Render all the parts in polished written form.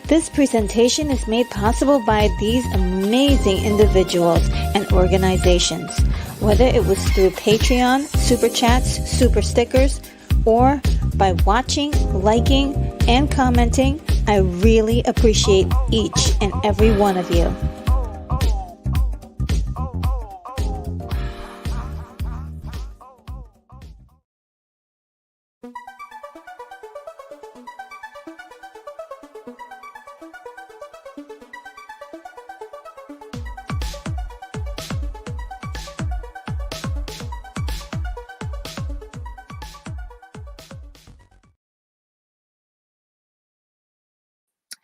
This presentation is made possible by these amazing individuals and organizations. Whether it was through Patreon, Super Chats, Super Stickers, or by watching, liking, and commenting, I really appreciate each and every one of you.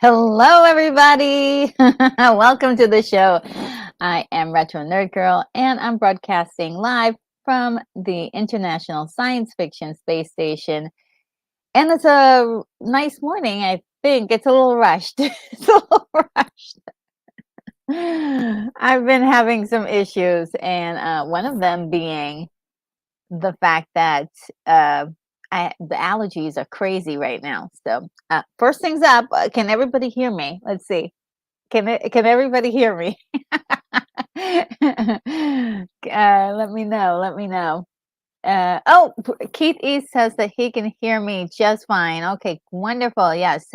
Hello, everybody. Welcome to the show. I am Retro Nerd Girl, and I'm broadcasting live from the International Science Fiction Space Station. And it's a nice morning. I think it's a little rushed. It's a little rushed. I've been having some issues, and one of them being the fact that the allergies are crazy right now. So first things up, can everybody hear me? Let's see. Can everybody hear me? Let me know. Let me know. Keith East says that he can hear me just fine. Okay, wonderful. Yes.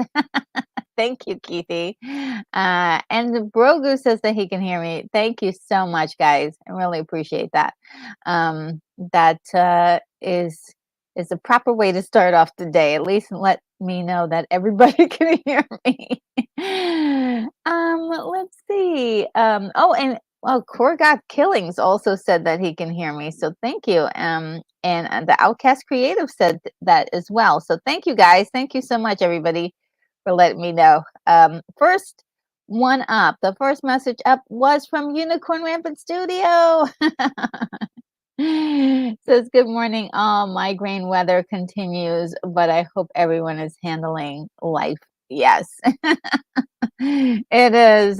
Thank you, Keithy. And Brogu says that he can hear me. Thank you so much, guys. I really appreciate that. That is the proper way to start off the day. At least let me know that everybody can hear me. Let's see. Oh, and well, Korgot Killings also said that he can hear me. So thank you. And the Outcast Creative said that as well. So thank you, guys. Thank you so much, everybody, for letting me know. First one up, the first message up was from Unicorn Rampant Studio. Says, good morning. All migraine weather continues, but I hope everyone is handling life. Yes, it is.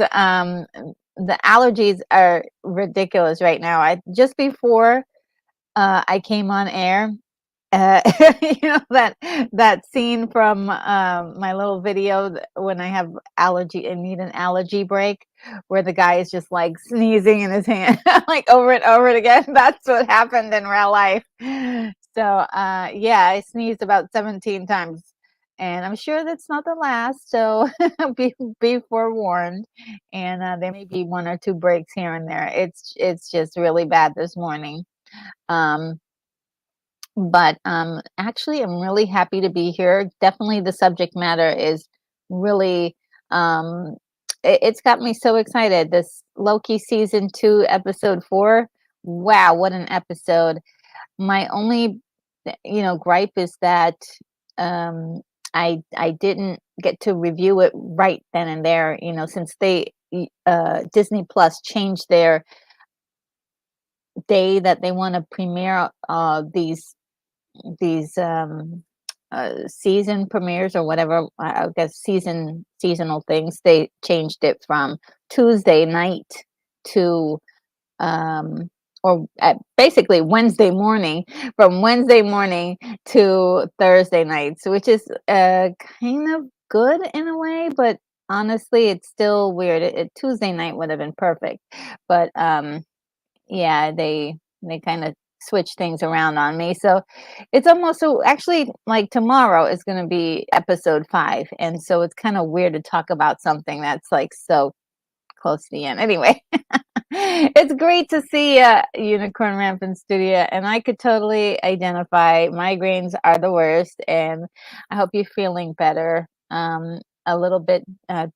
The allergies are ridiculous right now. I just before I came on air, you know that scene from my little video when I have allergy and need an allergy break, where the guy is just like sneezing in his hand like over and over again. That's what happened in real life. So yeah, I sneezed about 17 times, and I'm sure that's not the last. So be forewarned. And there may be one or two breaks here and there. It's just really bad this morning. But actually, I'm really happy to be here. Definitely, the subject matter is really, it's got me so excited. This Loki season 2, episode 4. Wow, what an episode! My only, gripe is that I didn't get to review it right then and there. Since they Disney Plus changed their day that they want to premiere these season premieres or whatever, I guess seasonal things. They changed it from Tuesday night to or basically Wednesday morning, from Wednesday morning to Thursday nights, which is kind of good in a way, but honestly it's still weird. Tuesday night would have been perfect, but yeah, they kind of switch things around on me. So it's almost, so actually, like, tomorrow is going to be episode 5, and so it's kind of weird to talk about something that's like so close to the end. Anyway, it's great to see Unicorn Rampant Studio, and I could totally identify. Migraines are the worst, and I hope you're feeling better a little bit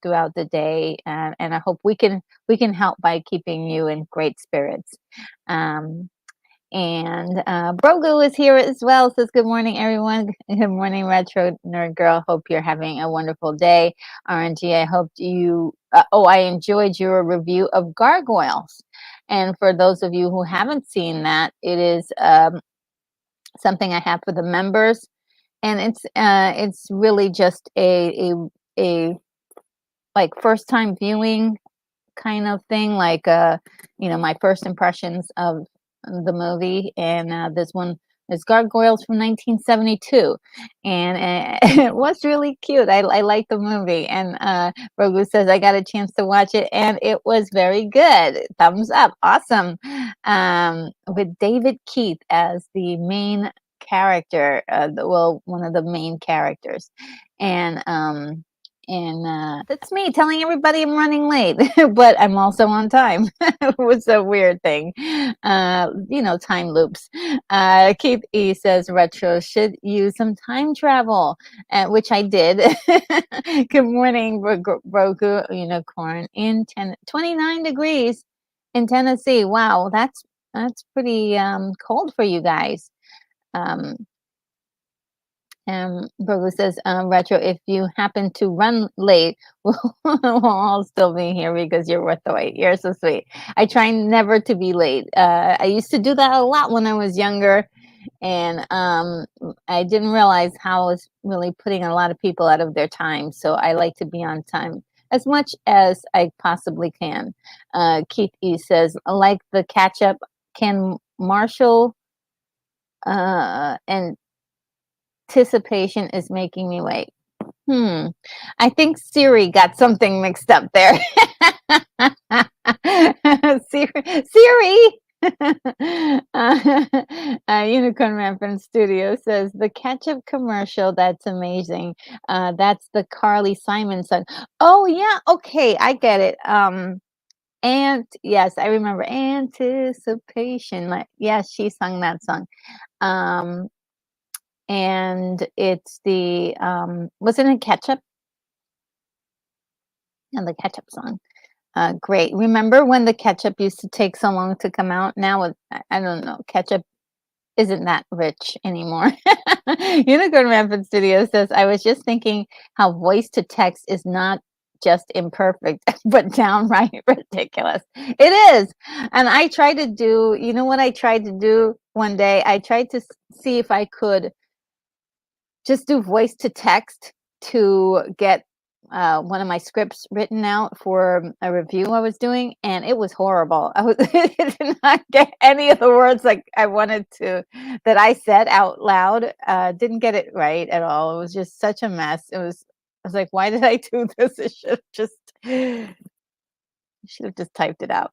throughout the day, and I hope we can help by keeping you in great spirits. And Brogu is here as well. Says, good morning, everyone. Good morning, Retro Nerd Girl. Hope you're having a wonderful day. RNG, I hope you, I enjoyed your review of Gargoyles. And for those of you who haven't seen that, it is something I have for the members. And it's really just a like first time viewing kind of thing, like my first impressions of the movie. And this one is Gargoyles from 1972, and it was really cute. I like the movie, and Rogu says I got a chance to watch it and it was very good. Thumbs up. Awesome. With David Keith as the main character, one of the main characters. And that's me telling everybody I'm running late, but I'm also on time. It was a weird thing. Time loops. Keith E says Retro should use some time travel, which I did. Good morning, Roku Unicorn in 29 degrees in Tennessee. Wow, that's pretty cold for you guys. Brogu says, Retro, if you happen to run late, we'll all still be here because you're worth the wait. You're so sweet. I try never to be late. I used to do that a lot when I was younger, and I didn't realize how I was really putting a lot of people out of their time. So I like to be on time as much as I possibly can. Keith E says, like the catch up, can Marshall and anticipation is making me wait. I think Siri got something mixed up there. Siri. Unicorn Rampant Studio says the ketchup commercial. That's amazing. That's the Carly Simon song. Oh yeah, okay, I get it. And yes, I remember Anticipation. Like, yes, she sung that song. Um, and it's the wasn't it Ketchup? And the Ketchup song. Great. Remember when the ketchup used to take so long to come out? Now I don't know. Ketchup isn't that rich anymore. Unicorn Rampant Studio says, I was just thinking how voice to text is not just imperfect, but downright ridiculous. It is. And I tried to do, you know what I tried to do one day? I tried to see if I could just do voice to text to get one of my scripts written out for a review I was doing, and it was horrible. I did not get any of the words like I wanted to that I said out loud. Didn't get it right at all. It was just such a mess. I was like, why did I do this? I should have just typed it out.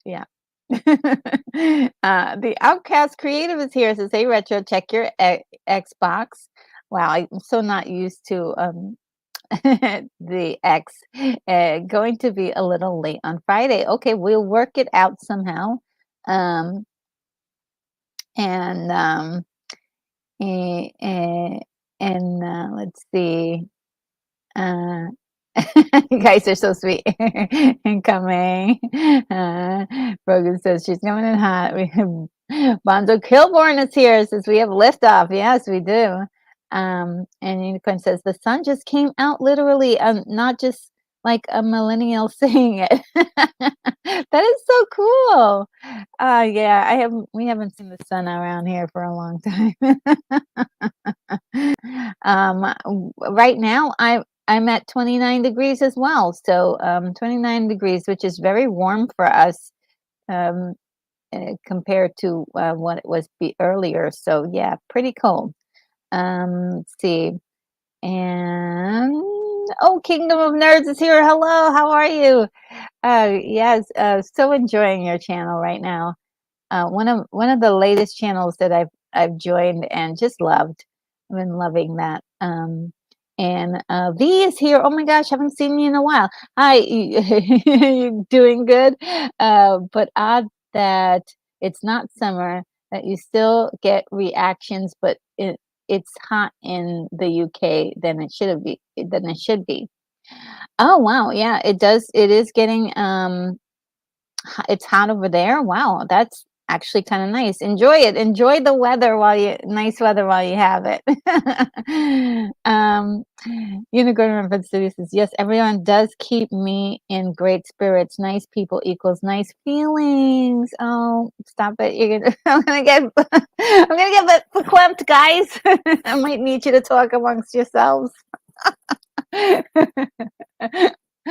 Yeah. The Outcast Creative is here. Says, hey, Retro, check your Xbox. Wow, I'm so not used to the X. Going to be a little late on Friday. Okay, we'll work it out somehow. Um, and eh, eh, let's see. You guys are so sweet. Incoming. Brogan says she's coming in hot. We have Bonzo Kilborn is here. Says we have liftoff. Yes, we do. And Unicorn says the sun just came out literally, not just like a millennial saying it. That is so cool. Yeah, we haven't seen the sun around here for a long time. Right now I'm at 29 degrees as well. So 29 degrees, which is very warm for us compared to what it was earlier. So yeah, pretty cold. Let's see. And oh, Kingdom of Nerds is here. Hello, how are you? Yes, so enjoying your channel right now. One of the latest channels that I've joined and just loved. I've been loving that. And V is here. Oh my gosh, haven't seen you in a while. Hi, you doing good? But odd that it's not summer, that you still get reactions, but it's hot in the UK than it should be. Than it should be. Oh wow, yeah, it does. It is getting it's hot over there. Wow, that's actually kind of nice. Enjoy it. Enjoy the weather nice weather while you have it. Unicorn Rampant City says, yes, everyone does keep me in great spirits. Nice people equals nice feelings. Oh, stop it. I'm gonna get verklempt, guys. I might need you to talk amongst yourselves.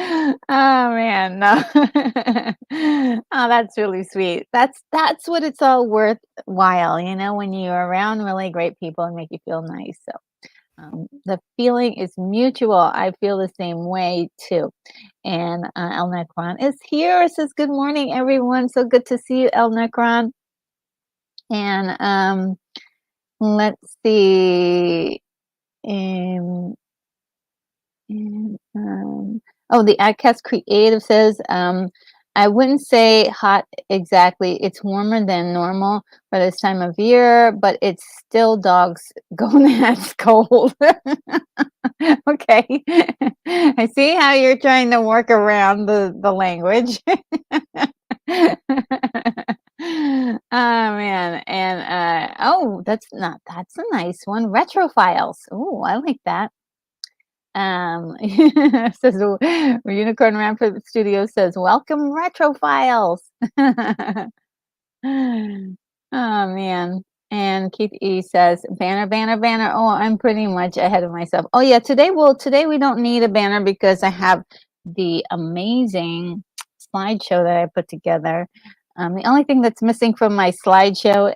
Oh man, no. Oh, that's really sweet. That's what it's all worthwhile, when you're around really great people and make you feel nice. So the feeling is mutual. I feel the same way too. And El Necron is here. It says good morning, everyone. So good to see you, El Necron. And let's see. The Adcast Creative says, I wouldn't say hot exactly. It's warmer than normal for this time of year, but it's still dogs gonads cold. Okay. I see how you're trying to work around the language. Oh man. And that's a nice one. Retrophiles. Oh, I like that. Says Unicorn Rampant Studio says, welcome Retrophiles. Oh man. And Keith E says, banner. Oh, I'm pretty much ahead of myself. Oh yeah, today we don't need a banner because I have the amazing slideshow that I put together. The only thing that's missing from my slideshow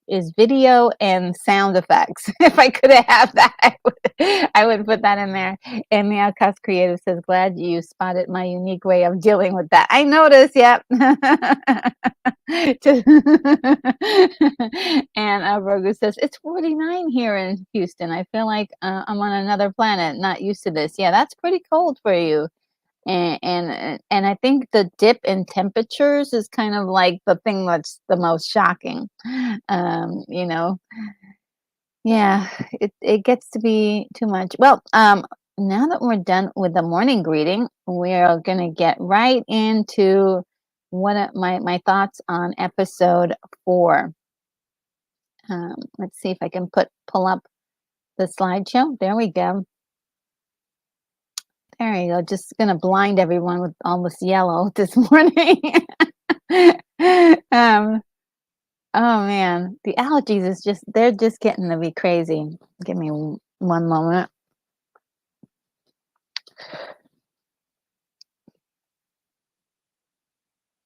is video and sound effects. If I could have that, I would put that in there. And the Outcast Creative says, "Glad you spotted my unique way of dealing with that." I noticed, yep. And Rogu says, "It's 49 here in Houston. I feel like I'm on another planet, not used to this." Yeah, that's pretty cold for you. And I think the dip in temperatures is kind of like the thing that's the most shocking. You know, yeah, it gets to be too much. Well, now that we're done with the morning greeting, we're gonna get right into my thoughts on episode 4. Let's see if I can pull up the slideshow. There we go. There you go. Just gonna blind everyone with all this yellow this morning. um, oh man, the allergies is they're just getting to be crazy. Give me one moment.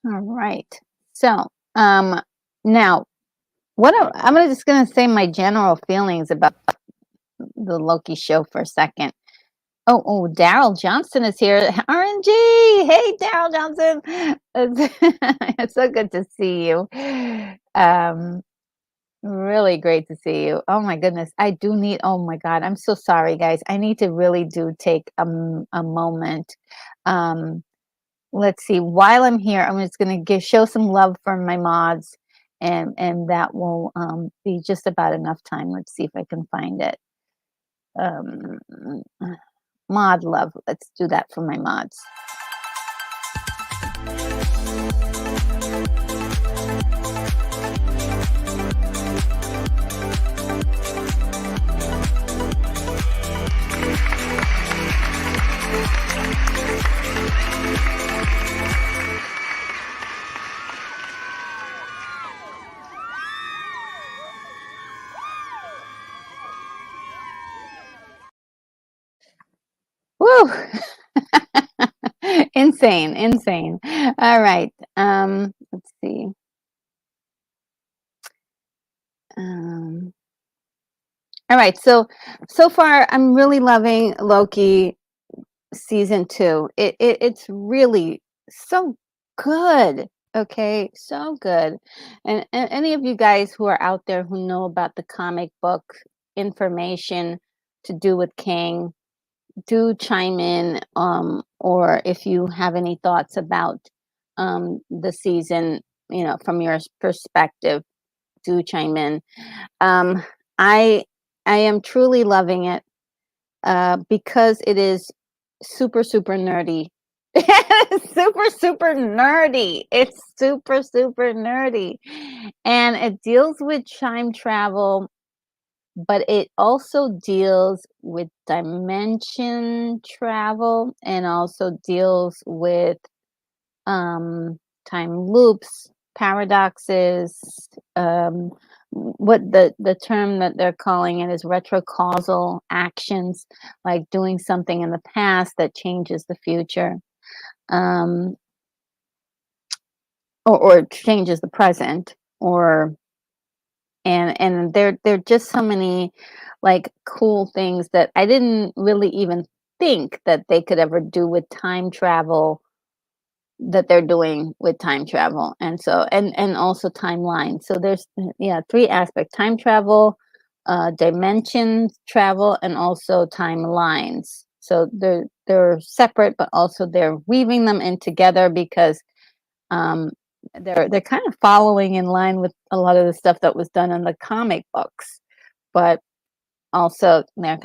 All right. So, now I'm just gonna say my general feelings about the Loki show for a second. Oh, Daryl Johnson is here. RNG. Hey, Daryl Johnson. It's so good to see you. Really great to see you. Oh my goodness. Oh my God. I'm so sorry, guys. I need to really do take a moment. Um, let's see. While I'm here, I'm just going to show some love for my mods, and that will be just about enough time. Let's see if I can find it. Um, Mod love. Let's do that for my mods. Woo! Insane. All right. Let's see. All right. So far, I'm really loving Loki season 2. It's really so good. Okay, so good. And any of you guys who are out there who know about the comic book information to do with King, do chime in, or if you have any thoughts about the season, from your perspective, do chime in. um I am truly loving it, because it is super nerdy. Super nerdy. It's super nerdy, and it deals with time travel, but it also deals with dimension travel, and also deals with time loops, paradoxes. What the term that they're calling it is retrocausal actions, like doing something in the past that changes the future, um, or changes the present, or and there just so many like cool things that I didn't really even think that they could ever do with time travel, that they're doing with time travel. And so and also timeline. So there's, yeah, 3 aspects: time travel, dimensions travel, and also timelines. So they're separate, but also they're weaving them in together, because um they're kind of following in line with a lot of the stuff that was done in the comic books, but also they're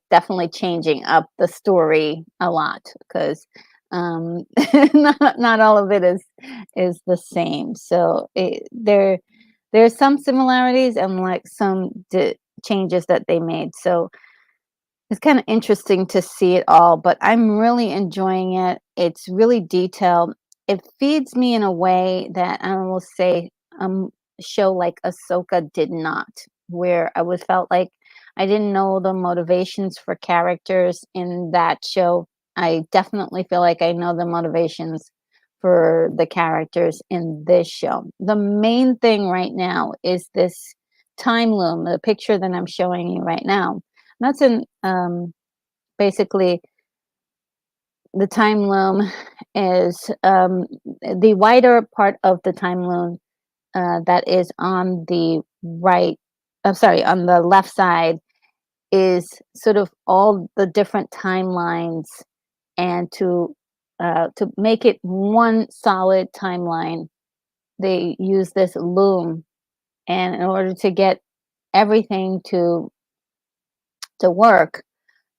definitely changing up the story a lot, because not all of it is the same. So there's some similarities and like some changes that they made. So it's kind of interesting to see it all, but I'm really enjoying it. It's really detailed. It feeds me in a way that I will say show like Ahsoka did not, where I was felt like I didn't know the motivations for characters in that show. I definitely feel like I know the motivations for the characters in this show. The main thing right now is this time loom, the picture that I'm showing you right now. That's in basically the time loom is the wider part of the time loom that is on the right, I'm sorry, on the left side is sort of all the different timelines, and to make it one solid timeline, they use this loom, and in order to get everything to work,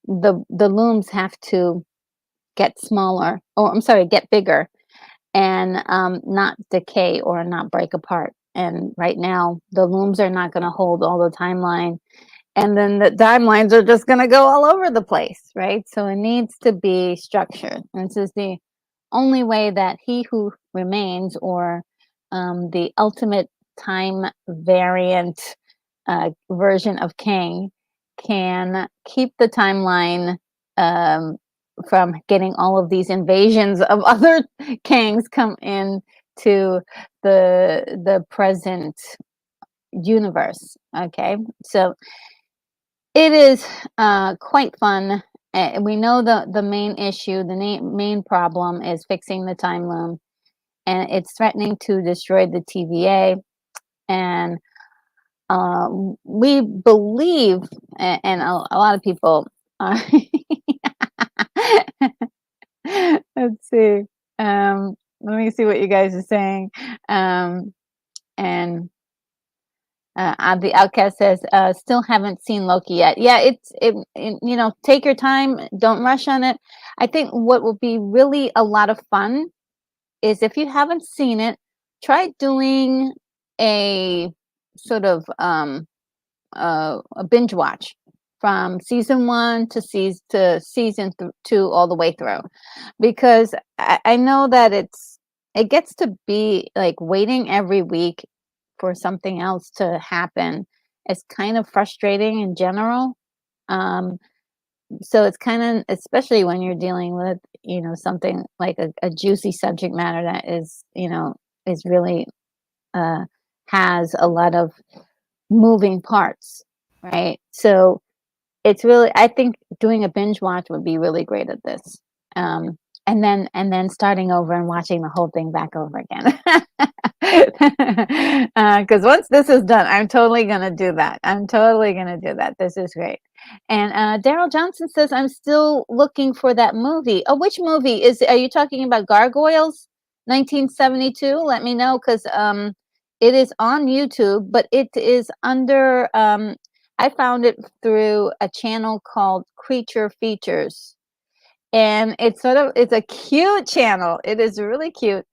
the looms have to get smaller, or I'm sorry, get bigger, and not decay or not break apart. And right now, the looms are not going to hold all the timeline, and then the timelines are just going to go all over the place, right? So it needs to be structured. And this is the only way that he who remains, or the ultimate time variant version of King, can keep the timeline um, from getting all of these invasions of other kings come in to the present universe. Okay, so it is quite fun. We know the main issue, the main problem is fixing the time loom, and it's threatening to destroy the TVA. And we believe, and a lot of people are. Let's see. Let me see what you guys are saying. And the Outcast says, still haven't seen Loki yet. Yeah, you know, take your time, don't rush on it. I think what will be really a lot of fun is, if you haven't seen it, try doing a sort of a binge watch from season 1 to season 2 all the way through, because I know that it gets to be like waiting every week for something else to happen. It's kind of frustrating in general. Um, so it's kind of, especially when you're dealing with, you know, something like a juicy subject matter that is, you know, is really uh, has a lot of moving parts, right? So it's really, I think doing a binge watch would be really great at this. Um, and then starting over and watching the whole thing back over again. Because once this is done, I'm totally gonna do that. I'm totally gonna do that. This is great. And Daryl Johnson says, I'm still looking for that movie. Oh, which movie are you talking about? Gargoyles, 1972? Let me know, because it is on YouTube, but it is under I found it through a channel called Creature Features. And it's a cute channel. It is really cute.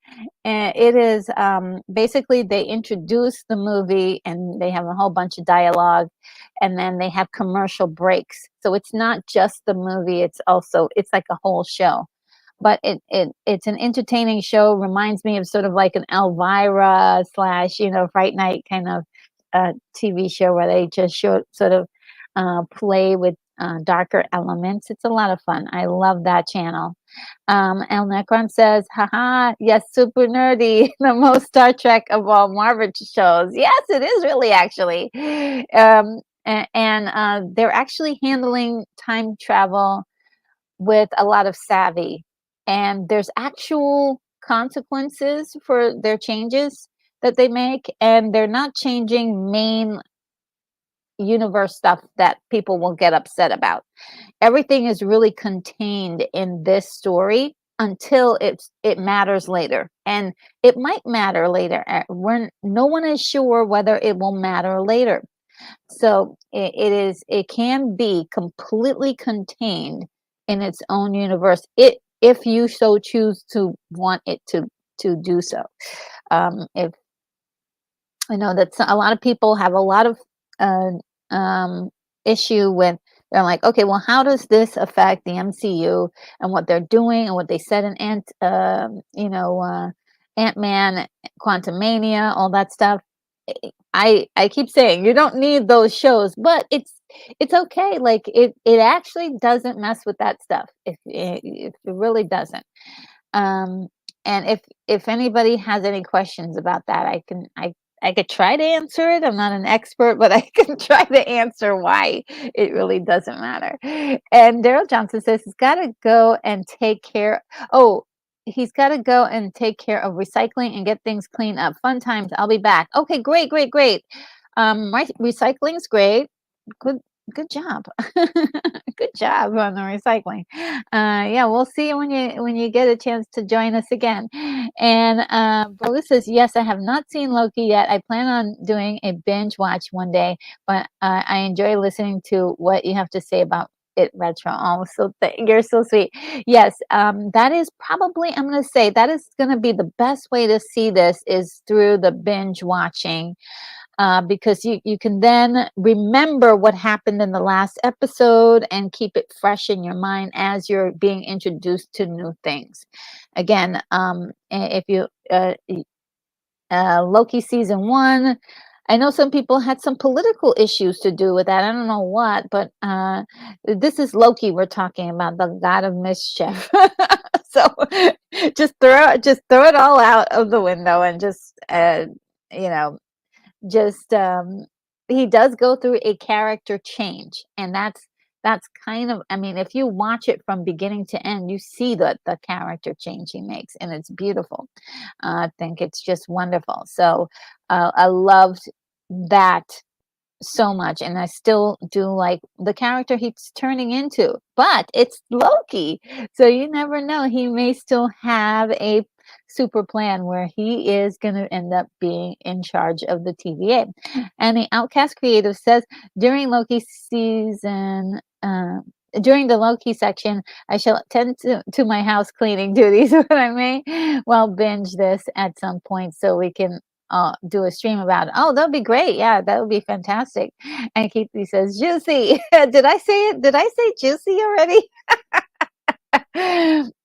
And it is basically, they introduce the movie and they have a whole bunch of dialogue, and then they have commercial breaks. So it's not just the movie, it's like a whole show. But it's an entertaining show. Reminds me of sort of like an Elvira / you know, Fright Night kind of TV show, where they just sort of play with darker elements. It's a lot of fun. I love that channel. El Necron says, haha, yes, super nerdy, the most Star Trek of all Marvel shows. Yes, it is really, actually. And they're actually handling time travel with a lot of savvy. And there's actual consequences for their changes that they make. And they're not changing main universe stuff that people will get upset about. Everything is really contained in this story until it matters later, and it might matter later when no one is sure whether it will matter later. So it can be completely contained in its own universe, if you so choose to want it to do so. If I know that a lot of people have a lot of uh, issue with, they're like, okay, well, how does this affect the MCU and what they're doing and what they said in Ant-Man, Quantumania, all that stuff. I keep saying you don't need those shows, but it's okay. Like it actually doesn't mess with that stuff. If it really doesn't. And if anybody has any questions about that, I could try to answer it. I'm not an expert, but I can try to answer why it really doesn't matter. And Daryl Johnson says he's got to go and take care. Oh, he's got to go and take care of recycling and get things cleaned up. Fun times. I'll be back. Okay, great, great, great. Recycling's great. Good, good job. Good job on the recycling. Yeah, we'll see you when you get a chance to join us again. And Boga says, yes, I have not seen Loki yet. I plan on doing a binge watch one day, but I enjoy listening to what you have to say about it retro. Oh, so you're so sweet. Yes, that is probably, I'm going to say that is going to be the best way to see this is through the binge watching. Because you can then remember what happened in the last episode and keep it fresh in your mind as you're being introduced to new things. Again, if you Loki season 1, I know some people had some political issues to do with that. I don't know what, but this is Loki we're talking about, the god of mischief. So just throw it all out of the window and just you know just he does go through a character change, and that's kind of, I mean, if you watch it from beginning to end, you see the character change he makes, and it's beautiful. I think it's just wonderful. So I loved that so much, and I still do like the character he's turning into, but it's Loki, so you never know, he may still have a super plan where he is going to end up being in charge of the TVA. And the Outcast Creative says during Loki season during the Loki section, I shall attend to my house cleaning duties when I may well binge this at some point so we can do a stream about it. Oh, that'll be great. Yeah, that would be fantastic. And Keithy says, juicy. Did I say it? Did I say juicy already?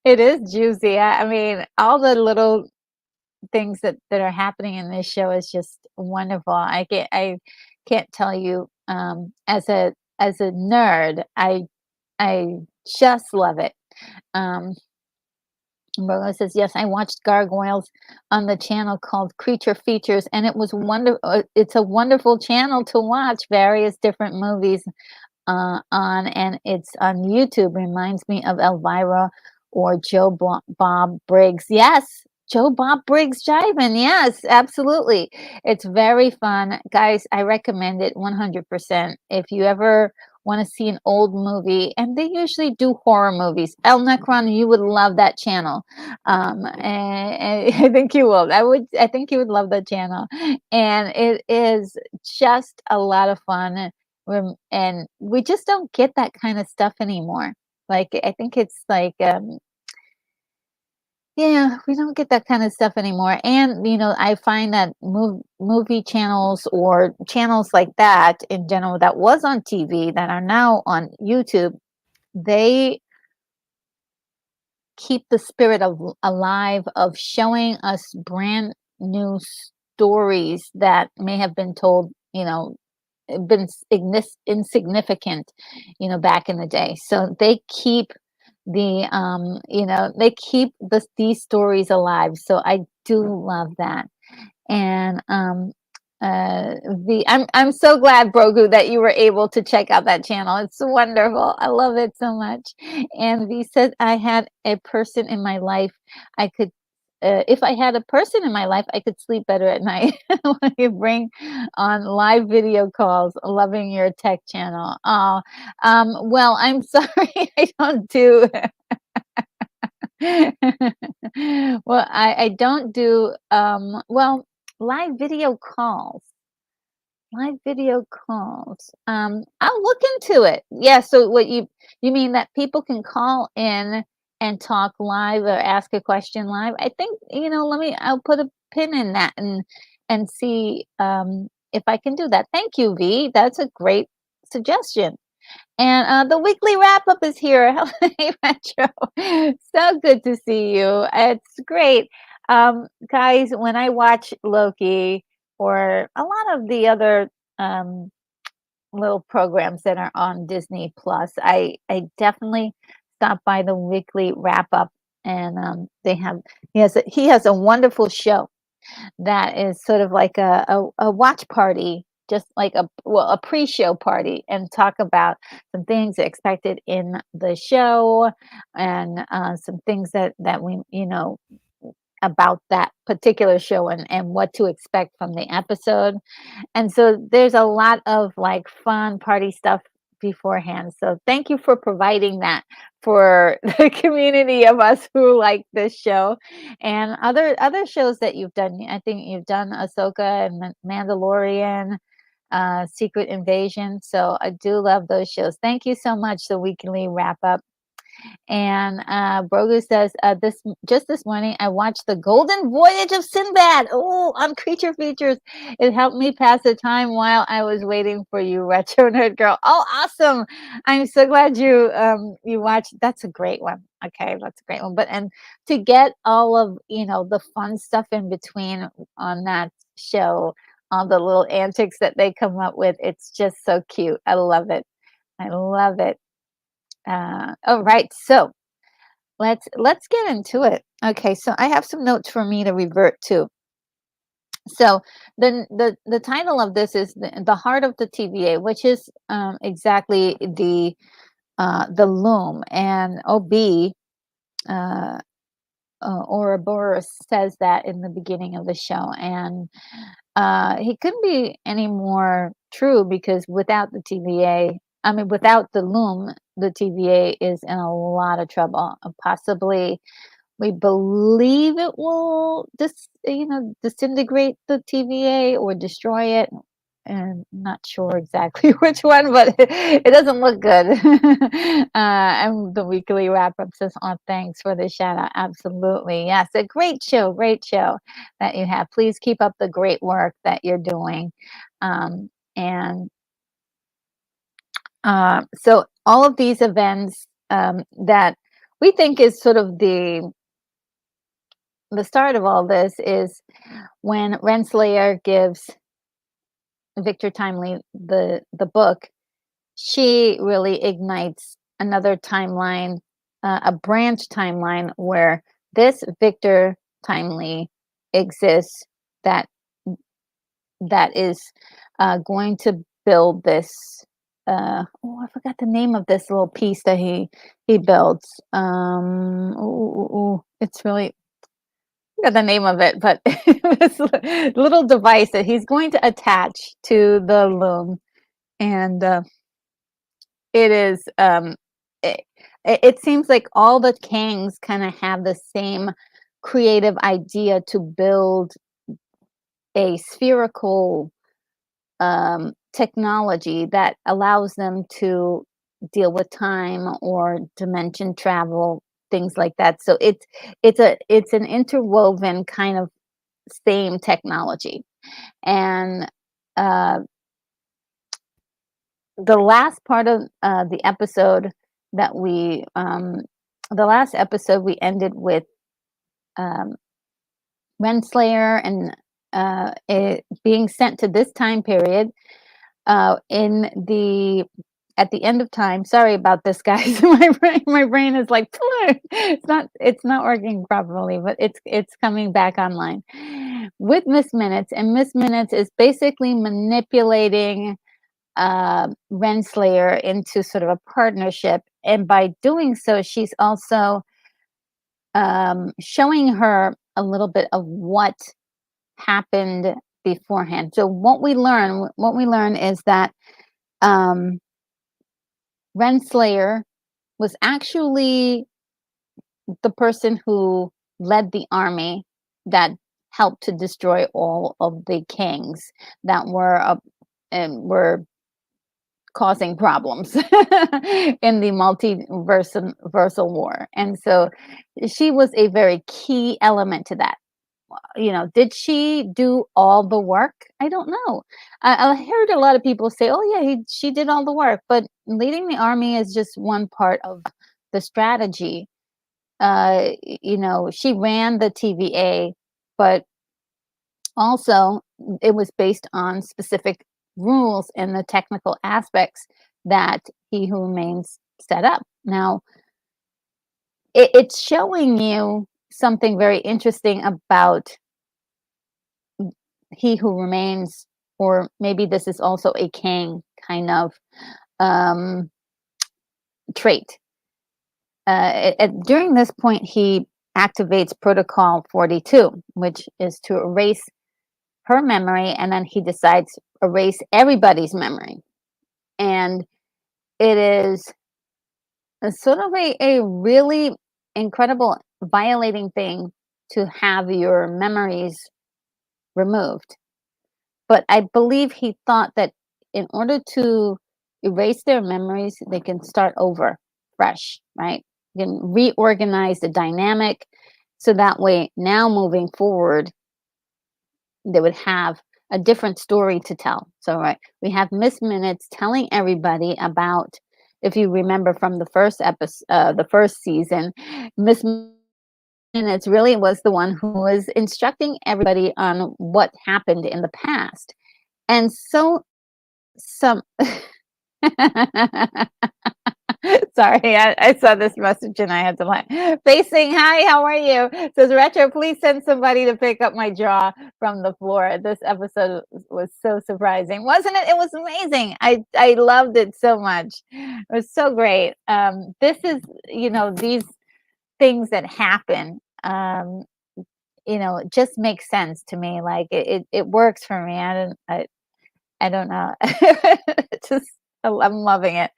It is juicy. I mean, all the little things that are happening in this show is just wonderful. I can't tell you, as a nerd, I just love it. Margo says, yes, I watched Gargoyles on the channel called Creature Features, and it was wonderful. It's a wonderful channel to watch various different movies on, and it's on YouTube. Reminds me of Elvira or Bob Briggs. Yes, Joe Bob Briggs Jivin. Yes, absolutely. It's very fun. Guys, I recommend it 100%. If you ever want to see an old movie, and they usually do horror movies. El Necron, you would love that channel. And I think you will. I think you would love that channel. And it is just a lot of fun. And we just don't get that kind of stuff anymore. Like, I think it's like, yeah, we don't get that kind of stuff anymore. And, I find that movie channels or channels like that in general that was on TV that are now on YouTube, they keep the spirit alive of showing us brand new stories that may have been told, been insignificant, back in the day. So they keep these stories alive. So I do love that. And I'm so glad, Brogu, that you were able to check out that channel. It's wonderful. I love it so much. And V says, I had a person in my life I could if I had a person in my life, I could sleep better at night. When you bring on live video calls, loving your tech channel. Oh, well, I'm sorry, I don't do. Well, I don't do. Well, live video calls. Live video calls. I'll look into it. Yeah. So what you mean that people can call in and talk live or ask a question live? I think, I'll put a pin in that and see if I can do that. Thank you, V. That's a great suggestion. And the weekly wrap up is here. Hey, Metro. So good to see you. It's great. Guys, when I watch Loki or a lot of the other little programs that are on Disney Plus, I definitely stop by the weekly wrap up and he has a wonderful show that is sort of like a watch party, just like a pre-show party, and talk about some things expected in the show, and some things that we about that particular show, and what to expect from the episode. And so there's a lot of like fun party stuff beforehand. So thank you for providing that for the community of us who like this show, and other shows that you've done. I think you've done Ahsoka and Mandalorian, Secret Invasion. So I do love those shows. Thank you so much. So we can wrap up. And Brogu says, this morning I watched The Golden Voyage of Sinbad. Oh, on Creature Features. It helped me pass the time while I was waiting for you, Retro Nerd Girl. Oh, awesome! I'm so glad you watched. That's a great one. Okay, that's a great one. And to get all of the fun stuff in between on that show, all the little antics that they come up with, it's just so cute. I love it. I love it. All right, so let's get into it. Okay, so I have some notes for me to revert to. So the title of this is the heart of the TVA, which is exactly the loom, and OB Ouroboros says that in the beginning of the show, and he couldn't be any more true, because without the TVA, I mean, without the loom, the TVA is in a lot of trouble. Possibly, we believe it will disintegrate the TVA or destroy it. And not sure exactly which one, but it doesn't look good. And the weekly wrap up says, "Oh, thanks for the shout out." Absolutely, yes, a great show that you have. Please keep up the great work that you're doing, and so all of these events that we think is sort of the start of all this is when Renslayer gives Victor Timely the book. She really ignites another timeline, a branch timeline where this Victor Timely exists, that is going to build this. I forgot the name of this little piece that he builds. It's really, I forgot the name of it, but this little device that he's going to attach to the loom, and it is it seems like all the Kangs kind of have the same creative idea to build a spherical technology that allows them to deal with time or dimension travel, things like that. So it's an interwoven kind of same technology. And the last part of the episode that the last episode we ended with Renslayer and it being sent to this time period at the end of time. Sorry about this, guys. My brain is like it's not working properly, but it's coming back online with Miss Minutes, and Miss Minutes is basically manipulating Renslayer into sort of a partnership, and by doing so, she's also showing her a little bit of what happened beforehand. So what we learn is that Renslayer was actually the person who led the army that helped to destroy all of the kings that were causing problems in the multiversal war. And so she was a very key element to that. Did she do all the work? I don't know. I heard a lot of people say, "Oh yeah, she did all the work," but leading the army is just one part of the strategy. She ran the TVA, but also it was based on specific rules and the technical aspects that He Who Remains set up. Now, it's showing you something very interesting about He Who Remains, or maybe this is also a Kang kind of um, trait. During this point, he activates Protocol 42, which is to erase her memory, and then he decides erase everybody's memory. And it is a sort of a really incredible violating thing to have your memories removed. But I believe he thought that in order to erase their memories, they can start over fresh, right? You can reorganize the dynamic so that way now moving forward, they would have a different story to tell. So, right, we have Miss Minutes telling everybody about, if you remember from the first episode, the first season, Miss Minutes really was the one who was instructing everybody on what happened in the past. And so some sorry, I saw this message and I had to laugh. Facing, hi, how are you? Says Retro, please send somebody to pick up my jaw from the floor. This episode was so surprising, wasn't it? It was amazing. I loved it so much. It was so great. This is, these things that happen. It just makes sense to me. Like it works for me. I don't know. Just I'm loving it.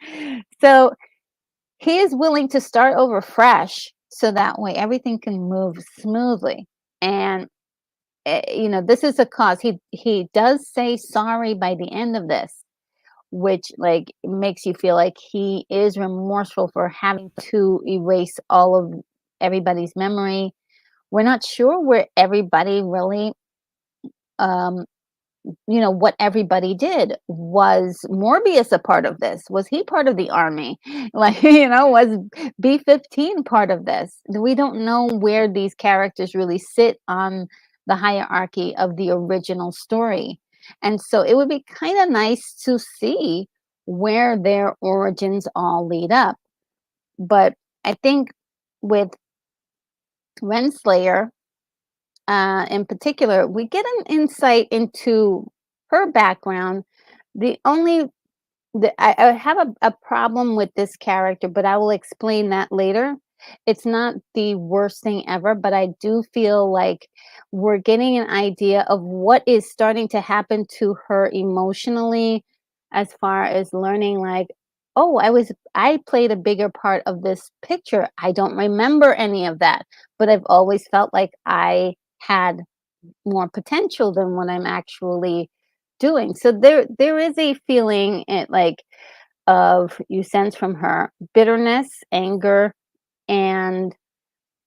So he is willing to start over fresh so that way everything can move smoothly. And this is a cause. He does say sorry by the end of this, which like makes you feel like he is remorseful for having to erase all of everybody's memory. We're not sure where everybody really what everybody did. Was Morbius a part of this? Was he part of the army? Like, was B-15 part of this? We don't know where these characters really sit on the hierarchy of the original story. And so it would be kind of nice to see where their origins all lead up. But I think with Renslayer, in particular, we get an insight into her background. The only I have a problem with this character, but I will explain that later. It's not the worst thing ever, but I do feel like we're getting an idea of what is starting to happen to her emotionally, as far as learning like, oh, I played a bigger part of this picture. I don't remember any of that, but I've always felt like I had more potential than what I'm actually doing. So there is a feeling of you sense from her bitterness, anger, and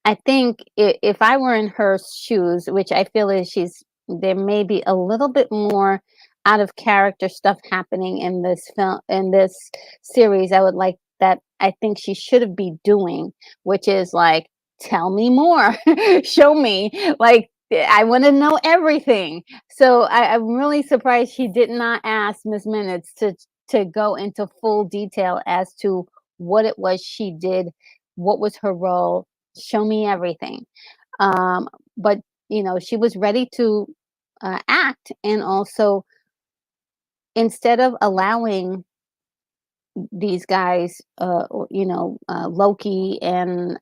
I think if I were in her shoes, which I feel is there may be a little bit more out of character stuff happening in this film, in this series. I would like that. I think she should be doing, which is like, tell me more, show me, like I want to know everything. So I'm really surprised she did not ask Miss Minutes to go into full detail as to what it was she did, what was her role, show me everything. But she was ready to act, and also instead of allowing these guys, Loki and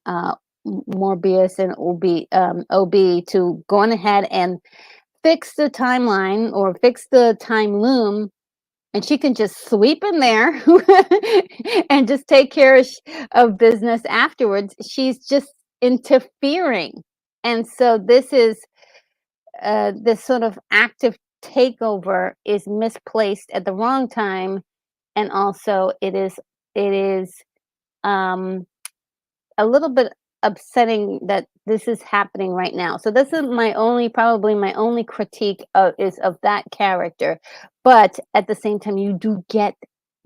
Morbius and OB to go on ahead and fix the timeline or fix the time loom, and she can just sweep in there and just take care of business afterwards. She's just interfering. And so this sort of active takeover is misplaced at the wrong time, and also it is um, a little bit upsetting that this is happening right now. So this is probably my only critique of that character. But at the same time, you do get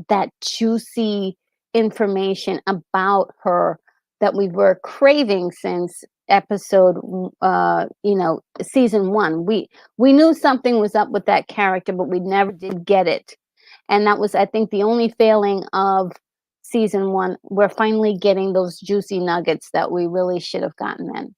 that juicy information about her that we were craving since episode season 1. We knew something was up with that character, but we never did get it. And that was, I think, the only failing of season 1, we're finally getting those juicy nuggets that we really should have gotten then.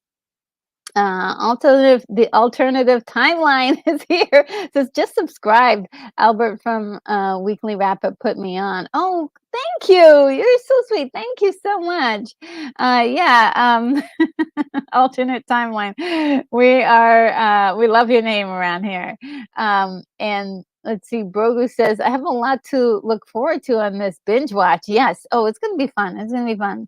The alternative timeline is here. It says just subscribed. Albert from Weekly Wrap Up put me on. Oh, thank you. You're so sweet. Thank you so much. Yeah. Alternate timeline. We love your name around here. And let's see. Brogu says I have a lot to look forward to on this binge watch. Yes. Oh, it's gonna be fun. It's gonna be fun.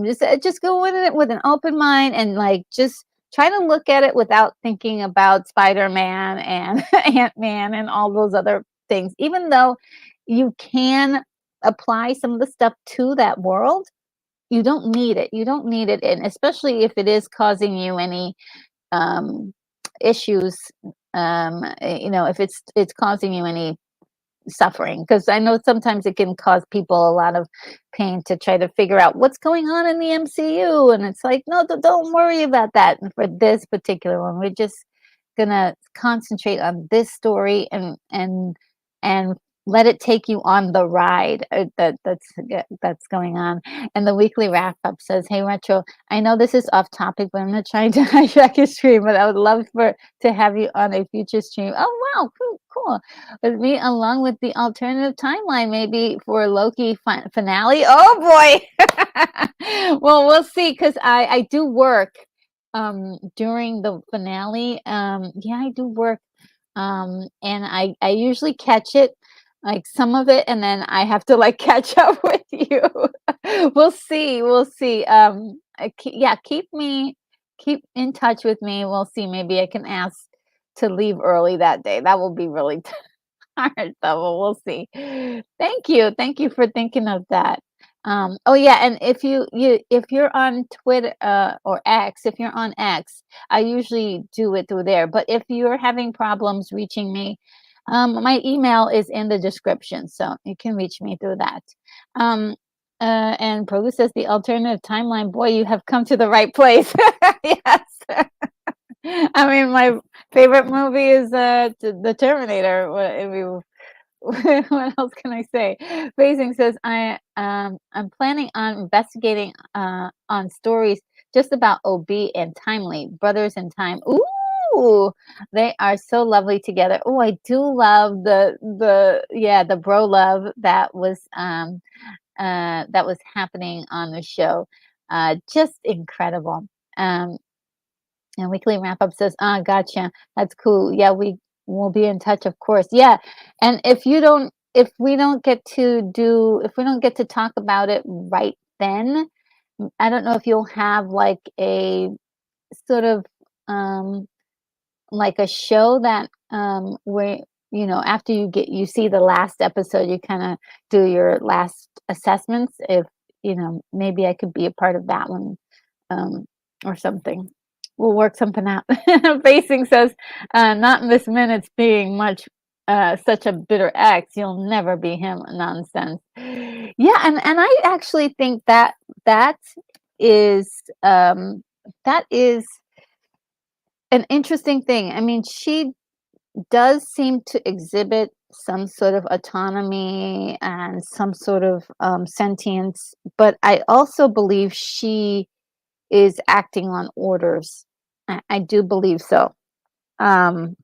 Just go in it with an open mind and like just try to look at it without thinking about Spider-Man and Ant-Man and all those other things. Even though you can apply some of the stuff to that world, you don't need it. You don't need it, and especially if it is causing you any issues. If it's causing you any suffering, because I know sometimes it can cause people a lot of pain to try to figure out what's going on in the MCU, and it's like, no, don't worry about that. And for this particular one, we're just gonna concentrate on this story and let it take you on the ride that's going on. And the weekly wrap up says, "Hey Retro, I know this is off topic, but I'm not trying to hijack your stream, but I would love to have you on a future stream." Oh wow, cool. With me along with the alternative timeline, maybe for Loki finale. Oh boy. Well, we'll see, because I do work during the finale. Yeah, I do work, and I usually catch it, like some of it, and then I have to like catch up with you. We'll see. Yeah, keep in touch with me. We'll see, maybe I can ask to leave early that day. That will be really hard though. We'll see. Thank you for thinking of that. Oh yeah, and if you're on Twitter or X, if you're on X, I usually do it through there. But if you're having problems reaching me, my email is in the description, so you can reach me through that. And Progu says the alternative timeline. Boy, you have come to the right place. Yes. I mean, my favorite movie is the Terminator. What else can I say? Phasing says I'm planning on investigating on stories just about OB and Timely, Brothers in Time. Ooh, they are so lovely together. Oh, I do love the bro love that was happening on the show. Just incredible. And Weekly Wrap Up says, "Ah, gotcha. That's cool. Yeah, we will be in touch, of course. Yeah, and if we don't get to talk about it right then, I don't know if you'll have like a sort of like a show that where after you see the last episode, you kind of do your last assessments. If maybe I could be a part of that one, or something. We'll work something out." Facing says, "Not in this minutes being much such a bitter ex. You'll never be him." Nonsense. Yeah, and I actually think that is that is an interesting thing. I mean, she does seem to exhibit some sort of autonomy and some sort of sentience, but I also believe she is acting on orders. I do believe so. Um,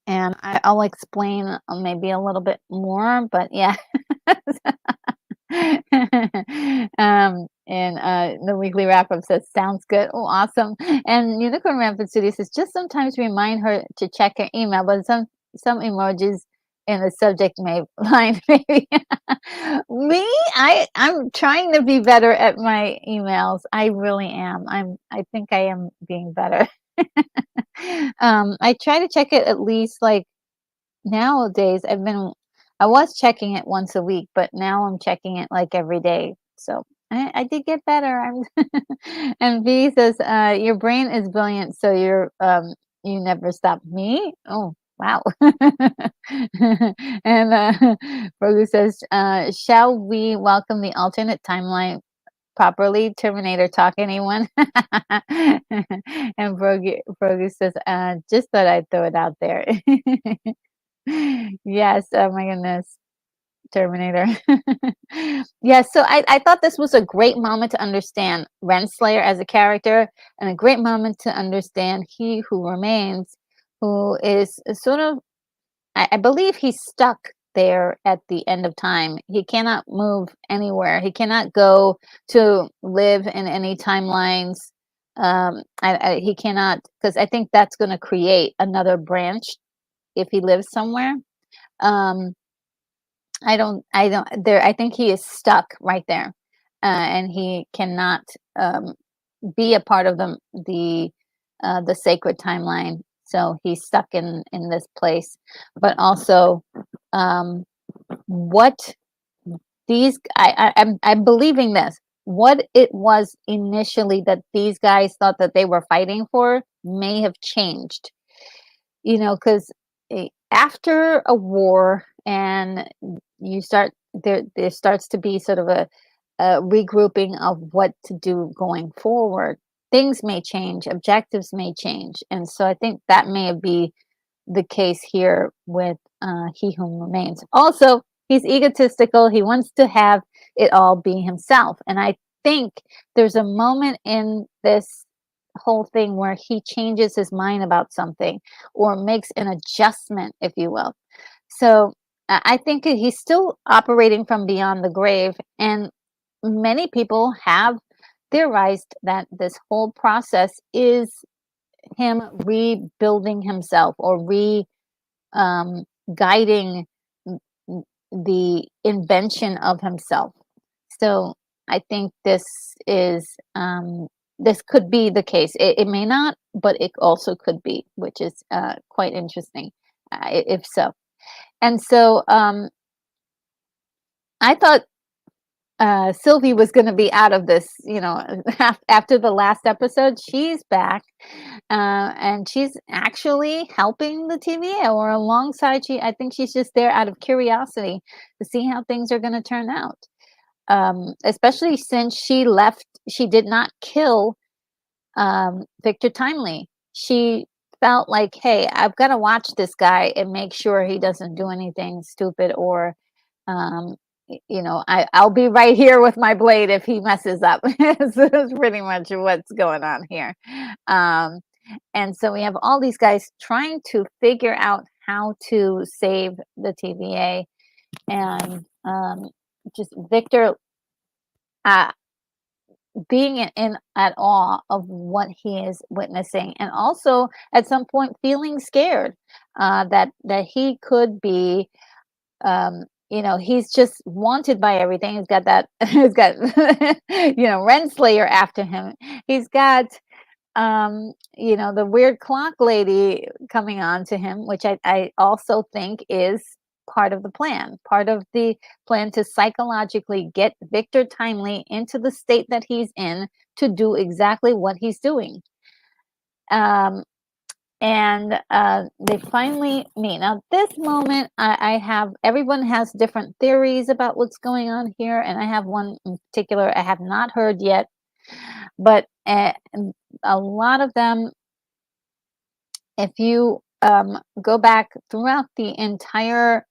and I'll explain maybe a little bit more, but yeah. And the weekly wrap up says, "Sounds good." Oh, awesome. And Unicorn Rampant Studio says, "Just sometimes remind her to check her email, but some emojis in the subject line maybe." Me, I'm trying to be better at my emails. I really am. I think I am being better. I try to check it at least, like, nowadays. I was checking it once a week, but now I'm checking it like every day. So I did get better. And V says, "Your brain is brilliant, so you never stop." Me? Oh, wow. And Brogu says, "Shall we welcome the alternate timeline properly? Terminator talk, anyone?" And Brogu says, "Just thought I'd throw it out there." Yes, oh my goodness. Terminator. Yeah, so I thought this was a great moment to understand Renslayer as a character, and a great moment to understand He Who Remains, who is sort of, I believe he's stuck there at the end of time. He cannot move anywhere. He cannot go to live in any timelines. He cannot, because I think that's going to create another branch if he lives somewhere. Um, I think he is stuck right there, and he cannot um, be a part of the sacred timeline. So he's stuck in this place. But also, um, what I'm believing this. What it was initially that these guys thought that they were fighting for may have changed. Because after a war, and you start there starts to be sort of a regrouping of what to do going forward. Things may change, objectives may change, and so I think that may be the case here with He Who Remains. Also, he's egotistical. He wants to have it all be himself, and I think there's a moment in this whole thing where he changes his mind about something, or makes an adjustment, if you will. So I think he's still operating from beyond the grave, and many people have theorized that this whole process is him rebuilding himself, or um, guiding the invention of himself. So I think this could be the case. It may not, but it also could be, which is quite interesting, if so. And so I thought Sylvie was going to be out of this, after the last episode. She's back, and she's actually helping the TVA, or alongside. I think she's just there out of curiosity to see how things are going to turn out. Especially since she did not kill Victor Timely. She felt like, hey, I've got to watch this guy and make sure he doesn't do anything stupid, or um, I'll be right here with my blade if he messes up. This is pretty much what's going on here. Um, and so we have all these guys trying to figure out how to save the TVA, and just Victor uh, being in at awe of what he is witnessing, and also at some point feeling scared that he could be, he's just wanted by everything. He's got that he's got Renslayer after him. He's got the weird clock lady coming on to him, which I also think is part of the plan to psychologically get Victor Timely into the state that he's in, to do exactly what he's doing. And they finally meet. Now, this moment, I have, everyone has different theories about what's going on here, and I have one in particular I have not heard yet, but a lot of them, if you go back throughout the entire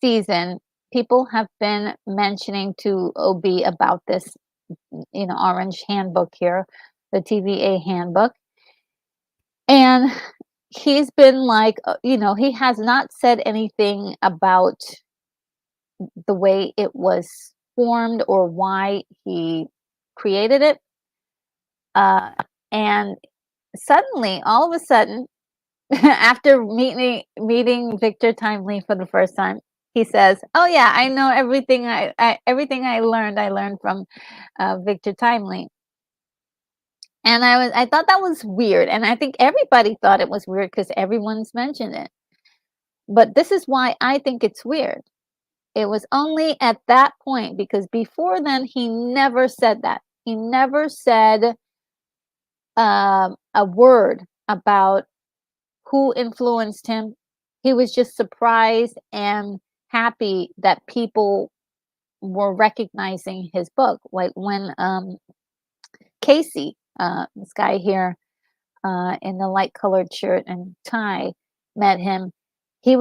season, people have been mentioning to OB about this, orange handbook here, the TVA handbook. And he's been like, he has not said anything about the way it was formed, or why he created it. And suddenly, all of a sudden, after meeting Victor Timely for the first time, he says, "Oh yeah, I know everything. Everything I learned from Victor Timely." And I thought that was weird, and I think everybody thought it was weird because everyone's mentioned it. But this is why I think it's weird. It was only at that point, because before then he never said that. He never said a word about who influenced him. He was just surprised and happy that people were recognizing his book. Like when Casey, this guy here in the light colored shirt and tie, met him, he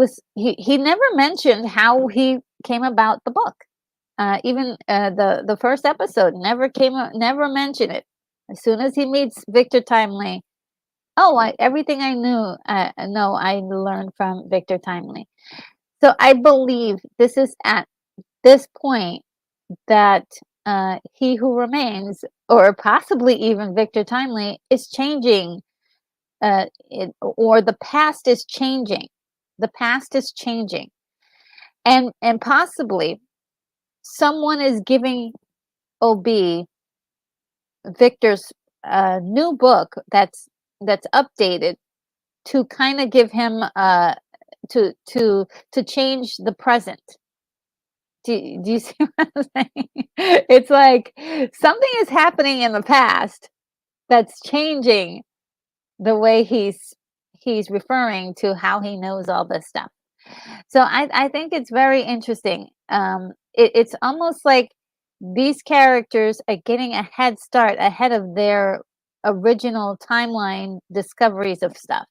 never mentioned how he came about the book. Even the first episode never mentioned it. As soon as he meets Victor Timely, oh, everything I knew, no, I learned from Victor Timely. So I believe this is at this point that He Who Remains, or possibly even Victor Timely, is changing, or the past is changing. The past is changing, and possibly someone is giving OB Victor's new book that's updated to kind of give him to change the present. Do you see what I'm saying? It's like something is happening in the past that's changing the way he's referring to how he knows all this stuff. So I think it's very interesting. It's almost like these characters are getting a head start ahead of their original timeline discoveries of stuff.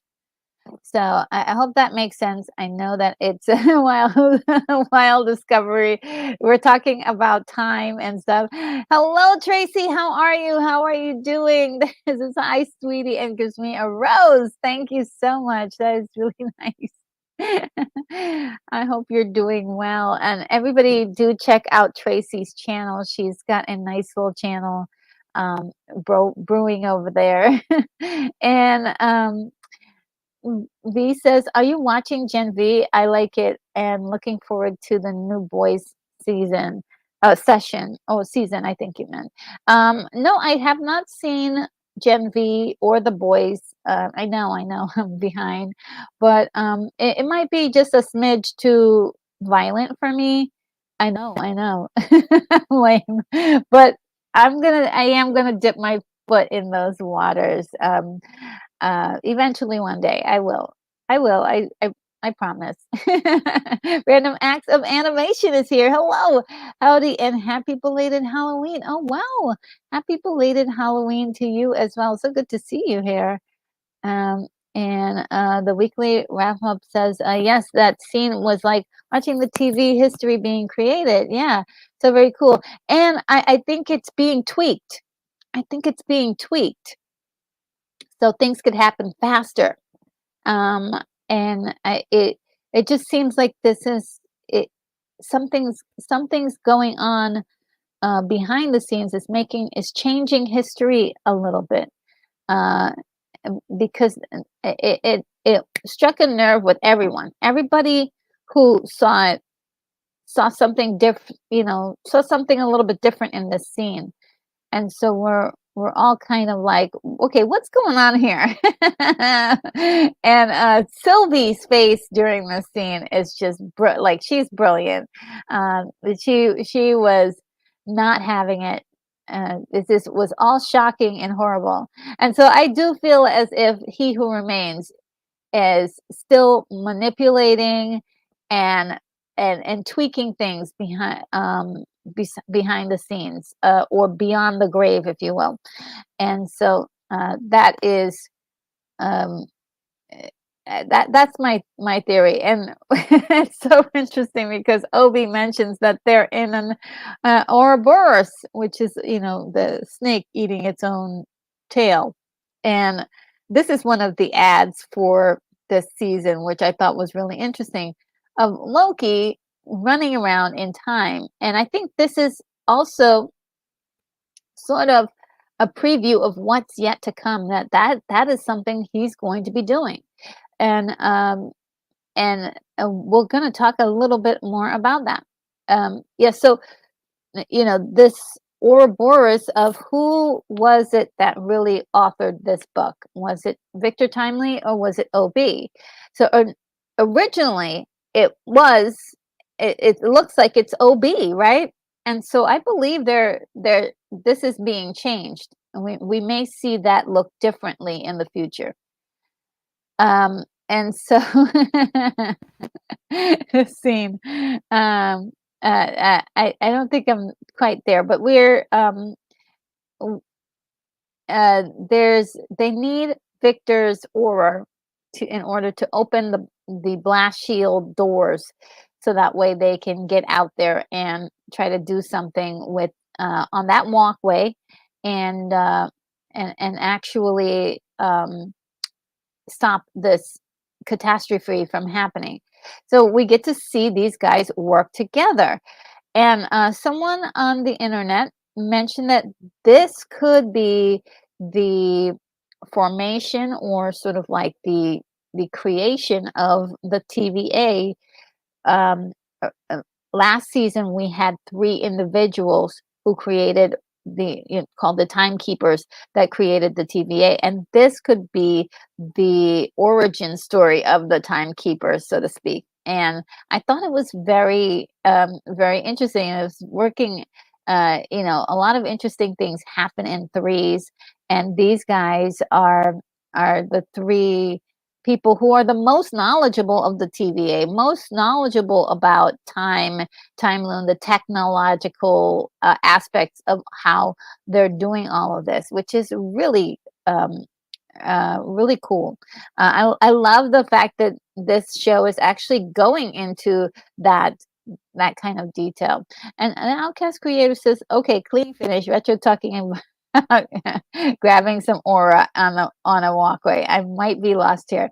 So I hope that makes sense. I know that it's a wild discovery. We're talking about time and stuff. Hello, Tracy. How are you? How are you doing? This is hi, sweetie, and gives me a rose. Thank you so much. That is really nice. I hope you're doing well. And everybody do check out Tracy's channel. She's got a nice little channel brewing over there. And V says, "Are you watching Gen V? I like it and looking forward to the new boys season, session. Oh, season, I think you meant. No, I have not seen Gen V or the boys. I know, I'm behind, but it might be just a smidge too violent for me. I know, lame, but I am gonna dip my foot in those waters. Eventually one day I promise. Random Acts of Animation is here. Hello, howdy, and happy belated Halloween. Oh wow, happy belated Halloween to you as well. So good to see you here. And the weekly wrap up says, yes, that scene was like watching the TV history being created. Yeah, so very cool. And I think it's being tweaked. I think it's being tweaked so things could happen faster. Um, and it just seems like this is it. Something's going on behind the scenes. Is changing history a little bit uh, because it struck a nerve with everyone. Everybody who saw it saw something different. Saw something a little bit different in this scene, and so we're all kind of like, okay, what's going on here? And Sylvie's face during this scene is just like she's brilliant. She was not having it. This was all shocking and horrible, and so I do feel as if He Who Remains is still manipulating and and tweaking things behind the scenes, or beyond the grave, if you will. And so that is that's my theory. And it's so interesting because Obi mentions that they're in an Ouroboros, which is the snake eating its own tail. And this is one of the ads for this season, which I thought was really interesting, of Loki running around in time. And I think this is also sort of a preview of what's yet to come. That is something he's going to be doing. And we're going to talk a little bit more about that. So this Ouroboros, of who was it that really authored this book? Was it Victor Timely or was it OB? So originally it was. It looks like it's OB, right? And so I believe this is being changed. We may see that look differently in the future. And so this scene, I don't think I'm quite there, but we're they need Victor's aura in order to open the blast shield doors. so that way they can get out there and try to do something with on that walkway, and and actually stop this catastrophe from happening. So we get to see these guys work together. And someone on the internet mentioned that this could be the formation, or sort of like the creation of the TVA. um, uh, uh, Last season we had three individuals who created called the timekeepers, that created the TVA, and this could be the origin story of the timekeepers, so to speak. And I thought it was very very interesting. It was working. A lot of interesting things happen in threes, and these guys are the three people who are the most knowledgeable of the TVA, most knowledgeable about time loom, the technological aspects of how they're doing all of this, which is really really cool. I love the fact that this show is actually going into that kind of detail. And Outcast Creator says, "Okay, clean finish. Retro talking about grabbing some aura on a walkway. I might be lost here."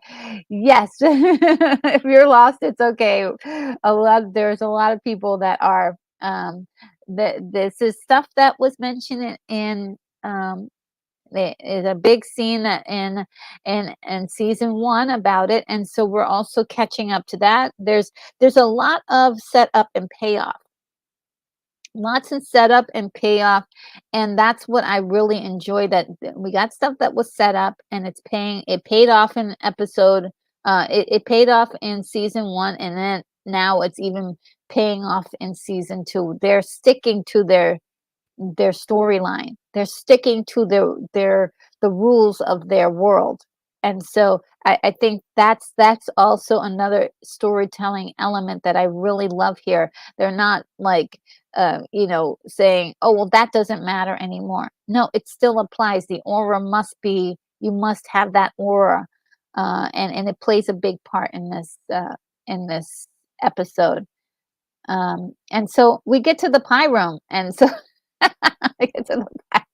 Yes, if you're lost, it's okay. There's a lot of people that are. This is stuff that was mentioned in there is a big scene that in season one about it, and so we're also catching up to that. There's a lot of setup and payoff, lots of setup and payoff, and that's what I really enjoy. That we got stuff that was set up, and it paid off in episode. It paid off in season one, and then now it's even paying off in season two. They're sticking to their storyline. They're sticking to the rules of their world. And so I think that's also another storytelling element that I really love here. They're not like saying, "Oh, well, that doesn't matter anymore." No, it still applies. The aura must be, you must have that aura, and it plays a big part in this episode. And so we get to the pie room, and so I get to the pie.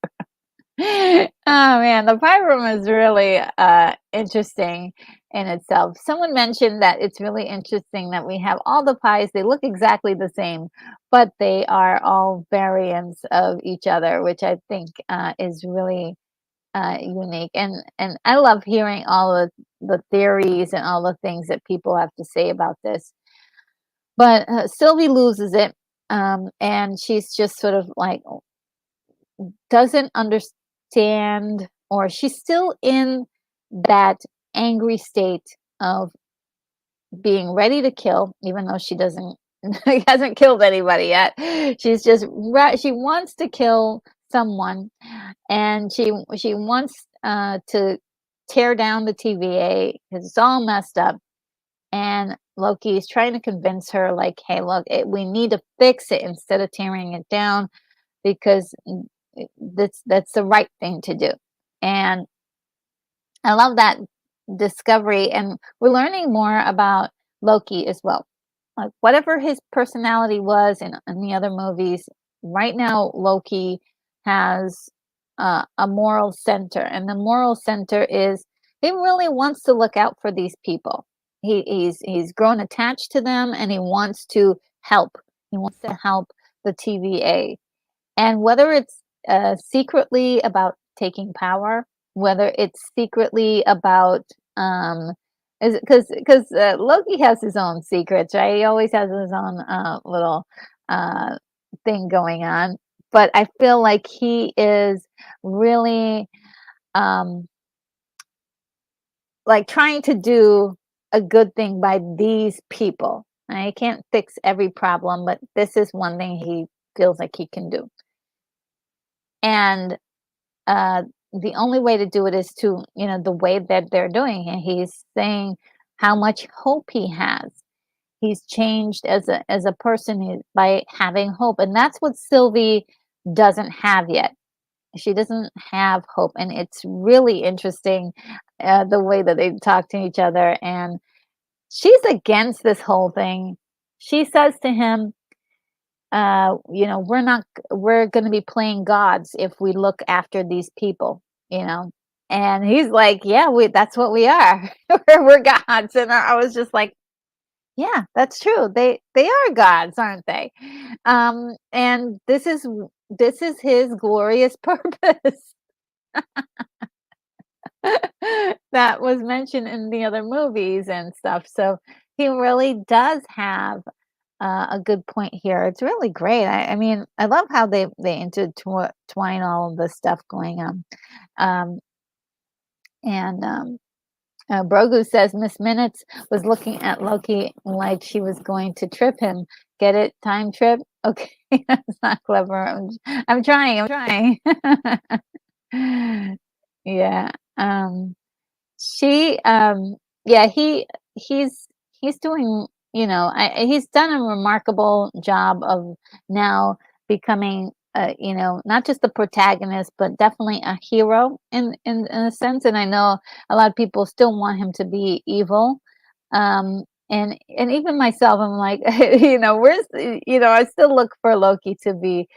Oh man, the pie room is really interesting in itself. Someone mentioned that it's really interesting that we have all the pies. They look exactly the same, but they are all variants of each other, which I think is really unique. And I love hearing all of the theories and all the things that people have to say about this. But Sylvie loses it, and she's just sort of like doesn't understand, or she's still in that angry state of being ready to kill, even though she doesn't hasn't killed anybody yet. She's just she wants to kill someone, and she wants to tear down the TVA because it's all messed up. And Loki is trying to convince her, like, "Hey, look, we need to fix it instead of tearing it down, because that's the right thing to do." And I love that discovery, and we're learning more about Loki as well. Like, whatever his personality was in the other movies, right now Loki has a moral center, and the moral center is he really wants to look out for these people. He's grown attached to them, and he wants to help. He wants to help the TVA, and whether it's secretly about taking power, whether it's secretly about is because Loki has his own secrets, right? He always has his own little uh, thing going on. But I feel like he is really um, like trying to do a good thing by these people. I can't fix every problem, but this is one thing he feels like he can do. And uh, the only way to do it is to, the way that they're doing it. He's saying how much hope he has. He's changed as a person by having hope, and that's what Sylvie doesn't have yet. She doesn't have hope, and it's really interesting the way that they talk to each other. And she's against this whole thing. she says to him, we're going to be playing gods if we look after these people, you know. And he's like, yeah, that's what we are. We're gods. And I was just like, yeah, that's true. They are gods, aren't they? And this is his glorious purpose that was mentioned in the other movies and stuff. So he really does have a good point here. It's really great. I mean, I love how they intertwine all of this stuff going on. Um, and Brogu says Miss Minutes was looking at Loki like she was going to trip him. Get it? Time trip? Okay, that's not clever. I'm trying. I'm trying. Yeah. She yeah, he's doing, he's done a remarkable job of now becoming, not just the protagonist but definitely a hero in a sense. And I know a lot of people still want him to be evil. And even myself, I'm like, I still look for Loki to be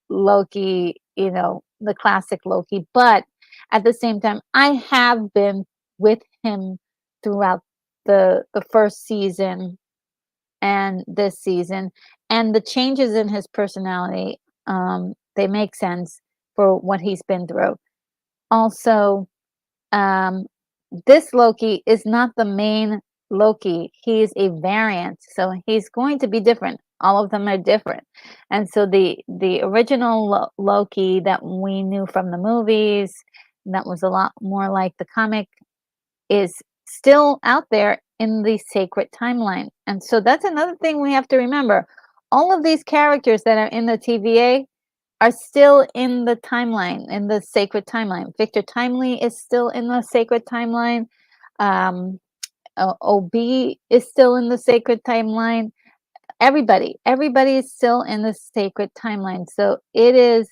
Loki, the classic Loki. But at the same time, I have been with him throughout the first season and this season, and the changes in his personality, they make sense for what he's been through. Also, um, this Loki is not the main Loki. He's a variant, so he's going to be different. All of them are different, and so the original Loki that we knew from the movies, that was a lot more like the comic, is still out there in the sacred timeline. And so that's another thing we have to remember. All of these characters that are in the TVA are still in the timeline, in the sacred timeline. Victor Timely is still in the sacred timeline. Um, OB is still in the sacred timeline. Everybody is still in the sacred timeline. So it is,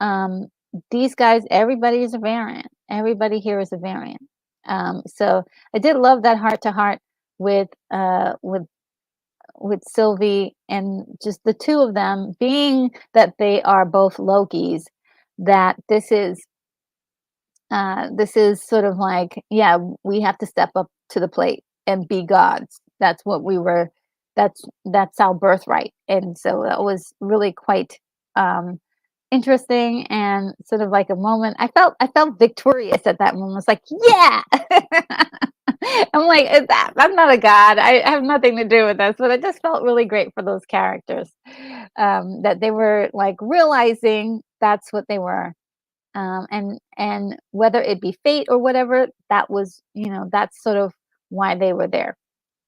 um, these guys, everybody is a variant. Everybody here is a variant. So I did love that heart to heart with with Sylvie, and just the two of them, being that they are both Lokis, that this is sort of like, yeah, we have to step up to the plate and be gods. That's what we were. That's our birthright. And so that was really quite interesting, and sort of like a moment. I felt victorious at that moment. It's like, yeah. I'm like, I'm not a god. I have nothing to do with this, but it just felt really great for those characters, that they were like realizing that's what they were. And whether it be fate or whatever, that was, that's sort of why they were there.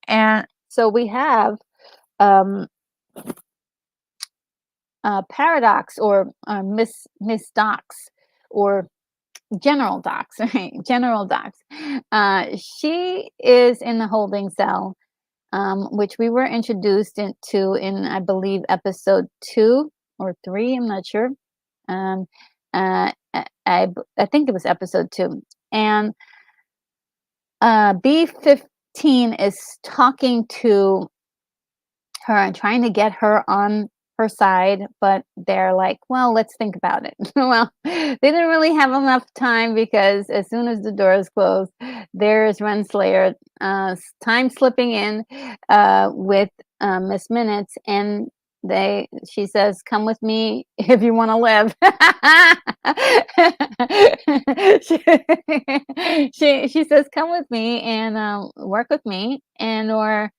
And so we have, um, Paradox, or Miss Docs, or General Docs, right? General Docs. She is in the holding cell, which we were introduced into in, I believe, episode 2 or 3. I'm not sure. Um, I think it was episode 2. And B15 is talking to her and trying to get her on her side, but they're like, well, let's think about it. Well, they didn't really have enough time, because as soon as the doors close, there's Renslayer, time slipping in, with Miss Minutes, and she says, come with me if you want to live. She says, come with me and work with me, and or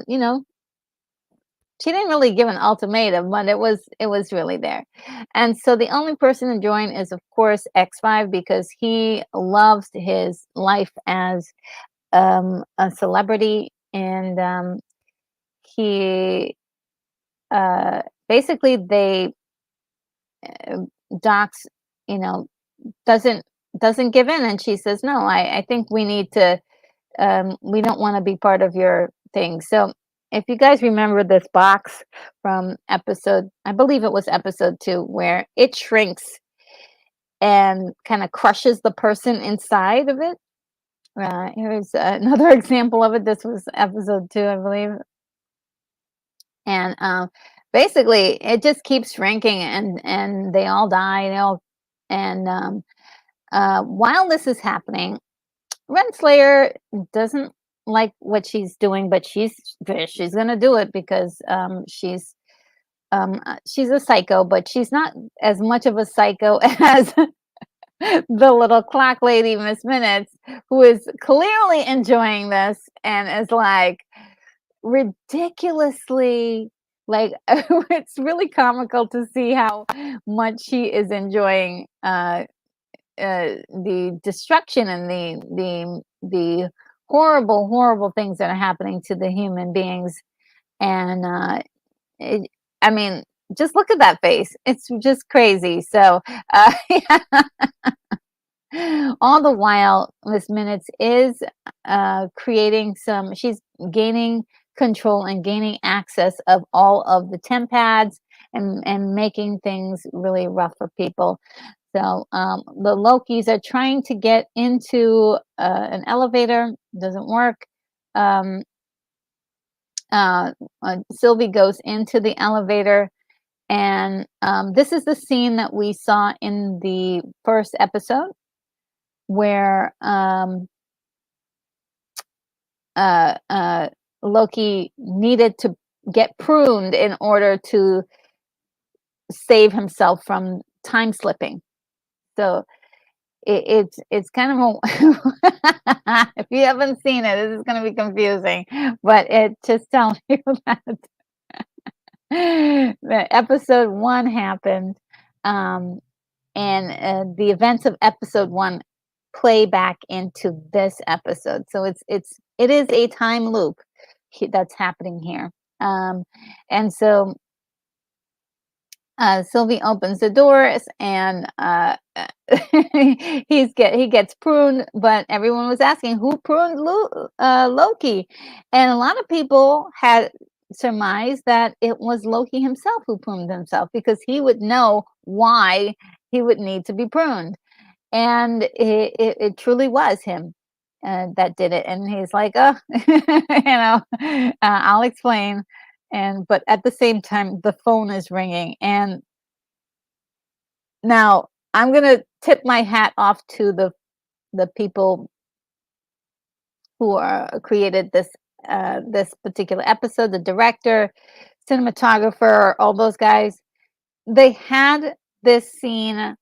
you know she didn't really give an ultimatum, but it was really there. And so the only person to join is, of course, X5, because he loves his life as, a celebrity. And he basically, they Docs, you know, doesn't give in, and she says, no, I think we need to, we don't want to be part of your thing. So if you guys remember this box from episode, I believe it was episode 2, where it shrinks and kind of crushes the person inside of it. Here's another example of it. This was episode 2, I believe. And basically, it just keeps shrinking, and they all die. They all, and while this is happening, Renslayer doesn't like what she's doing, but she's gonna do it because she's a psycho, but she's not as much of a psycho as the little clock lady, Miss Minutes, who is clearly enjoying this and is like ridiculously like it's really comical to see how much she is enjoying the destruction and the horrible things that are happening to the human beings. And it, I mean, just look at that face. It's just crazy. So all the while, Miss Minutes is creating some. She's gaining control and gaining access of all of the temp pads and making things really rough for people. So the Lokis are trying to get into an elevator. Doesn't work. Um, Sylvie goes into the elevator, and this is the scene that we saw in the first episode, where Loki needed to get pruned in order to save himself from time slipping. So it's kind of a if you haven't seen it, this is going to be confusing, but it just tells you that episode one happened, um, and the events of episode one play back into this episode. So it is a time loop that's happening here. And so Sylvie opens the doors, and he gets pruned, but everyone was asking who pruned Loki, and a lot of people had surmised that it was Loki himself who pruned himself because he would know why he would need to be pruned, and it truly was him that did it. And he's like, oh, I'll explain. And but at the same time, the phone is ringing, and now I'm gonna tip my hat off to the people who are created this particular episode, the director, cinematographer, all those guys. They had this scene.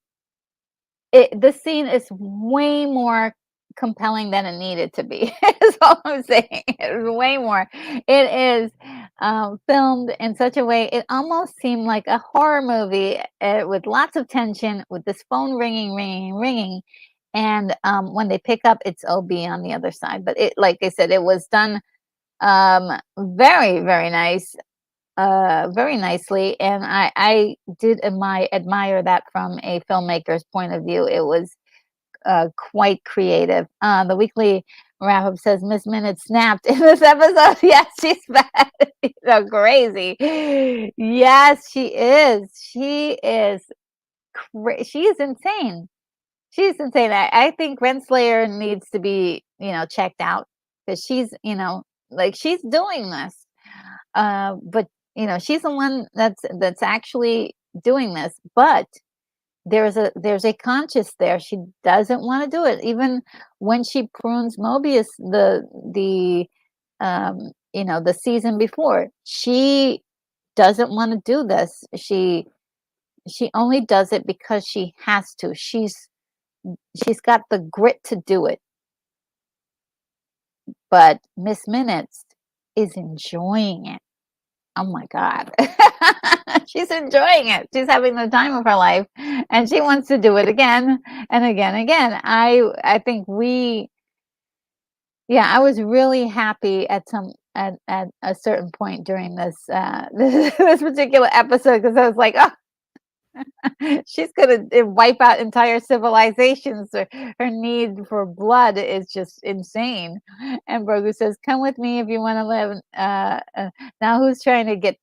This scene is way more compelling than it needed to be. Is all I'm saying. It's way more. It is filmed in such a way. It almost seemed like a horror movie with lots of tension, with this phone ringing. And when they pick up, it's OB on the other side. But it, like I said, it was done very nice, very nicely, and I did admire that from a filmmaker's point of view. It was quite creative. The weekly wrap up says Miss Minute snapped in this episode. Yes, she's bad. She's so crazy. Yes, she is. She is. She is insane. She's insane. I think Renslayer needs to be, checked out because she's, like she's doing this. But she's the one that's actually doing this. But there's a conscience there. She doesn't want to do it. Even when she prunes Mobius the season before, she doesn't want to do this. She only does it because she has to. She's got the grit to do it. But Miss Minutes is enjoying it. Oh my God. She's enjoying it. She's having the time of her life, and she wants to do it again and again. I think I was really happy at a certain point during this this particular episode, because I was like, oh, she's gonna wipe out entire civilizations. Her need for blood is just insane. And Brogu says, "Come with me if you want to live." Now, who's trying to get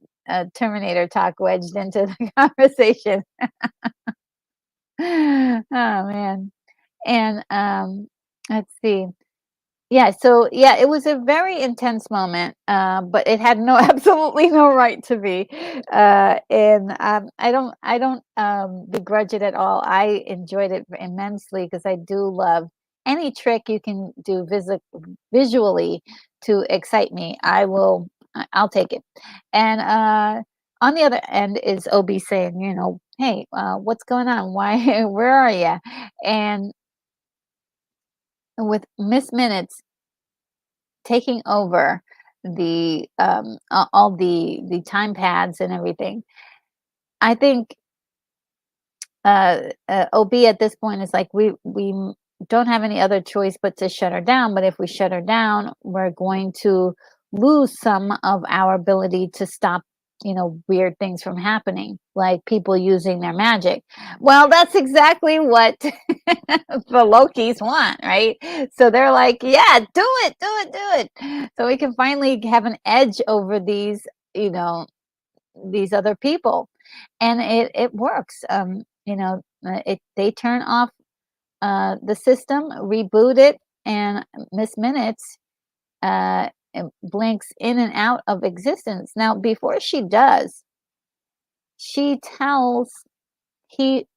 Terminator talk wedged into the conversation? Oh man. And let's see. Yeah, so yeah, it was a very intense moment, but it had no absolutely no right to be. And I don't begrudge it at all. I enjoyed it immensely because I do love any trick you can do visually to excite me. I'll take it. And on the other end is OB saying, hey, what's going on? Why? Where are you? And with Miss Minutes taking over all the time pads and everything. I think OB at this point is like don't have any other choice but to shut her down. But if we shut her down, we're going to lose some of our ability to stop, weird things from happening, like people using their magic. Well, that's exactly what the Lokis want, right? So they're like, yeah, do it, do it, do it. So we can finally have an edge over you know, these other people, and it works. They turn off the system, reboot it, and Miss Minutes blinks in and out of existence. Now, before she does, she tells she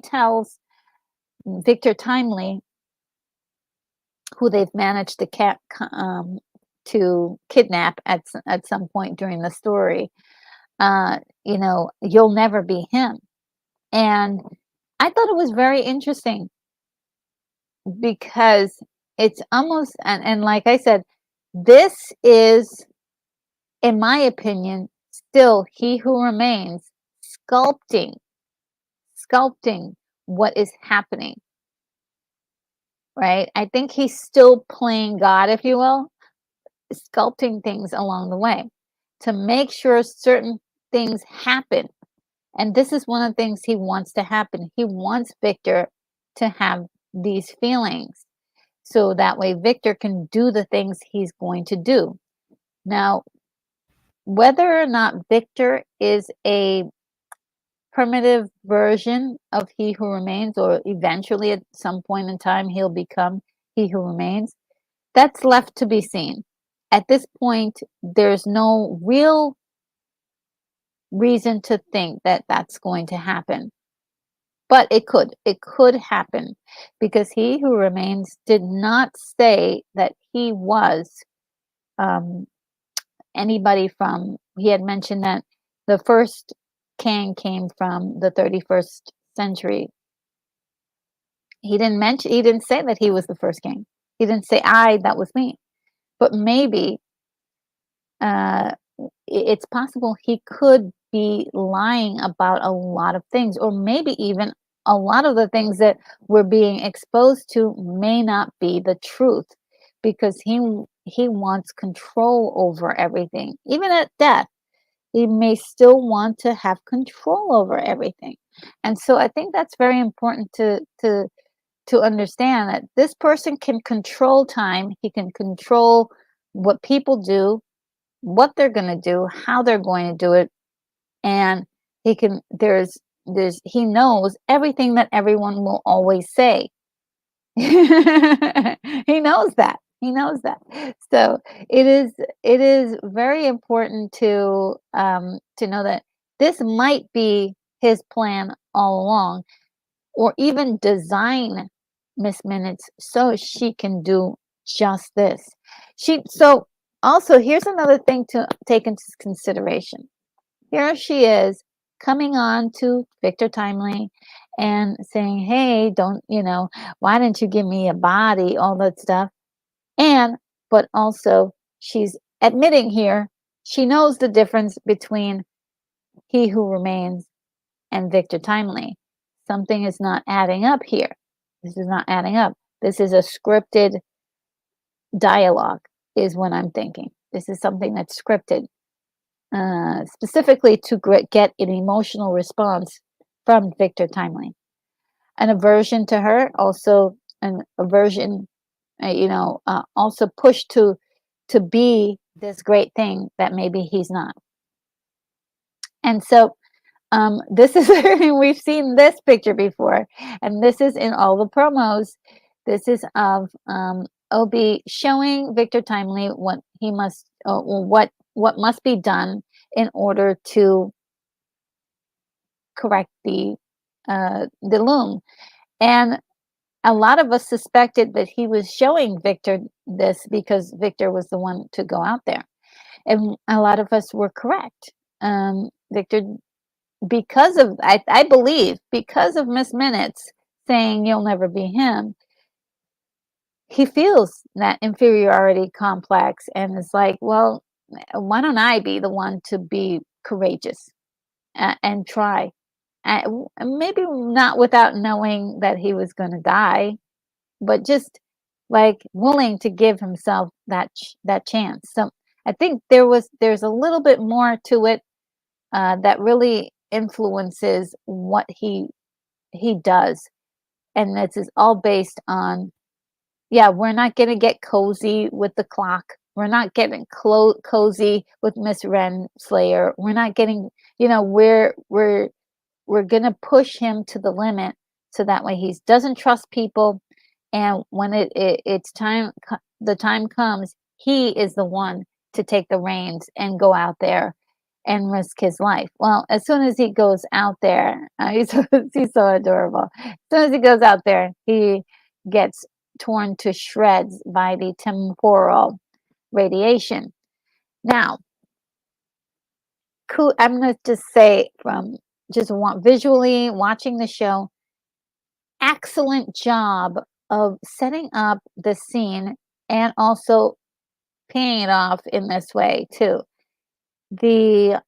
tells Victor Timely, who they've managed to kidnap at some point during the story. You'll never be him. And I thought it was very interesting because it's almost, and like I said, this is, in my opinion, still He Who Remains sculpting, sculpting what is happening, right? I think he's still playing God, if you will, sculpting things along the way to make sure certain things happen. And this is one of the things he wants to happen. He wants Victor to have these feelings so that way Victor can do the things he's going to do. Now, whether or not Victor is a primitive version of He Who Remains, or eventually at some point in time he'll become He Who Remains, that's left to be seen. At this point, there's no real reason to think that that's going to happen. But it could happen because He Who Remains did not say that he was um, anybody from, he had mentioned that the first king came from the 31st century. He didn't say that he was the first king. He didn't say, that was me. But maybe uh, it's possible he could be lying about a lot of things, or maybe even a lot of the things that we're being exposed to may not be the truth, because he wants control over everything. Even at death, he may still want to have control over everything. And so I think that's very important to understand, that this person can control time. He can control what people do, what they're going to do, how they're going to do it, and he knows everything that everyone will always say. He knows that. He knows that. So it is very important to know that this might be his plan all along, or even design Miss Minutes so she can do just this. So also, here's another thing to take into consideration. Here she is coming on to Victor Timely and saying, hey, why didn't you give me a body, all that stuff. But also she's admitting here she knows the difference between He Who Remains and Victor Timely. Something is not adding up here. This is not adding up. This is a scripted dialogue, is what I'm thinking. This is something that's scripted, specifically to get an emotional response from Victor Timely. An aversion to her, also an aversion, also pushed to be this great thing that maybe he's not. And so this is we've seen this picture before, and this is in all the promos. This is of it'll be showing Victor Timely what he must, or what must be done in order to correct the loom. And a lot of us suspected that he was showing Victor this because Victor was the one to go out there, and a lot of us were correct. Victor, because of I believe because of Miss Minutes saying you'll never be him, he feels that inferiority complex and is like, well, why don't I be the one to be courageous and try? Maybe not without knowing that he was going to die, but just like willing to give himself that chance. So I think there's a little bit more to it that really influences what he does, and this is all based on, yeah, we're not going to get cozy with the clock. We're not getting cozy with Miss Renslayer. We're not getting, we're going to push him to the limit so that way he doesn't trust people, and when it's time, the time comes, he is the one to take the reins and go out there and risk his life. Well, as soon as he goes out there, he's so adorable. As soon as he goes out there, he gets torn to shreds by the temporal radiation. Now, I'm going to just say, from just visually watching the show, excellent job of setting up the scene and also paying it off in this way too. The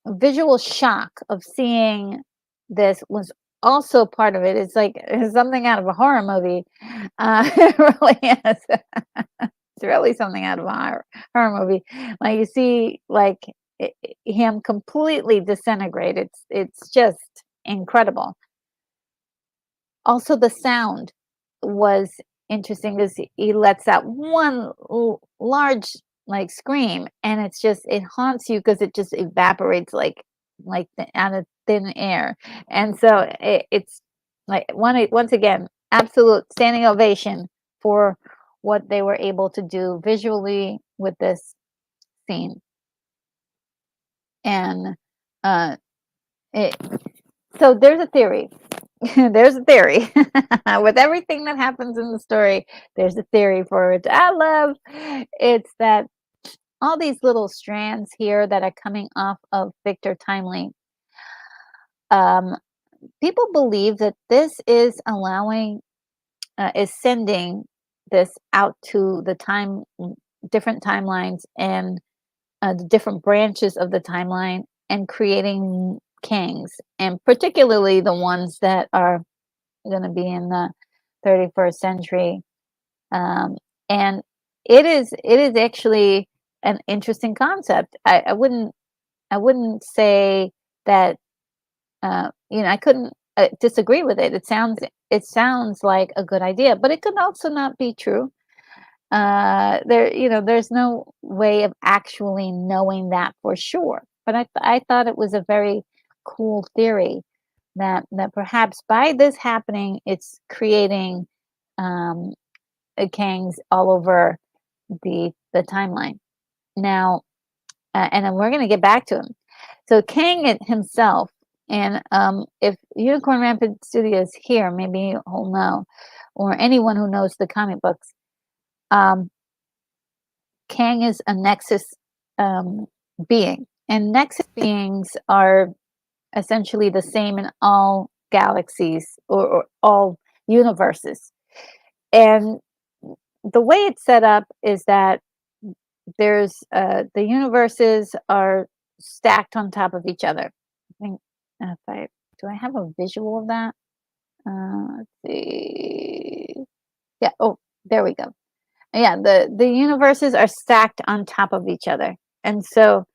visual shock of seeing this was also part of it. It's something out of a horror movie. It really is. It's really something out of a horror movie. Like, you see, like, him completely disintegrate. It's just incredible. Also, the sound was interesting because he lets out one large, like, scream, and it haunts you because it just evaporates out of thin air. And so it's like, once again, absolute standing ovation for what they were able to do visually with this scene. And it, so there's a theory. There's a theory. With everything that happens in the story, there's a theory for it. I love it's that all these little strands here that are coming off of Victor Timely. People believe that this is sending this out to the different timelines, and the different branches of the timeline, and creating kings, and particularly the ones that are going to be in the 31st century. And it is actually an interesting concept. I wouldn't say that, I couldn't disagree with it. It sounds like a good idea, but it could also not be true. There's no way of actually knowing that for sure. But I thought it was a very cool theory that perhaps by this happening, it's creating Kangs all over the timeline. Now, and then we're going to get back to him. So Kang himself, and if Unicorn Rampant Studios here, maybe he'll know, or anyone who knows the comic books, Kang is a Nexus being, and Nexus beings are essentially the same in all galaxies, or all universes. And the way it's set up is that there's the universes are stacked on top of each other. I think, do I have a visual of that? Let's see. Yeah. Oh, there we go. Yeah, the universes are stacked on top of each other, and so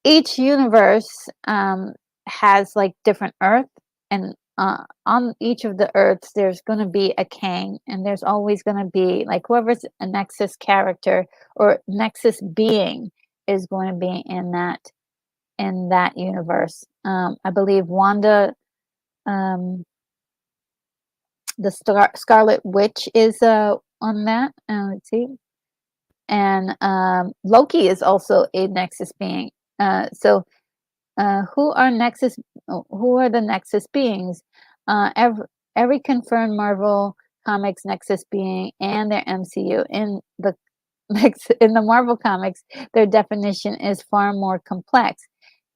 each universe has like different Earth, and on each of the Earths there's going to be a Kang, and there's always going to be, like, whoever's a Nexus character or Nexus being is going to be in that universe. I believe Wanda the Scarlet Witch is on that. Let's see, and Loki is also a Nexus being. So who are Nexus? Who are the Nexus beings? Every confirmed Marvel Comics Nexus being and their MCU in the in the Marvel Comics, their definition is far more complex.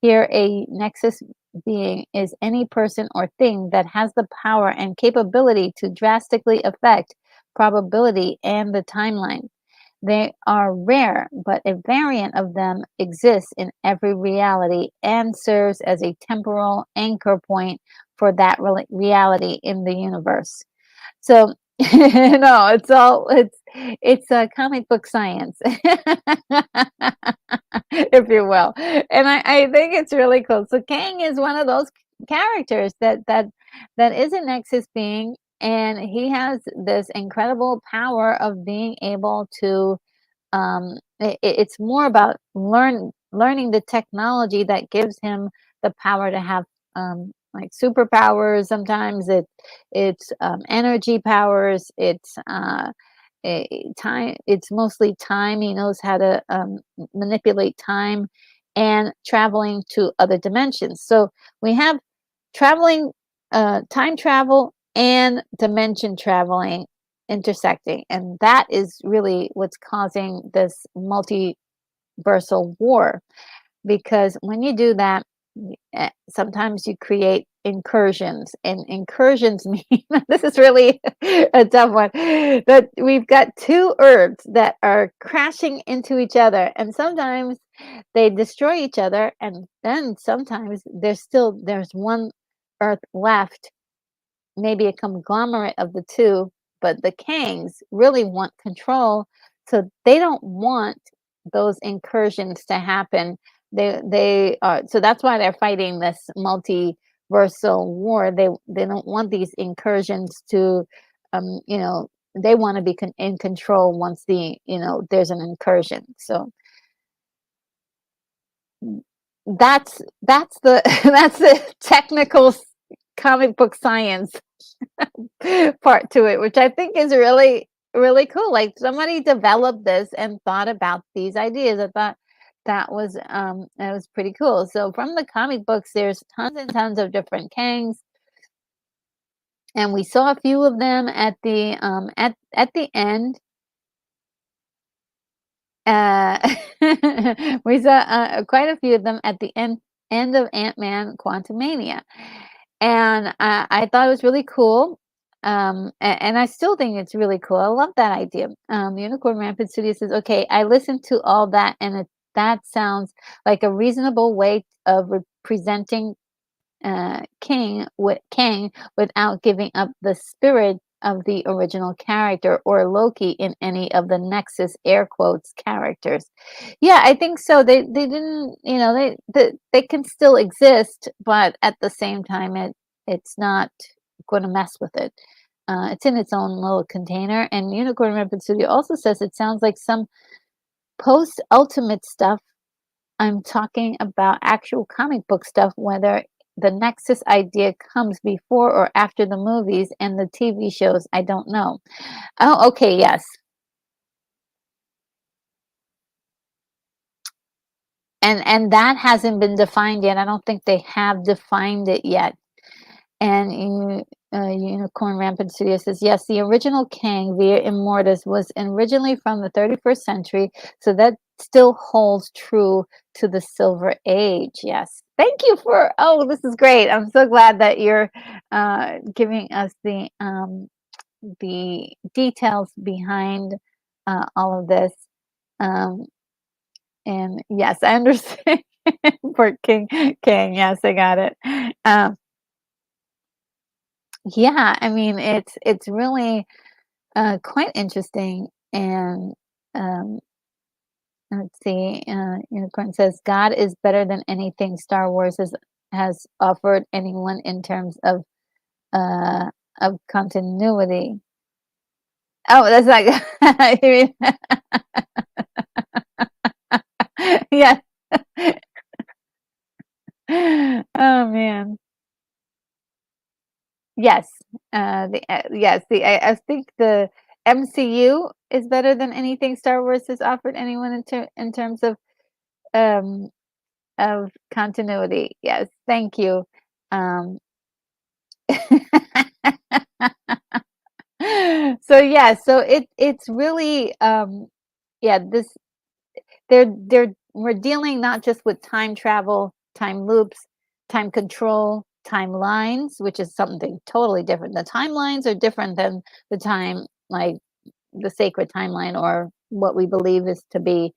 Here, a Nexus being is any person or thing that has the power and capability to drastically affect probability and the timeline. They are rare, but a variant of them exists in every reality and serves as a temporal anchor point for that reality in the universe. So, no, it's a comic book science, if you will. And I think it's really cool. So Kang is one of those characters that is a Nexus being, and he has this incredible power of being able to it's more about learning the technology that gives him the power to have like superpowers. Sometimes it's energy powers. It's time. It's mostly time. He knows how to manipulate time and traveling to other dimensions. So we have traveling, time travel and dimension traveling intersecting, and that is really what's causing this multiversal war, because when you do that, sometimes you create incursions, and incursions mean this is really a tough one, that we've got two earths that are crashing into each other, and sometimes they destroy each other, and then sometimes there's one earth left, maybe a conglomerate of the two, but the Kangs really want control, so they don't want those incursions to happen. They are, so that's why they're fighting this multiversal war. They don't want these incursions to, you know, they want to be in control once there's an incursion. So that's the that's the technical comic book science part to it, which I think is really, really cool. Like somebody developed this and thought about these ideas. I thought that was pretty cool. So from the comic books, there's tons and tons of different Kangs, and we saw a few of them at the end. We saw quite a few of them at the end of Ant-Man Quantumania, and I thought it was really cool. And I still think it's really cool. I love that idea. Unicorn Rampant Studio says, "Okay, I listened to all that, and that sounds like a reasonable way of representing Kang without giving up the spirit of the original character or Loki in any of the Nexus air quotes characters." Yeah, I think so. They didn't, they can still exist, but at the same time, it's not going to mess with it. It's in its own little container. And Unicorn Rampant Studio also says it sounds like some post Ultimate stuff. I'm talking about actual comic book stuff, whether the Nexus idea comes before or after the movies and the TV shows. I don't know. Oh, okay, yes. And that hasn't been defined yet. I don't think they have defined it yet. And Unicorn Rampant Studio says, yes, the original Kang via Immortus was originally from the 31st century, so that still holds true to the Silver Age. Yes. Thank you this is great. I'm so glad that you're giving us the details behind all of this. And yes, I understand. For King, yes, I got it. Yeah, I mean, it's really quite interesting. And um, let's see, Unicorn says God is better than anything Star Wars has offered anyone in terms uh, of continuity. Oh, that's not you mean- yeah. Oh man. Yes, I think the MCU is better than anything Star Wars has offered anyone in terms um of continuity. Yes, thank you. Um, so yeah, so it's really yeah, this they're we're dealing not just with time travel, time loops, time control, timelines, which is something totally different. The timelines are different than the time, like the sacred timeline, or what we believe is to be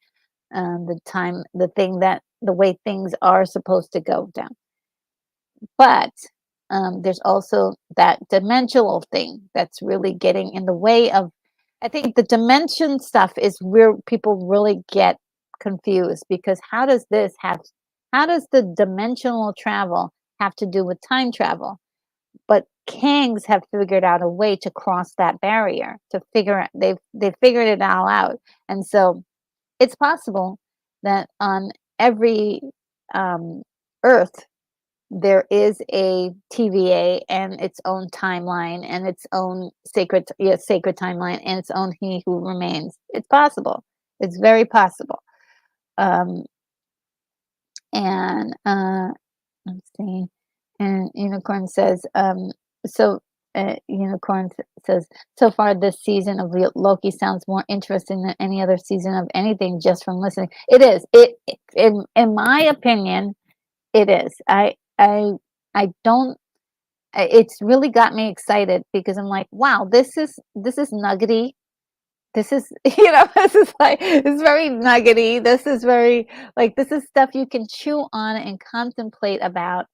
the time, the thing that the way things are supposed to go down. But there's also that dimensional thing that's really getting in the way of. I think the dimension stuff is where people really get confused, because how does the dimensional travel have to do with time travel? But Kangs have figured out a way to cross that barrier, to figure out, they've figured it all out. And so it's possible that on every Earth there is a TVA and its own timeline and its own sacred timeline and its own He Who Remains. It's possible. It's very possible. Um, and let's see. And Unicorn says, so. Unicorn says, so far this season of Loki sounds more interesting than any other season of anything just from listening. It is. In my opinion, it is. I don't. It's really got me excited, because I'm like, wow, this is nuggety. This is this is like, it's very nuggety. This is very, like, this is stuff you can chew on and contemplate about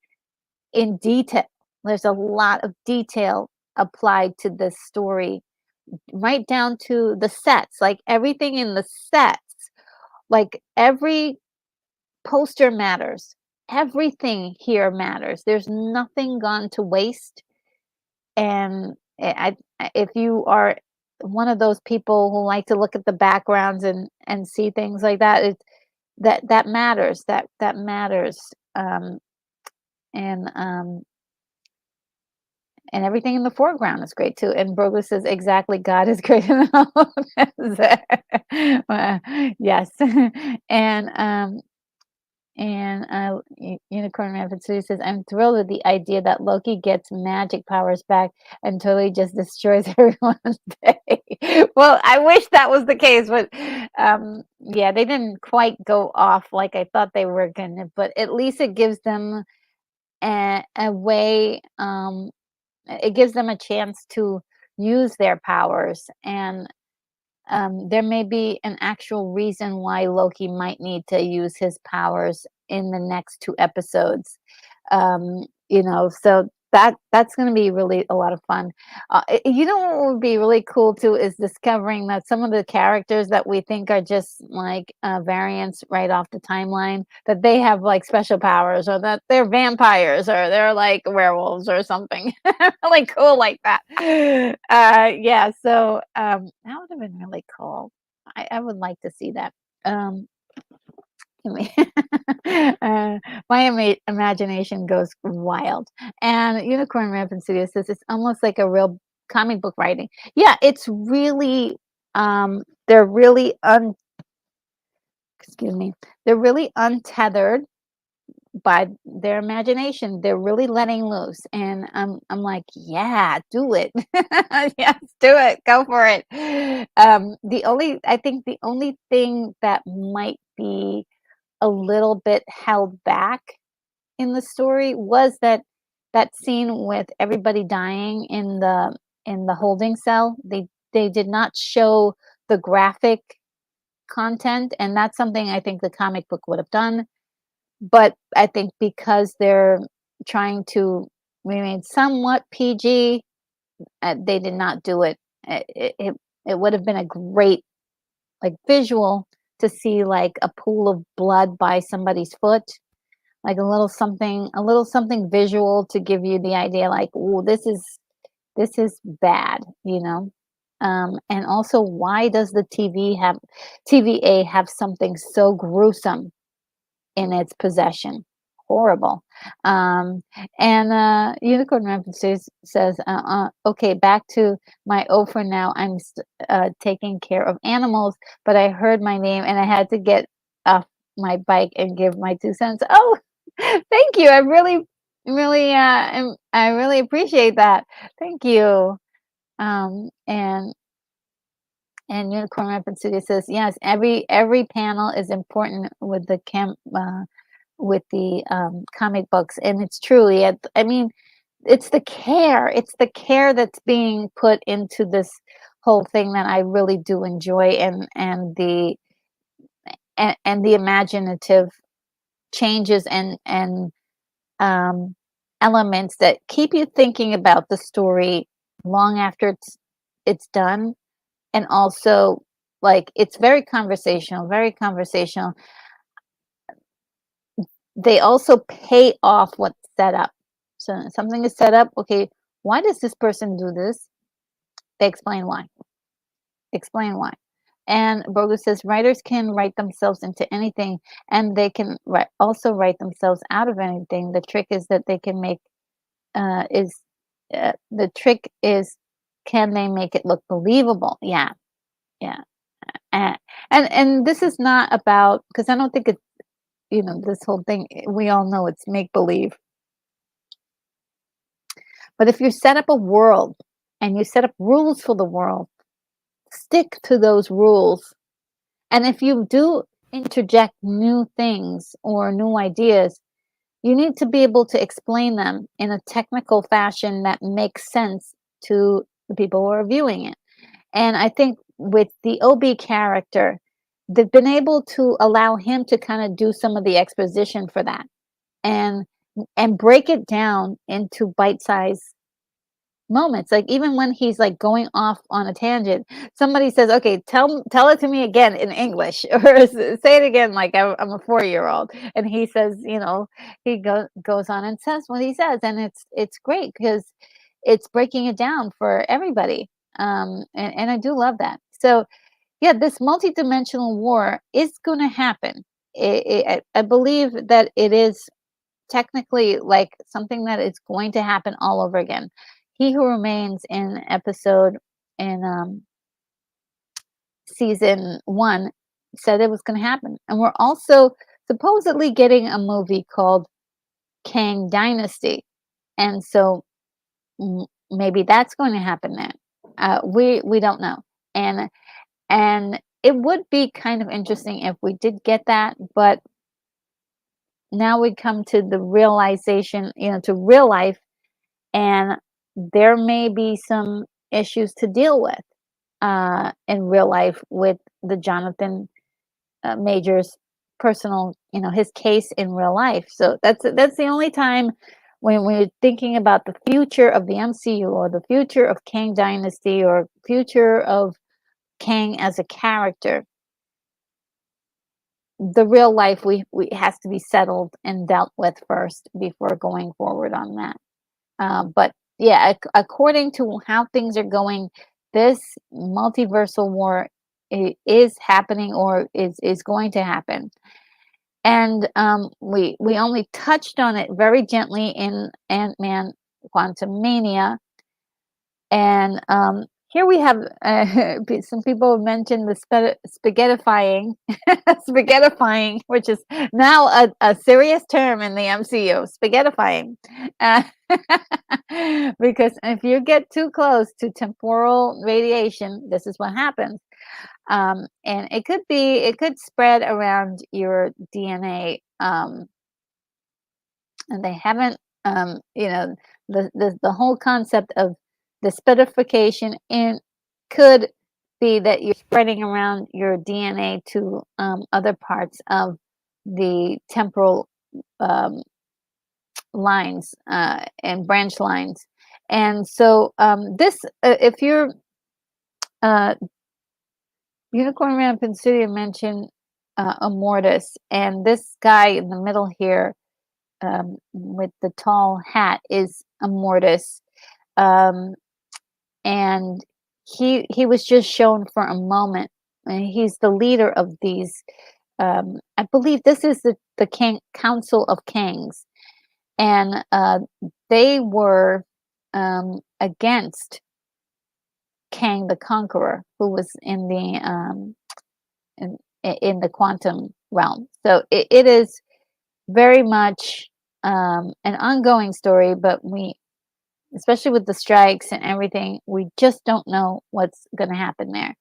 in detail. There's a lot of detail applied to this story, right down to the sets, like everything in the sets, like every poster matters. Everything here matters. There's nothing gone to waste. And if you are one of those people who like to look at the backgrounds and see things like that, that matters. That matters. And and everything in the foreground is great too. And Brogo says, exactly, God is greater than all of this. Yes. And Unicorn Rampant City says, I'm thrilled with the idea that Loki gets magic powers back and totally just destroys everyone's day. Well, I wish that was the case, but yeah, they didn't quite go off like I thought they were gonna, but at least it gives them a way, it gives them a chance to use their powers. And there may be an actual reason why Loki might need to use his powers in the next two episodes. So that's going to be really a lot of fun. What would be really cool too is discovering that some of the characters that we think are just like variants right off the timeline, that they have like special powers, or that they're vampires, or they're like werewolves or something really cool like that. Yeah, so that would have been really cool. I would like to see that. Um, uh, my imagination goes wild. And Unicorn Rampant Studio says it's almost like a real comic book writing. Yeah, it's really they're really excuse me, they're really untethered by their imagination. They're really letting loose. And I'm like, yeah, do it. Yes, do it. Go for it. I think the only thing that might be a little bit held back in the story was that scene with everybody dying in the holding cell. They did not show the graphic content, and that's something I think the comic book would have done. But I think because they're trying to remain somewhat PG, they did not do it. It would have been a great, like, visual to see like a pool of blood by somebody's foot, like a little something visual to give you the idea, like, oh, this is bad, and also, why does the TVA have something so gruesome in its possession? horrible. And Unicorn Rampant says, okay, back to my O for now. I'm taking care of animals, but I heard my name and I had to get off my bike and give my 2 cents. Oh, thank you. I really, really, I really appreciate that. Thank you. Um, and and Unicorn Rampant Studio says, yes, every panel is important with the comic books, and it's truly. I mean, it's the care that's being put into this whole thing that I really do enjoy, and the imaginative changes and um, elements that keep you thinking about the story long after it's done, and also like it's very conversational, very conversational. They also pay off what's set up. So something is set up. Okay, why does this person do this? They explain why. Explain why. And Bogu says writers can write themselves into anything, and they can also write themselves out of anything. The trick is that they can make is the trick is, can they make it look believable? Yeah, yeah. And this is not about, because I don't think it's, this whole thing. We all know it's make believe. But if you set up a world and you set up rules for the world, stick to those rules. And if you do interject new things or new ideas, you need to be able to explain them in a technical fashion that makes sense to the people who are viewing it. And I think with the OB character, they've been able to allow him to kind of do some of the exposition for that, and break it down into bite-sized moments. Like even when he's like going off on a tangent, somebody says, okay, tell it to me again in English, or say it again like I'm a 4-year-old, and he says, he goes on and says what he says, and it's great because it's breaking it down for everybody. And I do love that. So yeah, this multidimensional war is going to happen. I believe that it is technically like something that is going to happen all over again. He Who Remains in episode in season 1 said it was going to happen, and we're also supposedly getting a movie called Kang Dynasty, and so maybe that's going to happen then. We don't know, and it would be kind of interesting if we did get that, but now we come to the realization, to real life, and there may be some issues to deal with in real life with the Jonathan Majors personal, his case in real life. So that's the only time when we're thinking about the future of the MCU or the future of Kang Dynasty or future of Kang as a character. The real life we has to be settled and dealt with first before going forward on that. But yeah, according to how things are going, this multiversal war is happening, or is going to happen. And we only touched on it very gently in Ant-Man Quantumania. And here we have some people have mentioned the spaghettifying, spaghettifying, which is now a serious term in the MCU, spaghettifying. Uh, because if you get too close to temporal radiation, this is what happens. And it could spread around your DNA. And they haven't, the whole concept of the spedification in could be that you're spreading around your DNA to other parts of the temporal lines and branch lines. And so this, if you're Unicorn Rampant Studio mentioned Immortus, and this guy in the middle here with the tall hat is Immortus, and he was just shown for a moment. And he's the leader of these I believe this is the Council of Kings, and they were against Kang the Conqueror, who was in, in the quantum realm. So it is very much an ongoing story, but especially with the strikes and everything, we just don't know what's going to happen there.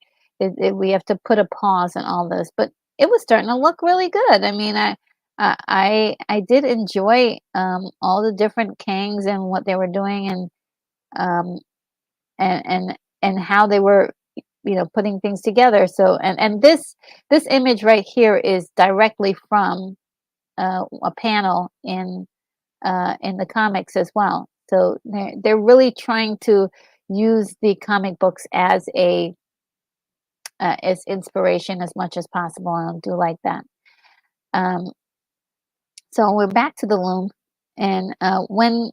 We have to put a pause on all this, but it was starting to look really good. I mean, I did enjoy all the different Kangs and what they were doing, um, and how they were, putting things together. So and this image right here is directly from a panel in the comics as well. So they're really trying to use the comic books as inspiration as much as possible, and I do like that. Um, so we're back to the loom, and when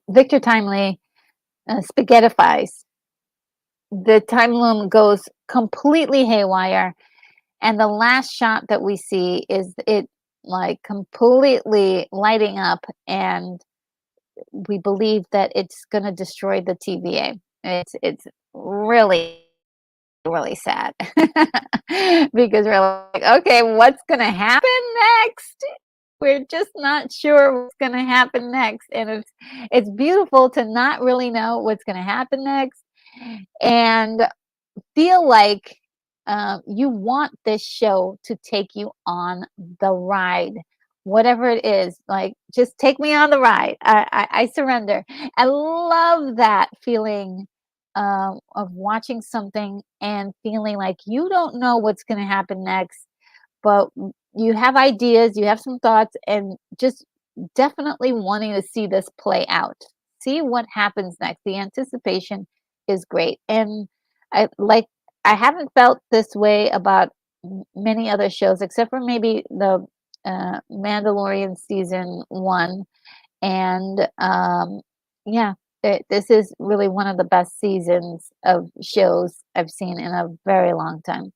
Victor Timely spaghettifies, the time loom goes completely haywire, and the last shot that we see is it like completely lighting up, and we believe that it's going to destroy the TVA. It's really really sad because we're like, okay, what's going to happen next? We're just not sure what's going to happen next, and it's beautiful to not really know what's going to happen next, and feel like you want this show to take you on the ride, whatever it is. Like, just take me on the ride. I surrender. I love that feeling of watching something and feeling like you don't know what's going to happen next, but you have ideas, you have some thoughts, and just definitely wanting to see this play out. See what happens next. The anticipation is great. And I like I haven't felt this way about many other shows except for maybe the Mandalorian season 1, and yeah, this is really one of the best seasons of shows I've seen in a very long time.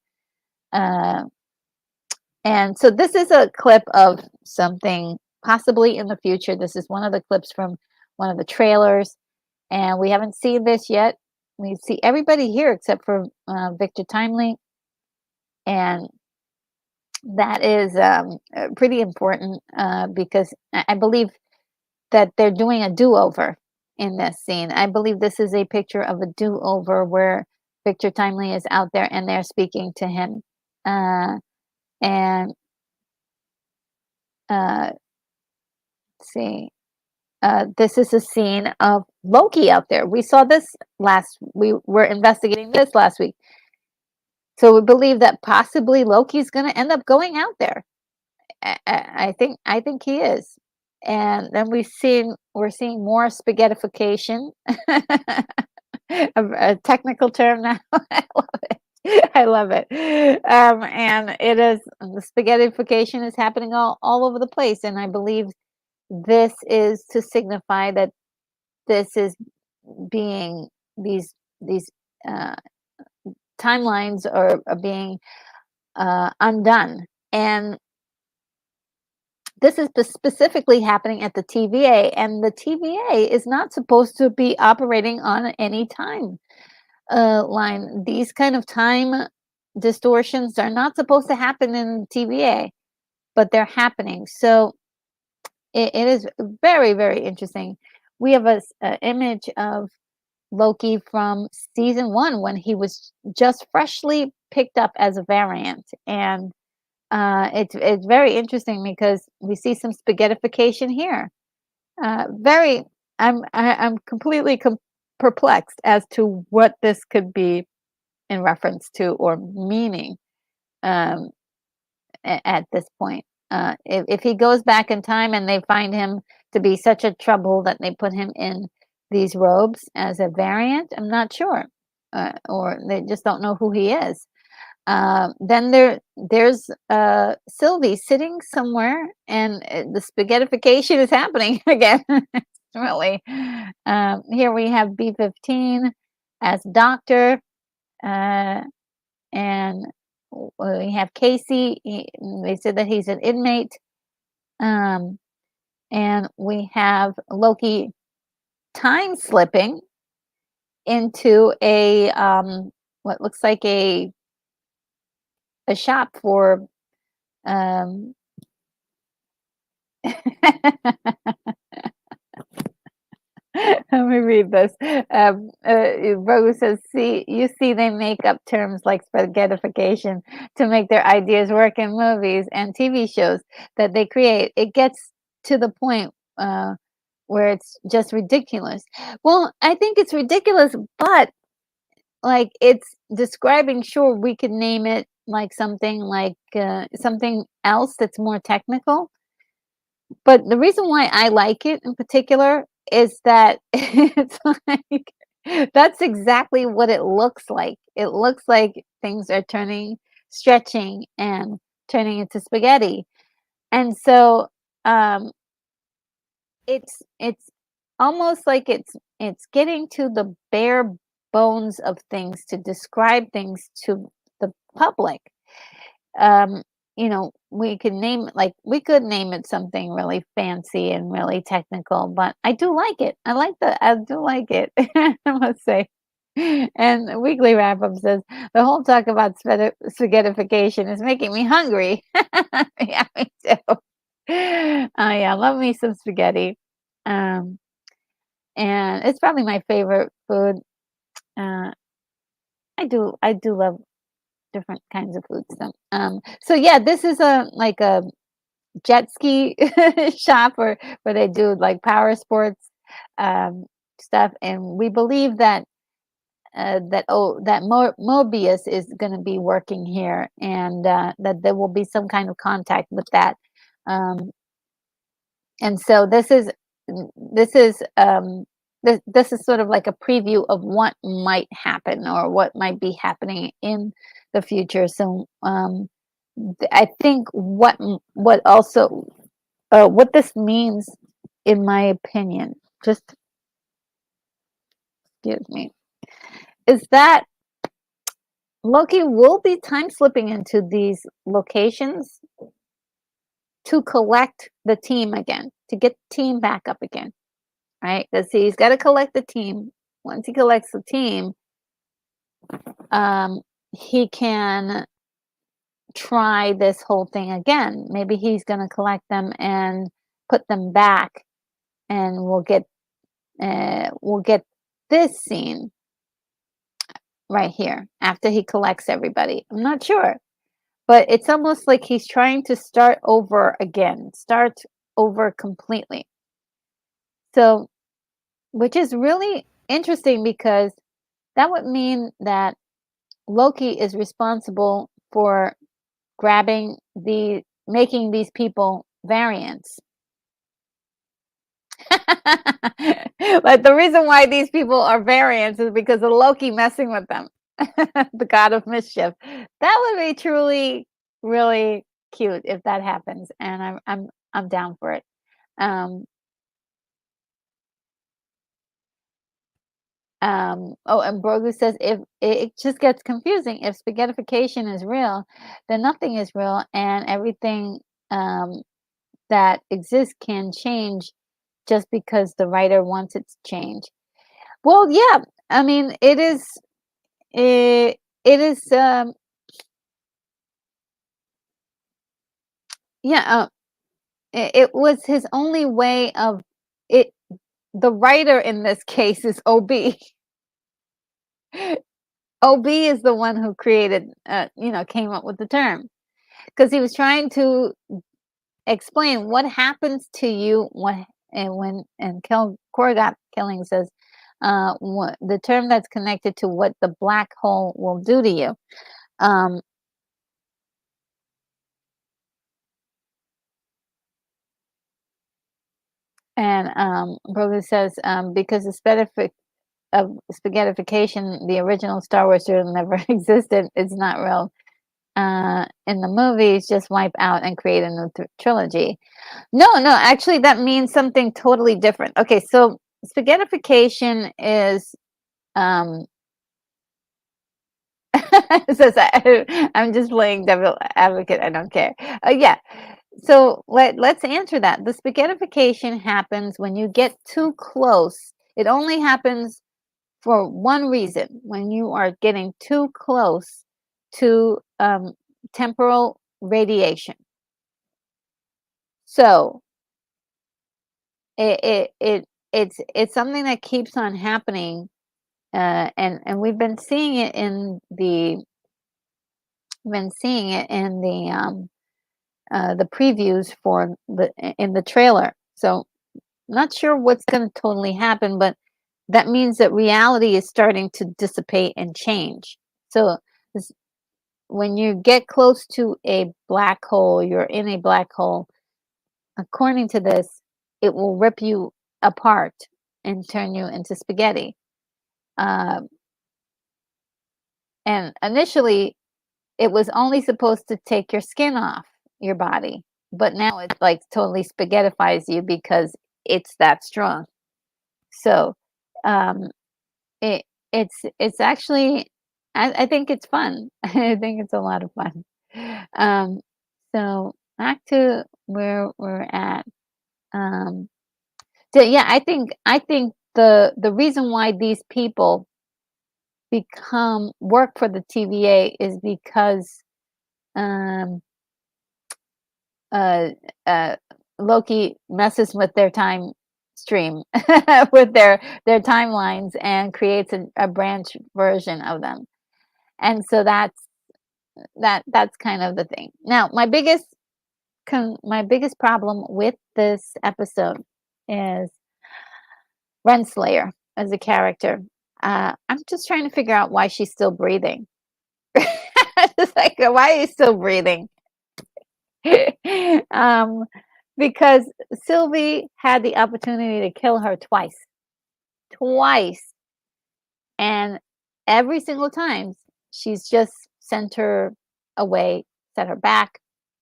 Uh, and so this is a clip of something possibly in the future. This is one of the clips from one of the trailers, and we haven't seen this yet. We see everybody here except for Victor Timely, and that is pretty important because I believe that they're doing a do-over in this scene. I believe this is a picture of a do-over where Victor Timely is out there and they're speaking to him. And let's see. This is a scene of Loki out there. We saw this we were investigating this last week. So we believe that possibly Loki's going to end up going out there. I think he is. And then we're seeing more spaghettification, a technical term now. I love it. I love it. And it is the spaghettification is happening all over the place, and I believe this is to signify that this is being these uh, timelines are being undone, and this is specifically happening at the TVA, and the TVA is not supposed to be operating on any time line. These kind of time distortions are not supposed to happen in TVA, but they're happening. So it is very, very interesting. We have a image of Loki from season 1 when he was just freshly picked up as a variant, and it's very interesting because we see some spaghettification here. Very, I'm completely perplexed as to what this could be in reference to or meaning um, at this point. If he goes back in time and they find him to be such a trouble that they put him in these robes as a variant, I'm not sure, or they just don't know who he is. Then there's Sylvie sitting somewhere, and the spaghettification is happening again. Really, here we have B-15 as doctor, and we have Casey. They said that he's an inmate. Um, and we have Loki time slipping into a what looks like a shop for um let me read this. Rose says, "See, you see, they make up terms like spaghettification to make their ideas work in movies and TV shows that they create. It gets to the point where it's just ridiculous." Well, I think it's ridiculous, but like it's describing. Sure, we could name it like something else that's more technical. But the reason why I like it in particular is that it's like that's exactly what it looks like. It looks like things are stretching and turning into spaghetti. And so um it's almost like it's getting to the bare bones of things to describe things to the public. um we could name it something really fancy and really technical, but I do like it. I do like it. I must say. And weekly wrap up says the whole talk about spaghettification is making me hungry. Yeah, me too. Oh yeah, love me some spaghetti. um and it's probably my favorite food. uh I do love different kinds of food stuff. So yeah, this is a jet ski shop where they do like power sports um, stuff, and we believe that Mobius is going to be working here, and that there will be some kind of contact with that. Um, and so this is this is sort of like a preview of what might happen or what might be happening in the future. So I think what also what this means, in my opinion, just excuse me, is that Loki will be time slipping into these locations to collect the team again, to get the team back up again, right? Because he's got to collect the team. Once he collects the team, um, he can try this whole thing again. Maybe he's going to collect them and put them back, and we'll get this scene right here after he collects everybody. I'm not sure, but it's almost like he's trying to start over again, start over completely. So, which is really interesting because that would mean that Loki is responsible for making these people variants. Like the reason why these people are variants is because of Loki messing with them, the god of mischief. That would be truly, really cute if that happens, and I'm down for it. Um, oh, and Brogu says if it just gets confusing, if spaghettification is real, then nothing is real, and everything um, that exists can change just because the writer wants it to change. Well, yeah, I mean, it is yeah, it was his only way of it. The writer in this case is OB. OB is the one who created, came up with the term, because he was trying to explain what happens to you and Korgot Killing says what the term that's connected to what the black hole will do to you. Um, and Brogu says because the of spaghettification, the original Star Wars serial never existed. It's not real. In the movies, just wipe out and create a new trilogy. No, actually, that means something totally different. Okay, so spaghettification is um, I'm just playing devil advocate. I don't care. Yeah. So let's answer that. The spaghettification happens when you get too close. It only happens for one reason: when you are getting too close to temporal radiation. So it's something that keeps on happening, and we've been seeing it in the previews for in the trailer. So not sure what's going to totally happen, but that means that reality is starting to dissipate and change. So this, when you get close to a black hole, you're in a black hole. According to this, it will rip you apart and turn you into spaghetti. Uh, and initially, it was only supposed to take your skin off your body, but now it like totally spaghettifies you because it's that strong. So, um, it it's actually, I think it's fun. I think it's a lot of fun. Um, so back to where we're at. Um, so yeah, I think the reason why these people become work for the TVA is because um uh, uh, Loki messes with their time stream, with their timelines, and creates a branch version of them. And so that's kind of the thing. Now, my biggest problem with this episode is Renslayer as a character. I'm just trying to figure out why she's still breathing. Just like, why are you still breathing? um, because Sylvie had the opportunity to kill her twice, and every single time she's just sent her away, set her back,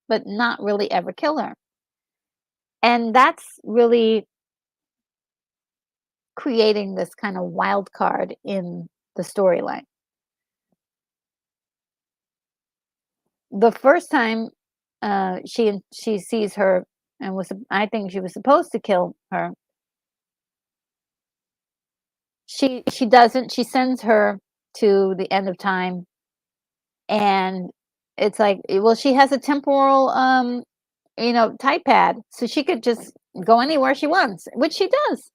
but not really ever kill her. And that's really creating this kind of wild card in the storyline. The first time she sees her and I think she was supposed to kill her. She doesn't. She sends her to the end of time, and it's like, well, she has a temporal, type pad, so she could just go anywhere she wants, which she does.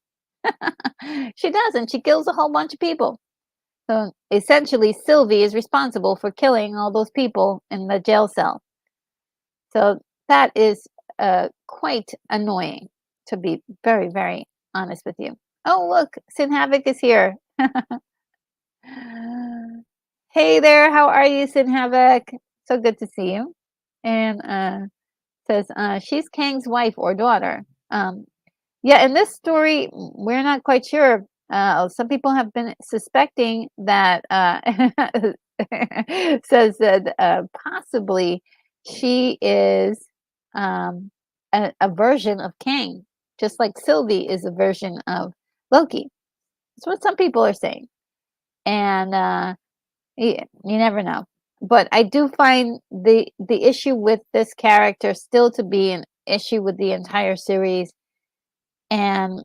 She does, and she kills a whole bunch of people. So essentially, Sylvie is responsible for killing all those people in the jail cell. So that is quite annoying, to be very, very honest with you. Oh, look, Sin Havoc is here. Hey there, how are you, Sin Havoc? So good to see you. And says she's Kang's wife or daughter. Yeah, in this story, we're not quite sure. Some people have been suspecting that, says that possibly she is a version of Kang, just like Sylvie is a version of Loki. That's what some people are saying. And you never know. But I do find the issue with this character still to be an issue with the entire series, and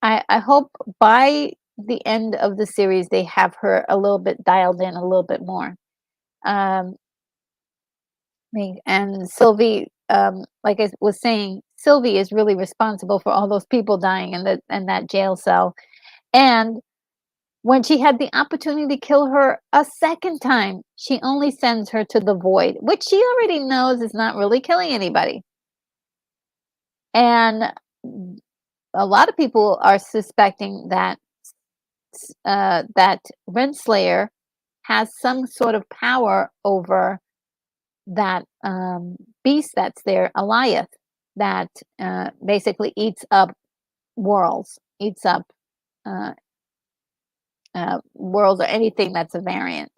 I hope by the end of the series they have her a little bit dialed in a little bit more. Um, and Sylvie, like I was saying, Sylvie is really responsible for all those people dying in that jail cell. And when she had the opportunity to kill her a second time, she only sends her to the void, which she already knows is not really killing anybody. And a lot of people are suspecting that Renslayer has some sort of power over that beast that's there, Eliath, that basically eats up worlds, eats up uh, worlds or anything that's a variant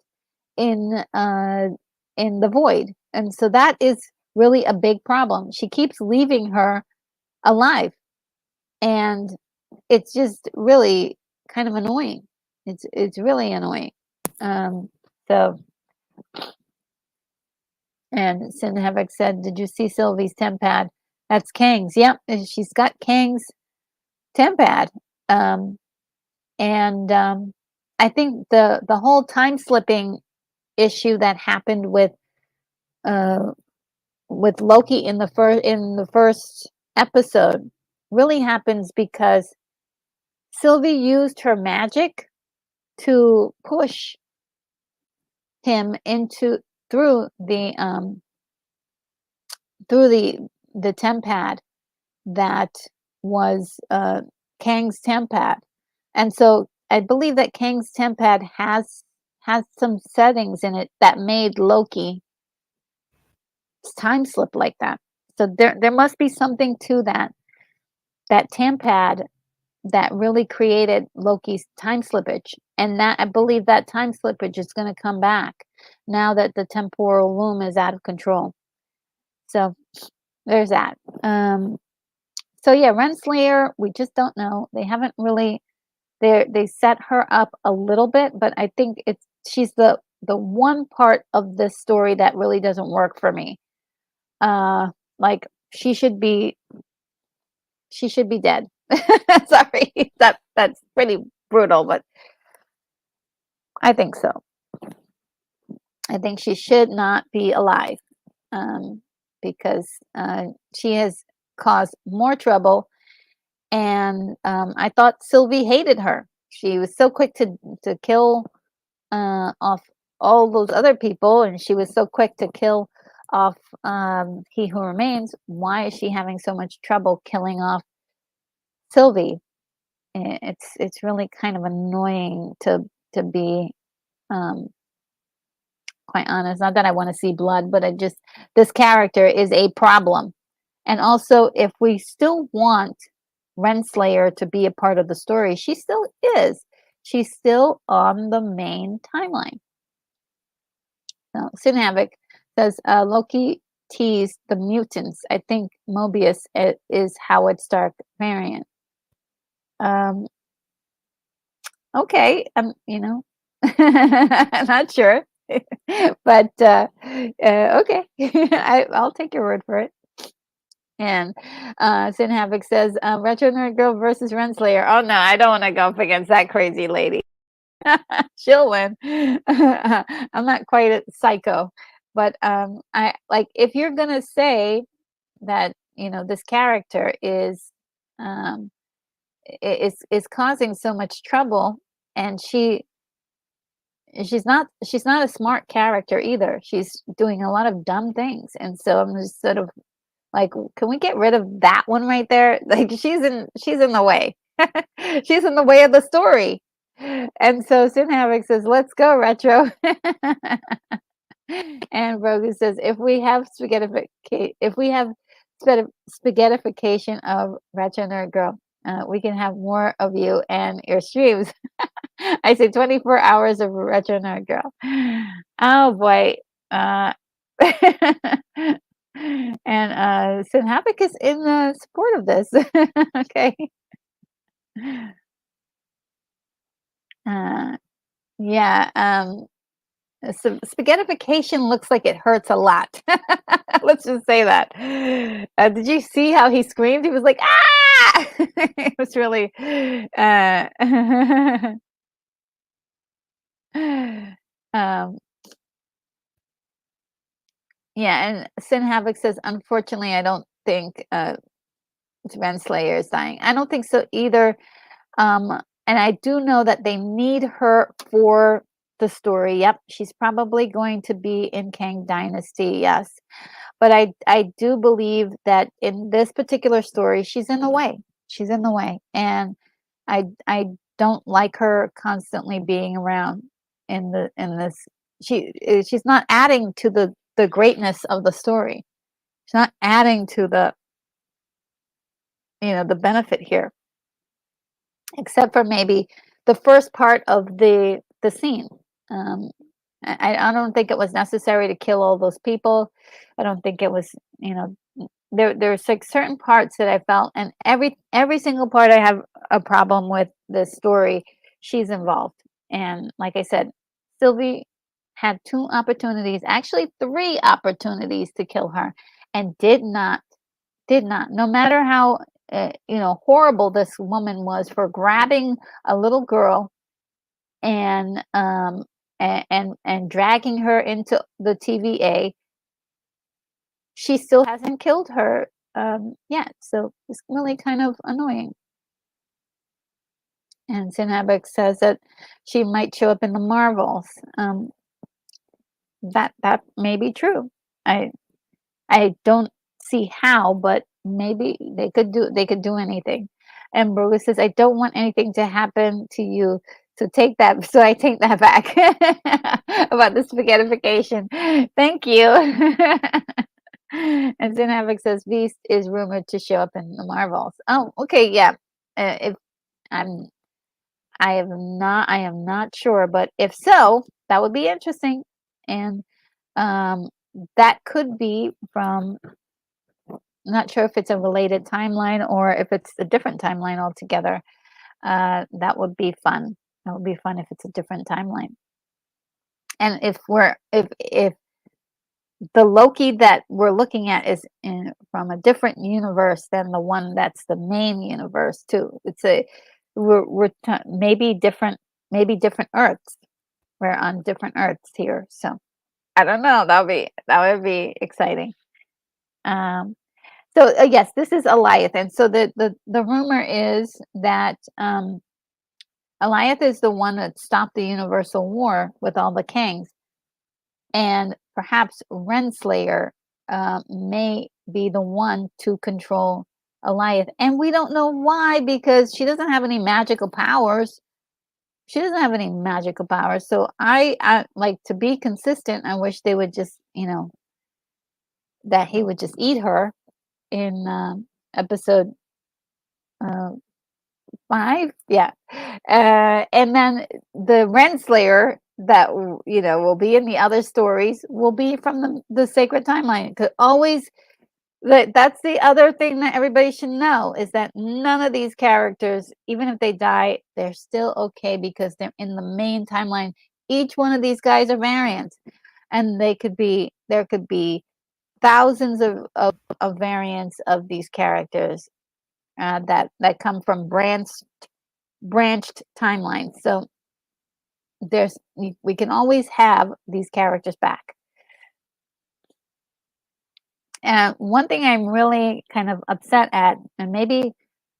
in the void. And so that is really a big problem. She keeps leaving her alive, and it's just really kind of annoying. It's really annoying. Um, So, and Sin Havoc said, "Did you see Sylvie's tempad? That's Kang's. Yep, she's got Kang's tempad." Um, and I think the whole time slipping issue that happened uh, with Loki in the first episode really happens because Sylvie used her magic to push him into through the tempad that was Kang's tempad, and so I believe that Kang's tempad has some settings in it that made Loki time slip like that. So there must be something to that tempad that really created Loki's time slippage, and that I believe that time slippage is going to come back now that the temporal loom is out of control. So there's that. So yeah, Renslayer, we just don't know. They haven't really they set her up a little bit, but I think she's the one part of this story that really doesn't work for me. Like she should be dead. Sorry, that's pretty brutal, but I think so. I think she should not be alive, because she has caused more trouble. And I thought Sylvie hated her. She was so quick to kill off all those other people, and she was so quick to kill off He Who Remains. Why is she having so much trouble killing off Sylvie? It's really kind of annoying to be quite honest. Not that I want to see blood, but this character is a problem. And also, if we still want Renslayer to be a part of the story, she still is. She's still on the main timeline. So, Sin Havoc says Loki teased the mutants. I think Mobius is Howard Stark variant. Okay, I'm not sure, but okay, I'll take your word for it. And Sin Havoc says, Retro Nerd Girl versus Renslayer. Oh no, I don't want to go up against that crazy lady. She'll win. I'm not quite a psycho, but I like if you're gonna say that this character um, is causing so much trouble, and she's not a smart character either. She's doing a lot of dumb things, and so I'm just sort of like, can we get rid of that one right there? Like she's in the way. She's in the way of the story. And so Sin Havoc says, "Let's go, Retro." And Rogu says, if we have spaghettification of Retro Nerd Girl, we can have more of you and your streams." I say 24 hours of Retro Nerd Girl. Oh boy. And Sin Havoc is in support of this. Okay. Yeah. Spaghettification looks like it hurts a lot. Let's just say that. Did you see how he screamed? He was like, "Ah!" It was really. Um, yeah, and Sin Havoc says, unfortunately, I don't think Renslayer is dying. I don't think so either. And I do know that they need her for the story. Yep, she's probably going to be in Kang Dynasty. Yes, but I do believe that in this particular story, she's in the way. She's in the way, and I don't like her constantly being around in this. She's not adding to the greatness of the story. She's not adding to the benefit here, except for maybe the first part of the scene. Um, I don't think it was necessary to kill all those people. I don't think it was, there's like certain parts that I felt, and every single part I have a problem with this story. She's involved, and like I said, Sylvie had 2 opportunities, actually 3 opportunities to kill her, and did not. No matter how, horrible this woman was for grabbing a little girl and, and dragging her into the TVA, she still hasn't killed her, yet, so it's really kind of annoying. And Sinabek says that she might show up in the Marvels. That may be true. I I don't see how, but maybe they could do anything. And Bruce says, I don't want anything to happen to you. So take that. So I take that back about the spaghettification. Thank you. And Zinhavik says Beast is rumored to show up in the Marvels. Oh, okay, yeah. If I'm, I am not sure, but if so, that would be interesting. And um, that could be from, not sure if it's a related timeline or if it's a different timeline altogether. That would be fun. That would be fun if it's a different timeline. And if the Loki that we're looking at is from a different universe than the one that's the main universe too. It's a maybe different Earths. We're on different Earths here, so I don't know. That would be exciting. Um, So yes, this is Eliathan. So the rumor is that Eliath is the one that stopped the Universal War with all the Kangs, and perhaps Renslayer may be the one to control Eliath, and we don't know why because she doesn't have any magical powers. She doesn't have any magical powers. So I like to be consistent. I wish they would just that he would just eat her in episode uh, 5, yeah. And then the Renslayer that will be in the other stories will be from the sacred timeline. Could always that's the other thing that everybody should know is that none of these characters, even if they die, they're still okay because they're in the main timeline. Each one of these guys are variants, and there could be thousands of variants of these characters that come from branched timelines. So we can always have these characters back. And one thing I'm really kind of upset at, and maybe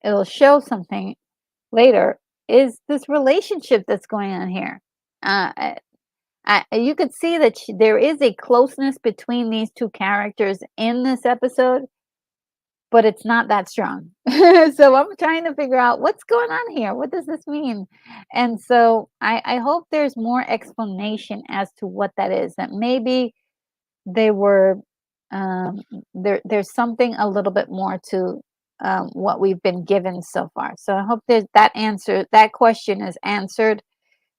it'll show something later, is this relationship that's going on here. You could see that there is a closeness between these two characters in this episode, but it's not that strong. So I'm trying to figure out what's going on here. What does this mean? And so I hope there's more explanation as to what that is. That maybe they were there's something a little bit more to what we've been given so far. So I hope there's that question is answered.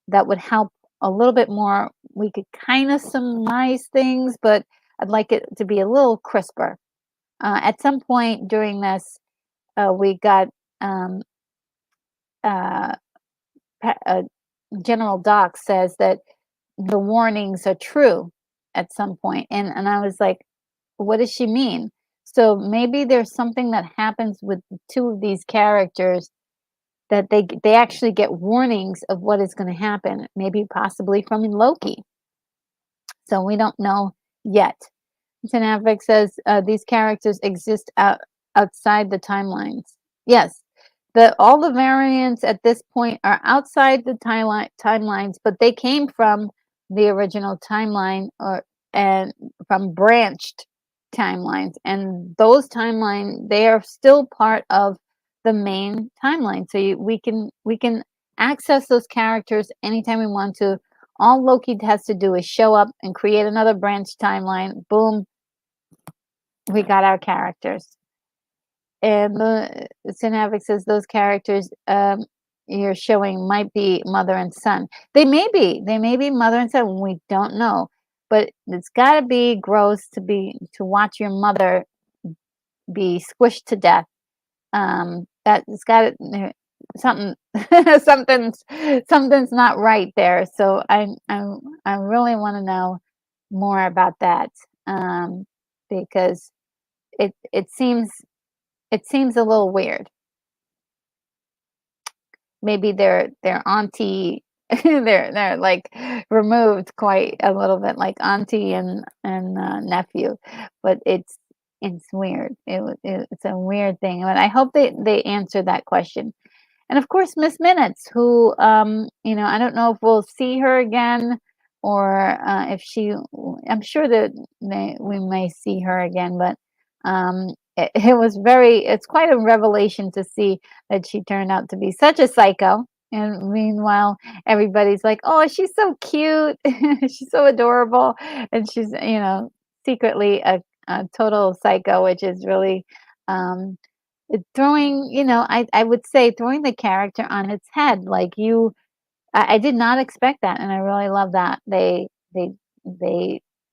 That would help a little bit more. We could kind of surmise things, but I'd like it to be a little crisper. At some point during this, we got uh, General Doc says that the warnings are true at some point, and I was like, what does she mean? So maybe there's something that happens with the two of these characters that they actually get warnings of what is going to happen, maybe possibly from Loki. So we don't know yet. Tanavik says these characters exist outside the timelines. Yes, all the variants at this point are outside the timelines, but they came from the original timeline and from branched timelines, and those they are still part of the main timeline. So we can access those characters anytime we want to. All Loki has to do is show up and create another branch timeline. Boom, we got our characters. And the Synaptic says those characters you're showing might be mother and son. They may be mother and son. We don't know, but it's got to be gross to watch your mother be squished to death. That it's got something something's something's not right there. So I really want to know more about that, um, because it seems a little weird. Maybe their auntie they're like removed quite a little bit, like auntie and nephew, but it's weird. It's a weird thing, but I hope they answer that question. And of course, Miss Minutes, who, I don't know if we'll see her again or if I'm sure that we may see her again, but it's quite a revelation to see that she turned out to be such a psycho. And meanwhile, everybody's like, oh, she's so cute. She's so adorable. And she's, secretly a total psycho, which is really, um, throwing, I would say throwing the character on its head. Like I did not expect that, and I really love that they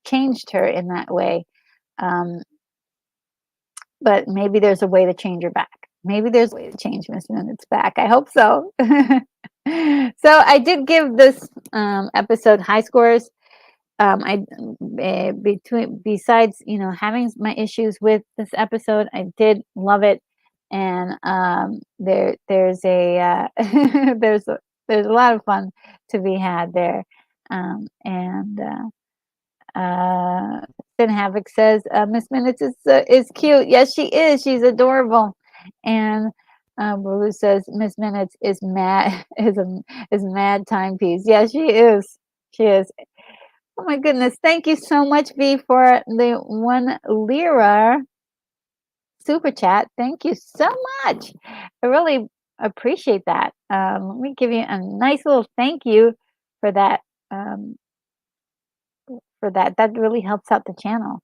changed her in that way. Um, but maybe there's a way to change her back. Maybe there's a way to change Miss Minutes back. I hope so. So I did give this episode high scores. I between besides having my issues with this episode, I did love it, and there's a there's a lot of fun to be had there, and Sin Havoc says Miss Minutes is cute. Yes, she is. She's adorable, and Baru says Miss Minutes is mad is mad timepiece. Yeah, she is. She is. Oh my goodness. Thank you so much, V, for the 1 lira super chat. Thank you so much. I really appreciate that. Let me give you a nice little thank you for that. Um, that really helps out the channel.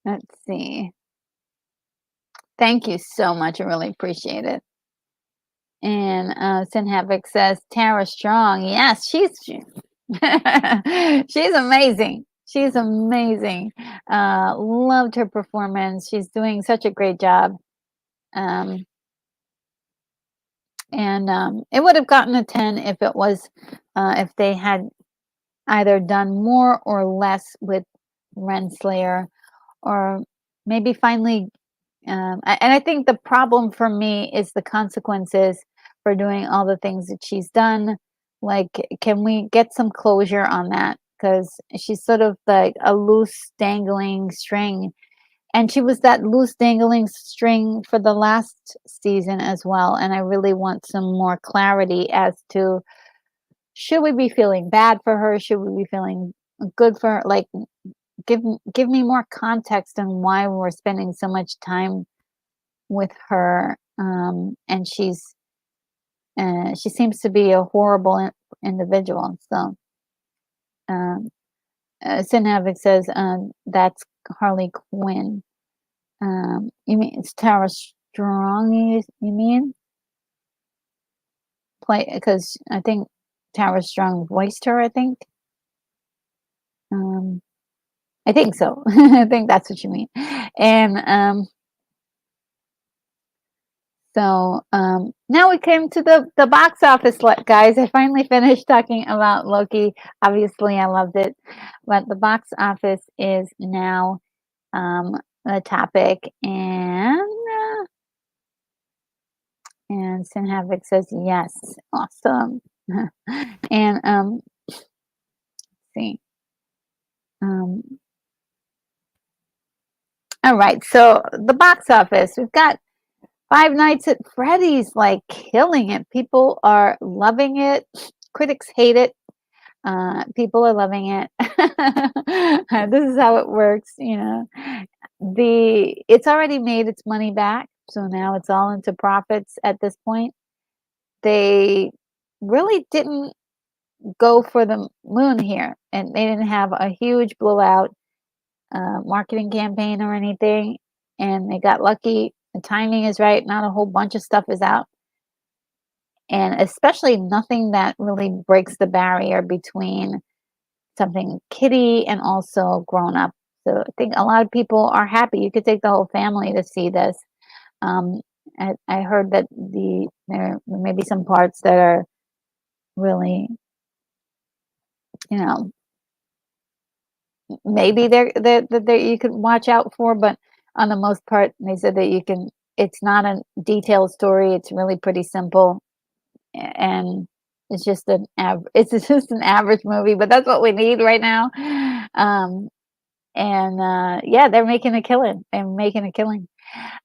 Let's see. Thank you so much. I really appreciate it. And Sin Havoc says Tara Strong. Yes, she's amazing. She's amazing. Loved her performance. She's doing such a great job. Um, and it would have gotten a 10 if it was if they had either done more or less with Renslayer, or maybe finally. And I think the problem for me is the consequences for doing all the things that she's done. Like, can we get some closure on that? Because she's sort of like a loose dangling string. And she was that loose dangling string for the last season as well. And I really want some more clarity as to, should we be feeling bad for her? Should we be feeling good for her? Like, give me more context on why we're spending so much time with her, and she seems to be a horrible individual. So Sin Havoc says that's Harley Quinn. You mean it's Tara Strong? You mean play, because I think Tara Strong voiced her. I think so. I think that's what you mean. And so now we came to the box office, guys. I finally finished talking about Loki. Obviously, I loved it, but the box office is now the topic, and Sin Havoc says yes, awesome. And let's see. All right, so the box office, we've got Five Nights at Freddy's, like, killing it. People are loving it. Critics hate it. People are loving it. This is how it works, It's already made its money back, so now it's all into profits at this point. They really didn't go for the moon here, and they didn't have a huge blowout marketing campaign or anything, and they got lucky. The timing is right. Not a whole bunch of stuff is out, and especially nothing that really breaks the barrier between something kiddie and also grown up. So I think a lot of people are happy. You could take the whole family to see this. Um, I heard that there may be some parts that are really, you know, maybe that you could watch out for, but on the most part, they said that you can. It's not a detailed story. It's really pretty simple, and it's just it's just an average movie. But that's what we need right now. Um, and yeah, they're making a killing. They're making a killing.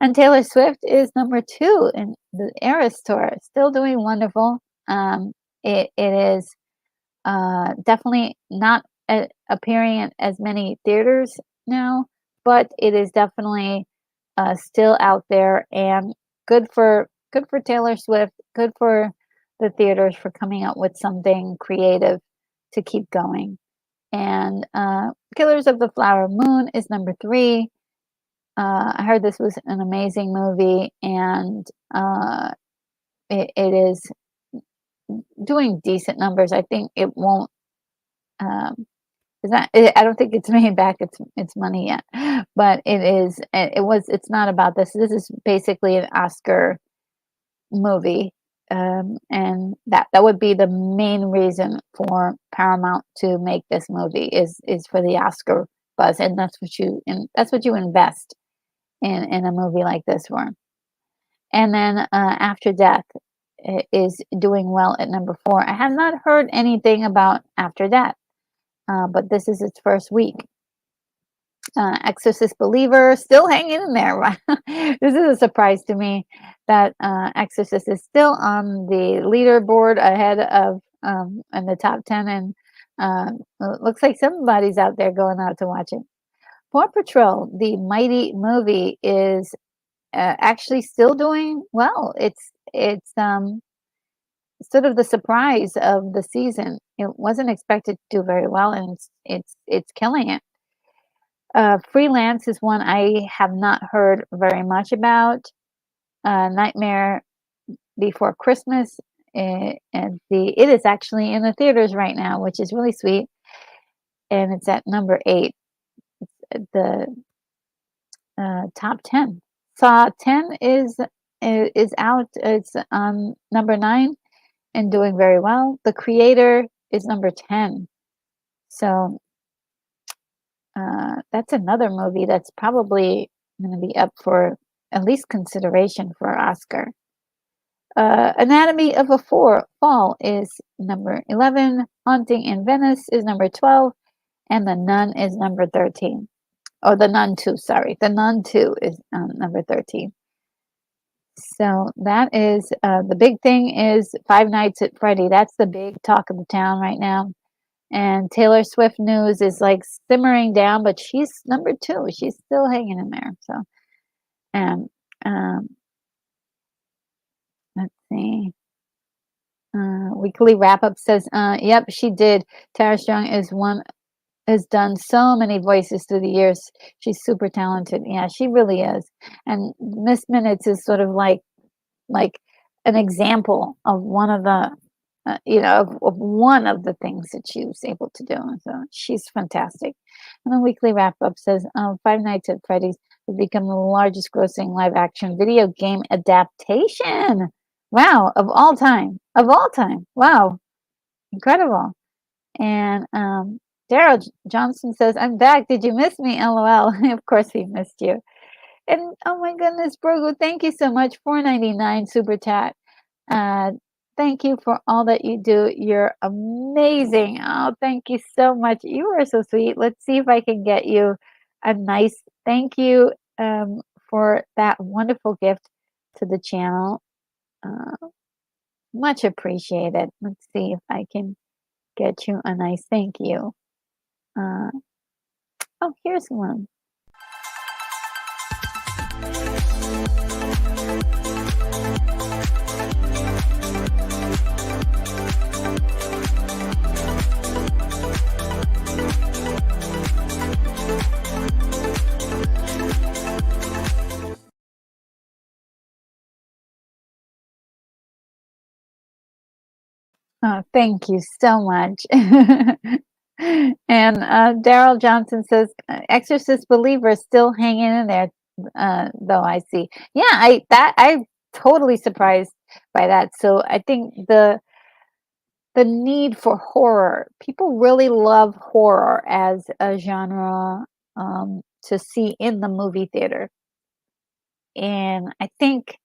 And Taylor Swift is number 2 in the Eras tour, still doing wonderful. It is definitely not appearing at as many theaters now, but it is definitely still out there, and good for Taylor Swift, good for the theaters for coming up with something creative to keep going. And Killers of the Flower Moon is number 3. I heard this was an amazing movie, and it is doing decent numbers. I think it won't. It's not. I don't think it's made back its money yet, but it is. It was. It's not about this. This is basically an Oscar movie, and that would be the main reason for Paramount to make this movie is for the Oscar buzz, and that's what you invest in a movie like this for. And then After Death is doing well at number 4. I have not heard anything about After Death, but this is its first week. Exorcist Believer still hanging in there. This is a surprise to me that Exorcist is still on the leaderboard ahead of in the top 10, and it looks like somebody's out there going out to watch it. Paw Patrol, the mighty movie, is actually still doing well. It's sort of the surprise of the season. It wasn't expected to do very well, and it's killing it. Freelance is one I have not heard very much about. Nightmare Before Christmas, and it is actually in the theaters right now, which is really sweet, and it's at number 8. The top 10. Saw 10 is out. It's on number 9 and doing very well. The Creator is number 10. So that's another movie that's probably going to be up for at least consideration for Oscar. Anatomy of a Fall is number 11. Haunting in Venice is number 12. And The Nun is number 13. Oh, The Nun 2, sorry. The Nun 2 is number 13. So that is, the big thing is Five Nights at Freddy. That's the big talk of the town right now. And Taylor Swift news is like simmering down, but she's number 2. She's still hanging in there. So, and let's see. Weekly Wrap Up says, yep, she did. Tara Strong has done so many voices through the years. She's super talented. Yeah, she really is. And Miss Minutes is sort of like an example of one of the of one of the things that she was able to do. So she's fantastic. And the Weekly Wrap Up says, Five Nights at Freddy's has become the largest grossing live action video game adaptation. Wow, of all time. Of all time. Wow. Incredible. And Daryl Johnson says, I'm back. Did you miss me? LOL. Of course we missed you. And oh my goodness, Brogo, thank you so much. $4.99 super chat. Thank you for all that you do. You're amazing. Oh, thank you so much. You are so sweet. Let's see if I can get you a nice thank you for that wonderful gift to the channel. Much appreciated. Let's see if I can get you a nice thank you. Oh, here's one. Oh, thank you so much. And Daryl Johnson says, "Exorcist believer still hanging in there." Though I see, yeah, I'm totally surprised by that. So I think the need for horror, people really love horror as a genre to see in the movie theater, and I think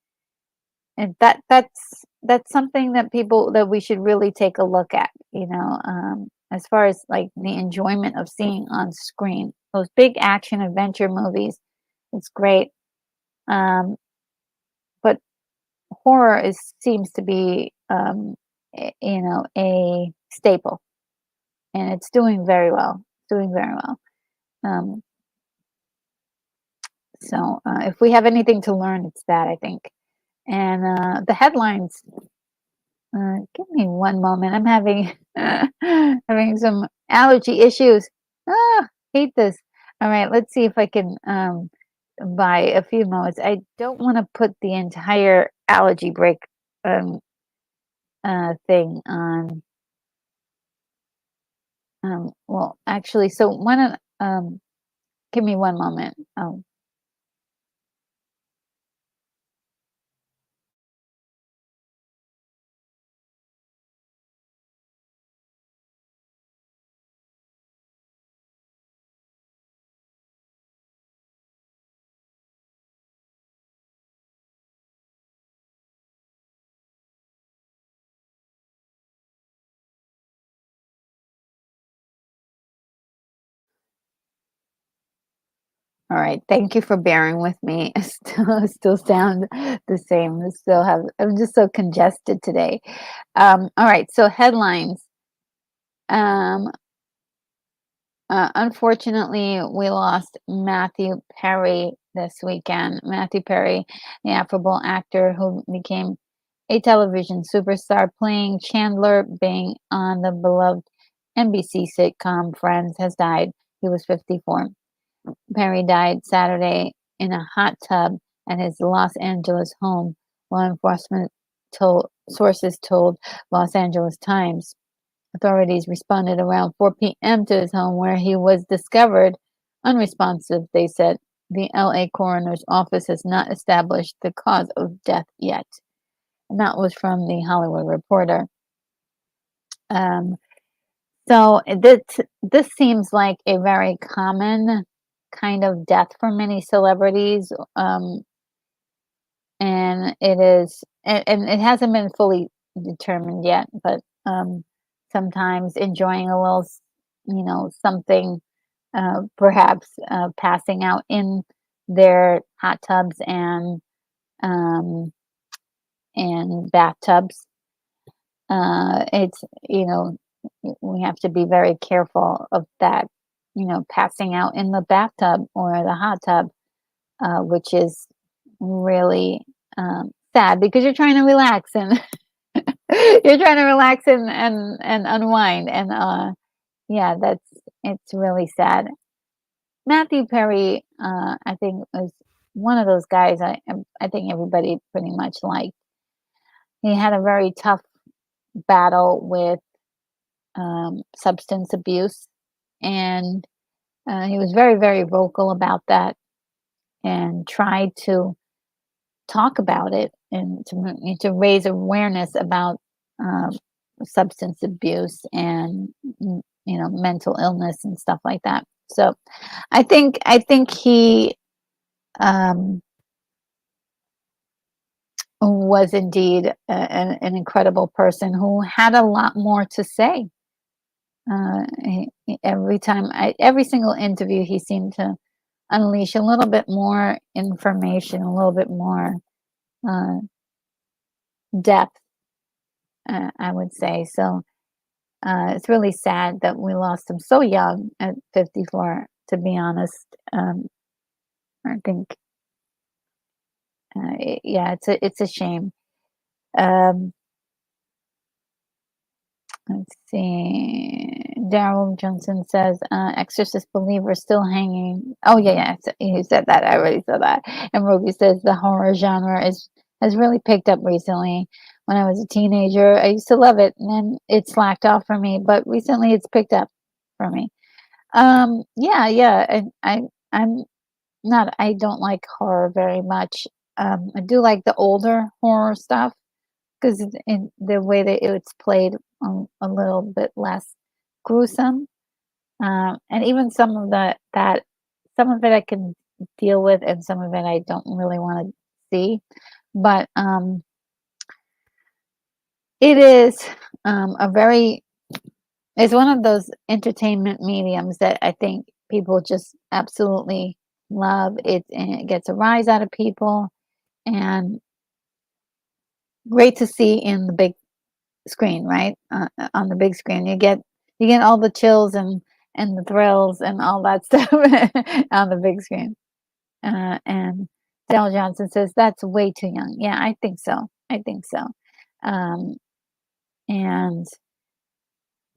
and that's something that people that we should really take a look at, as far as like the enjoyment of seeing on screen. Those big action adventure movies, it's great. Um, but horror is seems to be a staple, and it's doing very well. Doing very well. Um, so if we have anything to learn, it's that, I think. And the headlines. Give me one moment. I'm having having some allergy issues. Hate this. All right, let's see if I can buy a few moments. I don't want to put the entire allergy break um thing on. Well, actually, so why don't give me one moment. Oh, all right. Thank you for bearing with me. I still sound the same. I'm just so congested today. All right. So headlines. Um, Unfortunately, we lost Matthew Perry this weekend. Matthew Perry, the affable actor who became a television superstar playing Chandler Bing on the beloved NBC sitcom Friends, has died. He was 54. Perry died Saturday in a hot tub at his Los Angeles home, law enforcement sources told Los Angeles Times. Authorities responded around 4 p.m. to his home, where he was discovered unresponsive, they said. The LA coroner's office has not established the cause of death yet. And that was from the Hollywood Reporter. Um, so this seems like a very common kind of death for many celebrities. And and it hasn't been fully determined yet, but sometimes enjoying a little, something, perhaps passing out in their hot tubs um, and bathtubs. It's we have to be very careful of that. Passing out in the bathtub or the hot tub, which is really sad because you're trying to relax and you're trying to relax and unwind. And yeah, it's really sad. Matthew Perry, I think, was one of those guys I think everybody pretty much liked. He had a very tough battle with substance abuse, and he was very, very vocal about that and tried to talk about it and to raise awareness about um, substance abuse and mental illness and stuff like that. So I think he um, was indeed an incredible person who had a lot more to say. Every single interview, he seemed to unleash a little bit more information, a little bit more uh, depth, I would say. So it's really sad that we lost him so young at 54. To be honest, I think, yeah, it's a shame. Um, let's see. Daryl Johnson says, "Exorcist believer still hanging." Oh yeah, yeah, he said that. I already said that. And Roby says the horror genre has really picked up recently, when I was a teenager. I used to love it, and then it slacked off for me. But recently, it's picked up for me. Yeah, yeah. And I'm not. I don't like horror very much. I do like the older horror stuff because in the way that it's played, a little bit less gruesome. And even some of some of it I can deal with, and some of it I don't really want to see. But it is a very it's one of those entertainment mediums that I think people just absolutely love. And it gets a rise out of people, and great to see in the big screen, right? On the big screen, you get all the chills and the thrills and all that stuff on the big screen. And Dell Johnson says that's way too young. Yeah, I think so. I think so. Um, and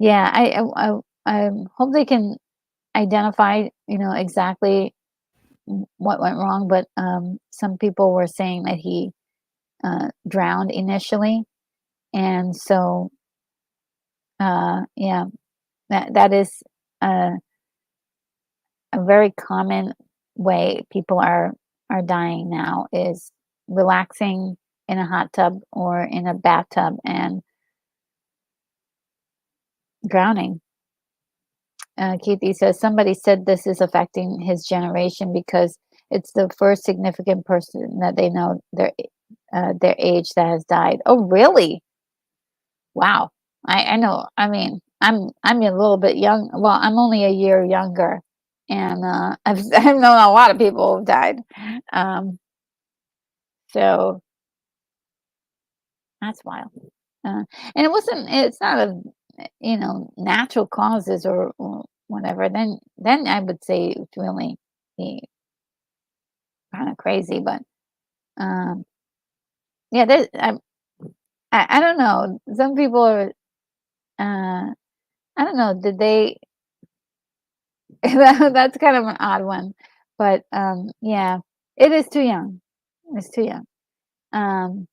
yeah, I hope they can identify, exactly what went wrong. But some people were saying that he drowned initially, and so yeah, that is a, a very common way people are dying now is relaxing in a hot tub or in a bathtub and drowning. Keithy says somebody said this is affecting his generation because it's the first significant person that they know their age that has died. Oh, really? Wow. I know. I mean, I'm a little bit young. Well, I'm only a year younger, and I've known a lot of people who've died. Um, so that's wild. And it wasn't. It's not a natural causes or whatever. Then I would say it's really kind of crazy. But um, yeah, I don't know. Some people are. I don't know. Did they? That's kind of an odd one, but yeah, it is too young. It's too young. Um,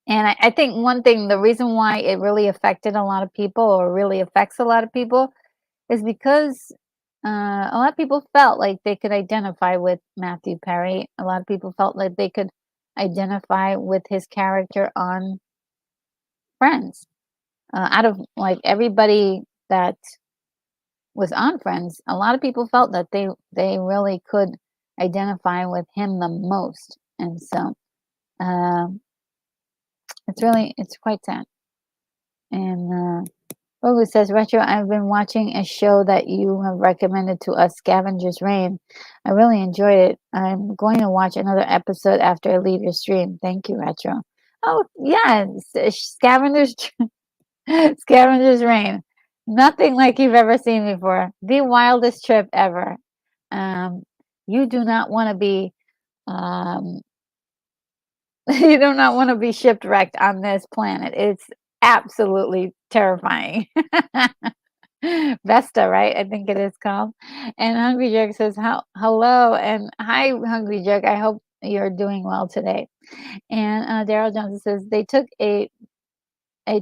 and I think one thing, the reason why it really affected a lot of people, or really affects a lot of people, is because a lot of people felt like they could identify with Matthew Perry. A lot of people felt like they could identify with his character on Friends. Out of like everybody that was on Friends, a lot of people felt that they really could identify with him the most, and so um, it's quite sad. And Rogu says, Retro, I've been watching a show that you have recommended to us, Scavenger's Reign. I really enjoyed it. I'm going to watch another episode after I leave your stream. Thank you, Retro. Oh yeah, Scavenger's Scavenger's Reign. Nothing like you've ever seen before. The wildest trip ever. Um, you do not want to be um, you do not want to be shipwrecked on this planet. It's absolutely terrifying. Vesta, right? I think it is called. And Hungry Jerk says, hello and hi, Hungry Jerk. I hope you're doing well today. And Daryl Johnson says they took a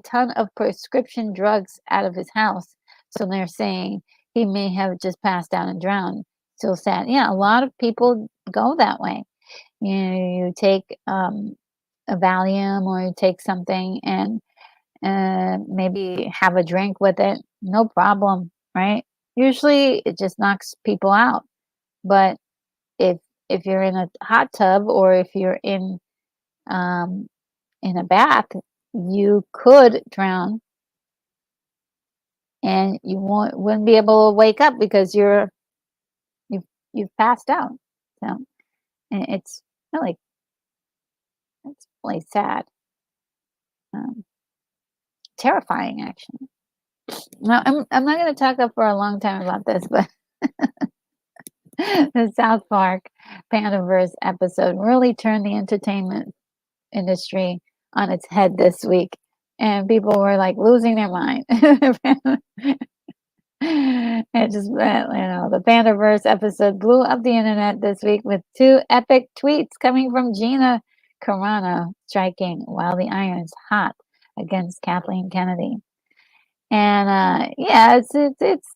ton of prescription drugs out of his house. So they're saying he may have just passed out and drowned. So sad. Yeah, a lot of people go that way. You take a Valium or you take something and maybe have a drink with it. No problem, right? Usually it just knocks people out. But if you're in a hot tub or if you're um, in a bath, you could drown and you wouldn't be able to wake up because you've passed out. So and really it's really sad, um, terrifying actually. Now I'm not going to talk up for a long time about this, but the South Park Pandaverse episode really turned the entertainment industry on its head this week, and people were like losing their mind. It just, the Pandaverse episode blew up the internet this week with two epic tweets coming from Gina Corona striking while the iron's hot against Kathleen Kennedy. And yeah, it's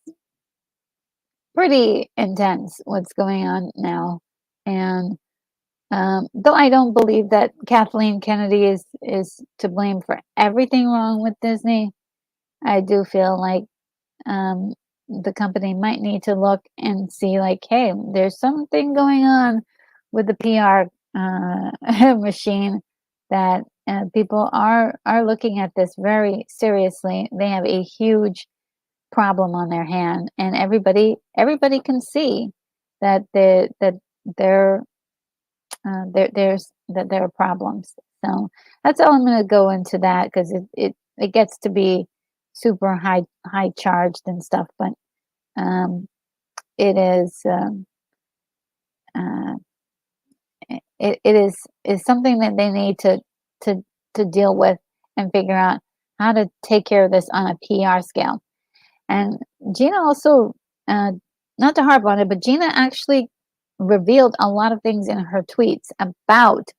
pretty intense what's going on now. And though I don't believe that Kathleen Kennedy is to blame for everything wrong with Disney, I do feel like um, the company might need to look and see, like, hey, there's something going on with the PR machine that people are looking at this very seriously. They have a huge problem on their hand, and everybody can see that there there are problems. So that's all I'm going to go into that, because it gets to be super high charged and stuff, but um, it uh, is something that they need to to deal with and figure out how to take care of this on a PR scale. And Gina also, uh, not to harp on it, but Gina actually revealed a lot of things in her tweets about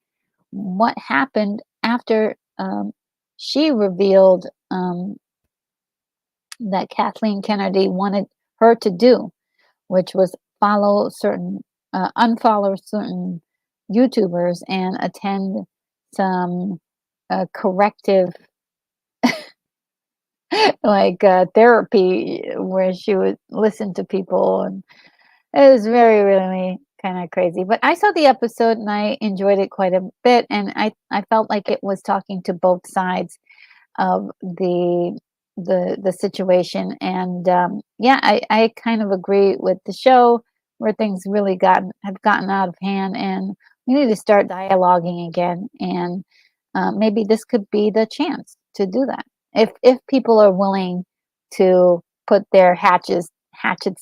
what happened after she revealed that Kathleen Kennedy wanted her to do, which was follow certain, unfollow certain YouTubers and attend some corrective like therapy where she would listen to people, and it was very really kind of crazy. But I saw the episode and I enjoyed it quite a bit, and I felt like it was talking to both sides of the situation. And yeah, I kind of agree with the show, where things really have gotten out of hand, and we need to start dialoguing again. And maybe this could be the chance to do that, if people are willing to put their hatchets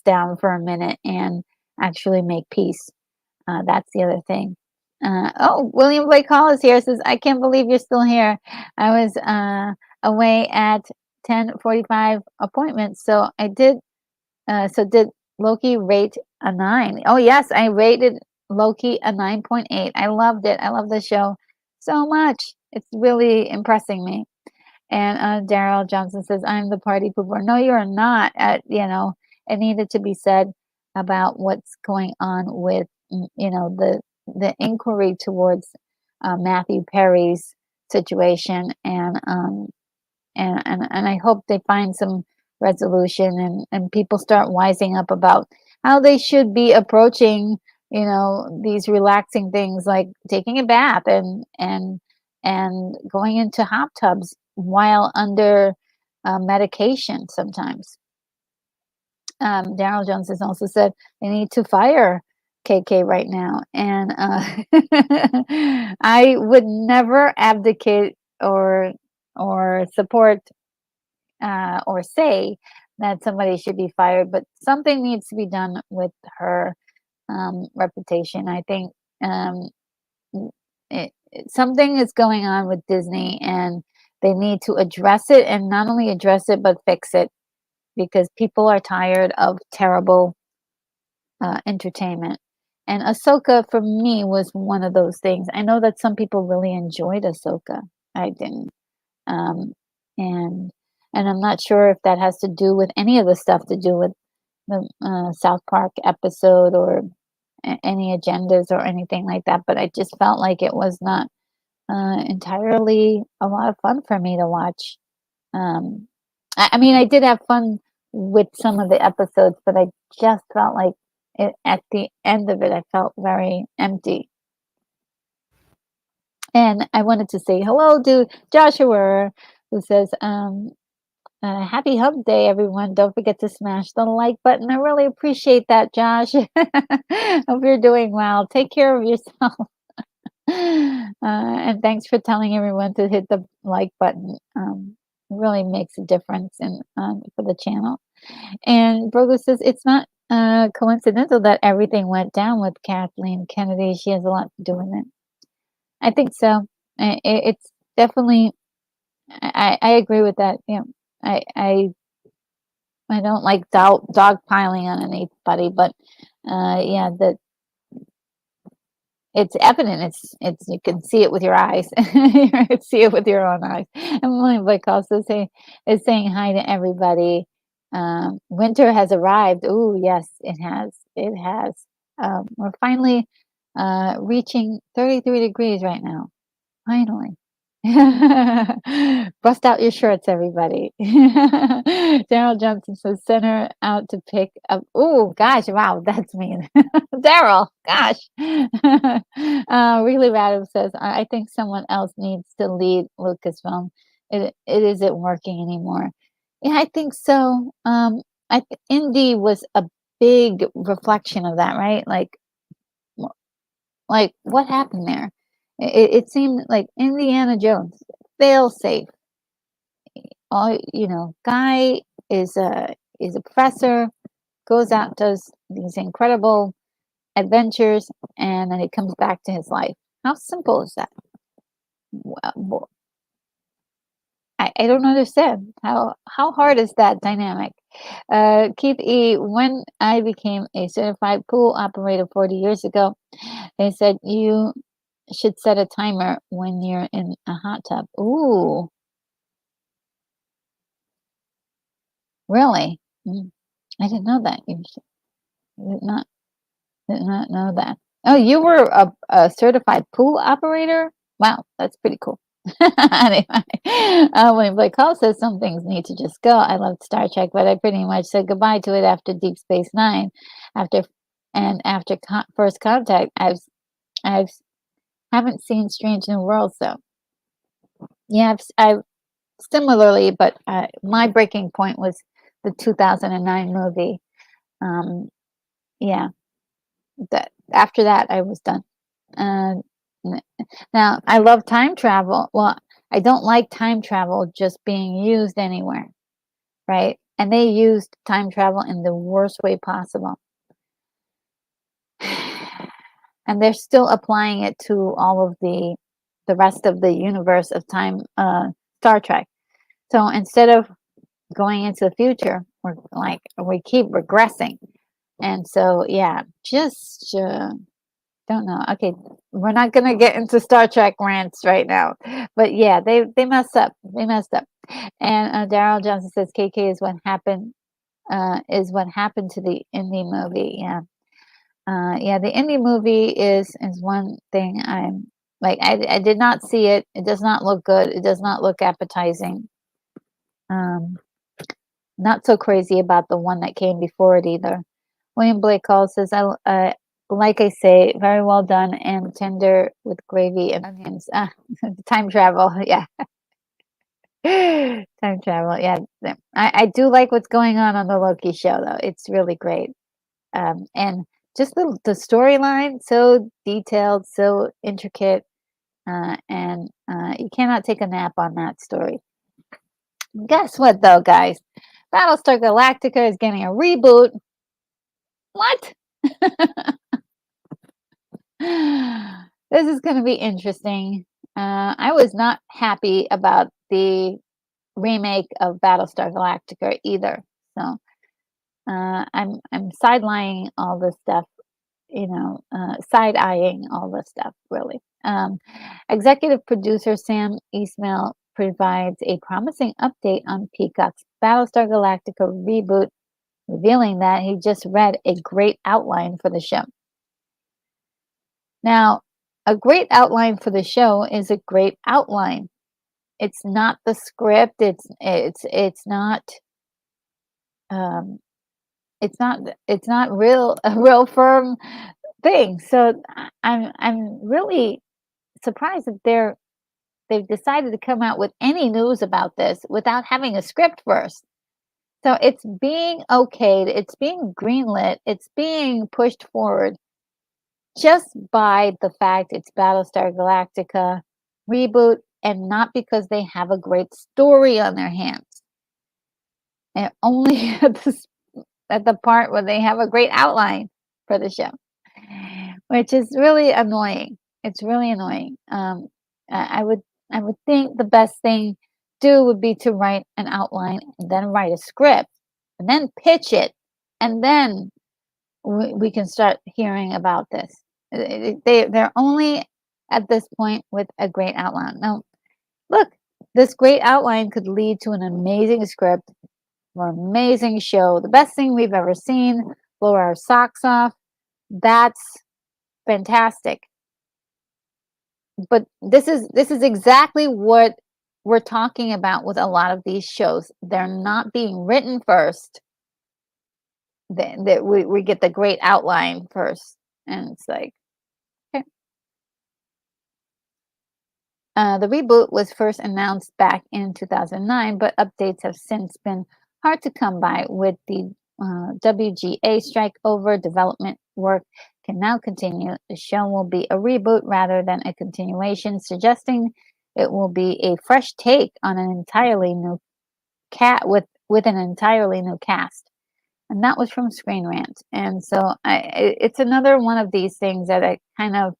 down for a minute and actually make peace. That's the other thing. Oh, William Blake Hall is here. Says, I can't believe you're still here. I was away at 10:45 appointments. So I did. So did Loki rate a 9? Oh yes, I rated Loki a 9.8. I loved it. I love the show so much. It's really impressing me. And Daryl Johnson says, I'm the party pooper. No, you are not. It needed to be said about what's going on with, the inquiry towards Matthew Perry's situation. And I hope they find some resolution, and people start wising up about how they should be approaching, these relaxing things like taking a bath and going into hot tubs while under medication sometimes. Daryl Jones has also said they need to fire KK right now. And I would never abdicate or support or say that somebody should be fired, but something needs to be done with her reputation. I think something is going on with Disney, and they need to address it, and not only address it, but fix it, because people are tired of terrible entertainment. And Ahsoka, for me, was one of those things. I know that some people really enjoyed Ahsoka. I didn't. Um, and I'm not sure if that has to do with any of the stuff to do with the South Park episode, or any agendas or anything like that. But I just felt like it was not entirely a lot of fun for me to watch. I mean, I did have fun with some of the episodes, but I just felt like at the end of it, I felt very empty. And I wanted to say hello to Joshua, who says, happy hump day, everyone. Don't forget to smash the like button. I really appreciate that, Josh. Hope you're doing well. Take care of yourself. And thanks for telling everyone to hit the like button. It really makes a difference for the channel. And Brogo says it's not coincidental that everything went down with Kathleen Kennedy. She has a lot to do with it. I think so. It's definitely. I agree with that. Yeah, I don't like dog piling on anybody, but yeah, it's evident. It's you can see it with your eyes. You can see it with your own eyes. And William Blake also is saying hi to everybody. Winter has arrived. Oh yes, it has. It has. We're finally reaching 33 degrees right now. Finally. Bust out your shirts, everybody. Daryl Johnson says, send her out to pick up. Oh, gosh. Wow, that's mean. Daryl, gosh. Really Radham says, I think someone else needs to lead Lucasfilm. It isn't working anymore. Yeah, I think so. Indy was a big reflection of that, right? Like what happened there? It seemed like Indiana Jones, fail safe. All guy is a professor, goes out, does these incredible adventures, and then he comes back to his life. How simple is that? Well, I don't understand how hard is that dynamic. Keith E. When I became a certified pool operator 40 years ago, they said you should set a timer when you're in a hot tub. Ooh, really? I didn't know that. Did not did not know that. Oh, you were a certified pool operator? Wow, that's pretty cool. Anyway, William Blake Hall says some things need to just go. I loved Star Trek, but I pretty much said goodbye to it after Deep Space Nine. After First Contact, I've haven't seen Strange New Worlds though. Yeah, I've similarly, but my breaking point was the 2009 movie. Yeah, that after that I was done. Uh, Now, I love time travel. Well, I don't like time travel just being used anywhere, right? And they used time travel in the worst way possible. And they're still applying it to all of the rest of the universe of time, Star Trek. So instead of going into the future, we keep regressing. And so yeah, just don't know. Okay, we're not gonna get into Star Trek rants right now, but yeah, they messed up. They messed up. And Daryl Johnson says KK is what happened to the indie movie. Yeah, yeah, the indie movie is one thing I'm like. I did not see it. It does not look good. It does not look appetizing. Um, Not so crazy about the one that came before it either. William Blake Hall says, like I say, very well done and tender with gravy and onions. Time travel, yeah. Time travel, yeah. I do like what's going on the Loki show, though. It's really great. And just the storyline, so detailed, so intricate, and you cannot take a nap on that story. Guess what, though, guys? Battlestar Galactica is getting a reboot. What? This is going to be interesting. I was not happy about the remake of Battlestar Galactica either. So I'm sidelining all this stuff, side eyeing all this stuff really. Executive producer Sam Esmail provides a promising update on Peacock's Battlestar Galactica reboot, revealing that he just read a great outline for the show. Now, a great outline for the show is a great outline. It's not the script. Um, it's not real a real firm thing. So I'm really surprised that they've decided to come out with any news about this without having a script first. So it's being okayed, it's being greenlit, it's being pushed forward just by the fact it's Battlestar Galactica reboot and not because they have a great story on their hands. And only at the part where they have a great outline for the show, which is really annoying. It's really annoying. I would think the best thing to do would be to write an outline and then write a script and then pitch it, and then we can start hearing about this. They're only at this point with a great outline. Now, look, this great outline could lead to an amazing script, an amazing show, the best thing we've ever seen, blow our socks off. That's fantastic. But this is exactly what we're talking about with a lot of these shows. They're not being written first. That we get the great outline first, and it's like, okay. The reboot was first announced back in 2009, but updates have since been hard to come by. With the WGA strike over, development work can now continue. The show will be a reboot rather than a continuation, suggesting it will be a fresh take on an entirely new with an entirely new cast. And that was from Screen Rant. And so it's another one of these things that I kind of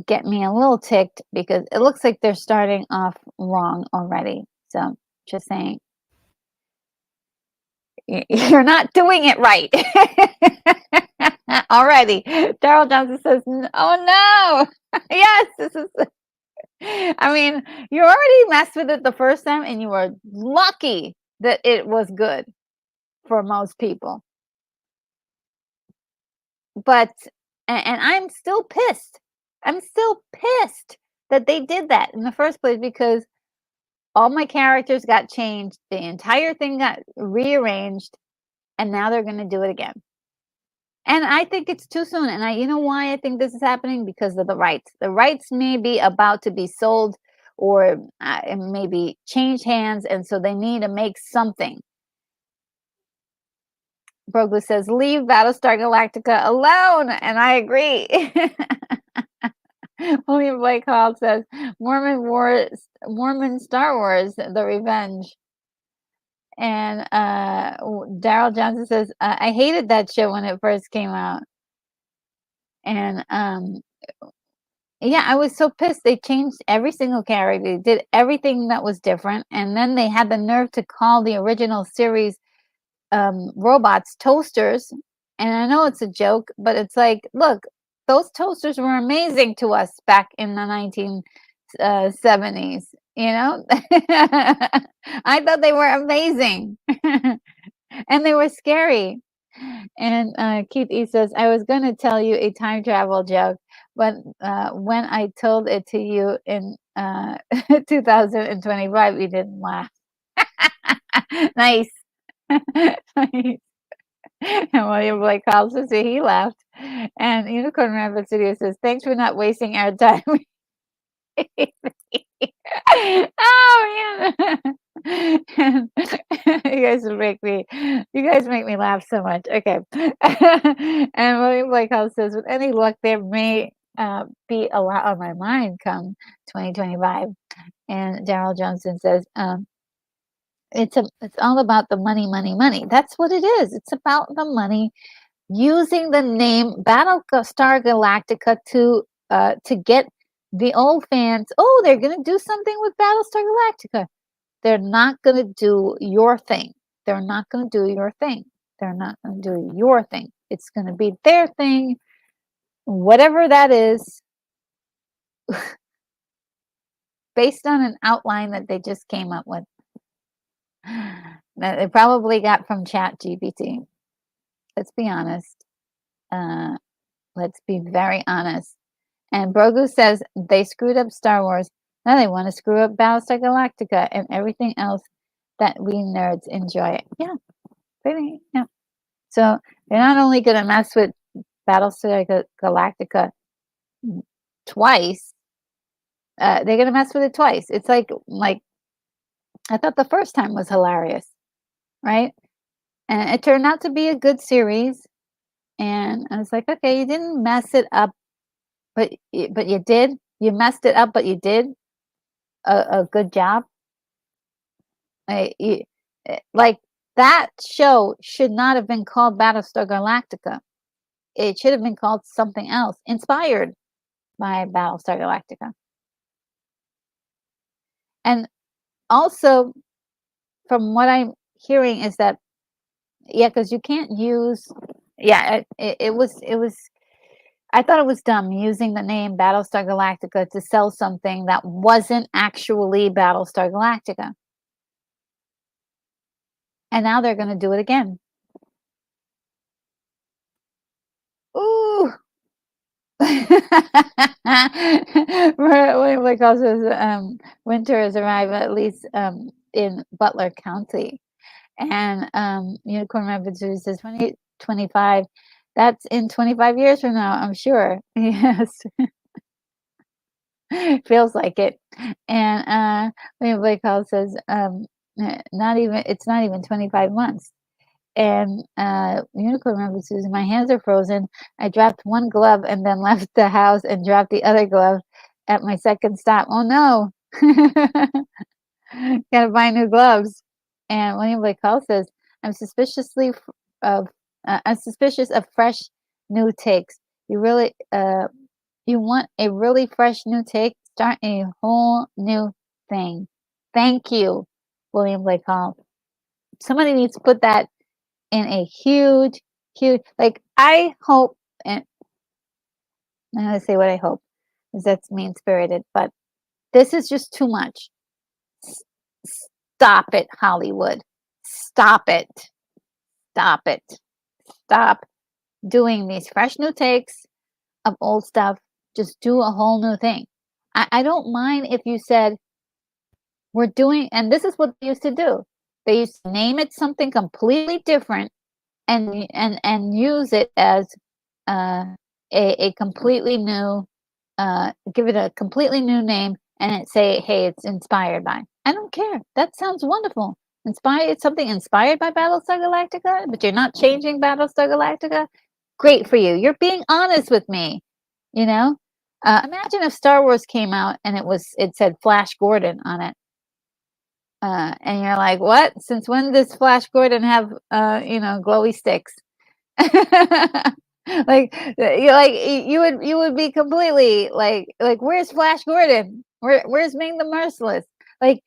get me a little ticked because it looks like they're starting off wrong already. So just saying, you're not doing it right already. Daryl Johnson says, "Oh no, yes, this is." I mean, you already messed with it the first time, and you were lucky that it was good for most people. But and I'm still pissed. I'm still pissed that they did that in the first place because all my characters got changed, the entire thing got rearranged, and now they're going to do it again. And I think it's too soon. And you know why I think this is happening? Because of the rights. The rights may be about to be sold or maybe change hands, and so they need to make something. Brogu says, "Leave Battlestar Galactica alone," and I agree. William Blake Hall says, Mormon Star Wars, The Revenge. And Daryl Johnson says, I hated that show when it first came out. And yeah, I was so pissed. They changed every single character. They did everything that was different. And then they had the nerve to call the original series robots toasters. And I know it's a joke, but it's like, look, those toasters were amazing to us back in the 1970s. You know, I thought they were amazing and they were scary. And Keith E says, I was going to tell you a time travel joke, but when I told it to you in 2025, you didn't laugh. Nice. Nice. And William Blake Hall says he laughed. And Unicorn Rabbit Studio says, thanks for not wasting our time. Oh man. You guys make me laugh so much. Okay. And William Blake Hall says, with any luck, there may be a lot on my mind come 2025. And Daryl Johnson says, it's all about the money, money, money. That's what it is. It's about the money, using the name Battlestar Galactica to get the old fans. Oh, they're going to do something with Battlestar Galactica. They're not going to do your thing. They're not going to do your thing. They're not going to do your thing. It's going to be their thing, whatever that is, based on an outline that they just came up with. That they probably got from ChatGPT. Let's be honest. Let's be very honest. And Brogu says they screwed up Star Wars. Now they want to screw up Battlestar Galactica and everything else that we nerds enjoy. Yeah, really. Yeah. So they're not only going to mess with Battlestar Galactica twice. They're going to mess with it twice. It's like I thought the first time was hilarious, right? And it turned out to be a good series. And I was like, okay, you didn't mess it up, but you did. You messed it up, but you did a good job. Like that show should not have been called Battlestar Galactica. It should have been called something else, inspired by Battlestar Galactica. And also, from what I'm hearing, is that yeah, because you can't use yeah, it was I thought it was dumb using the name Battlestar Galactica to sell something that wasn't actually Battlestar Galactica. And now they're gonna do it again. Ooh. William Blake calls says, winter has arrived at least in Butler County. And Unicorn Rabbit says 2025. That's in 25 years from now, I'm sure. Yes. Feels like it. And William Blake Hall says, not even it's not even 25 months. And Unicorn Rabbit says, my hands are frozen. I dropped one glove and then left the house and dropped the other glove at my second stop. Oh no. Gotta buy new gloves. And William Blake Hall says, I'm suspiciously of I'm suspicious of fresh new takes. You want a really fresh new take? Start a whole new thing. Thank you, William Blake Hall. Somebody needs to put that in a huge, huge, like, I hope, and I'm gonna say what I hope, because that's mean spirited, but this is just too much. Stop it, Hollywood. Stop it. Stop it. Stop doing these fresh new takes of old stuff. Just do a whole new thing. I don't mind if you said, we're doing, and this is what they used to do. They used to name it something completely different and use it as a completely new, give it a completely new name and it say, hey, it's inspired by. I don't care. That sounds wonderful. Inspired, something inspired by Battlestar Galactica, but you're not changing Battlestar Galactica. Great for you. You're being honest with me. You know, imagine if Star Wars came out and it said Flash Gordon on it. And you're like, what? Since when does Flash Gordon have, glowy sticks? Like, you would be completely like, where's Flash Gordon? Where's Ming the Merciless? Like,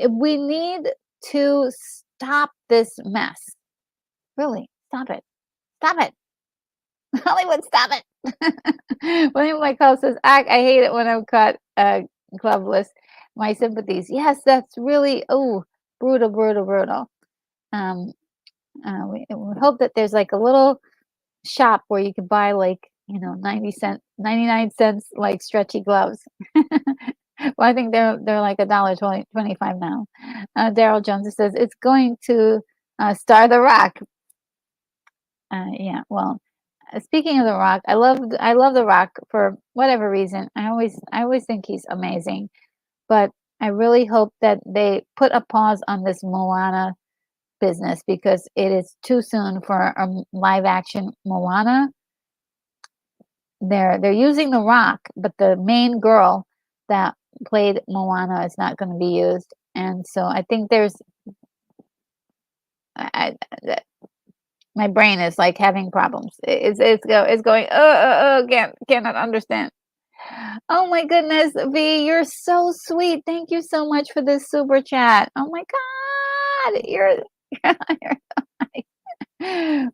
we need to stop this mess. Really, stop it. Stop it. Hollywood, stop it. William Michael says, I hate it when I'm caught gloveless. My sympathies. Yes, that's really, brutal, brutal, brutal. We hope that there's like a little shop where you can buy, like, 99 cents, like, stretchy gloves. Well, I think they're like $1.25 now. Daryl Jones says it's going to star The Rock. Yeah, well, speaking of The Rock, I love The Rock for whatever reason. I always think he's amazing, but I really hope that they put a pause on this Moana business because it is too soon for a live action Moana. They're using The Rock, but the main girl that played Moana is not going to be used, and so I think there's my brain is like having problems. It's going. Cannot understand. Oh my goodness, V, you're so sweet. Thank you so much for this super chat. Oh my God, you're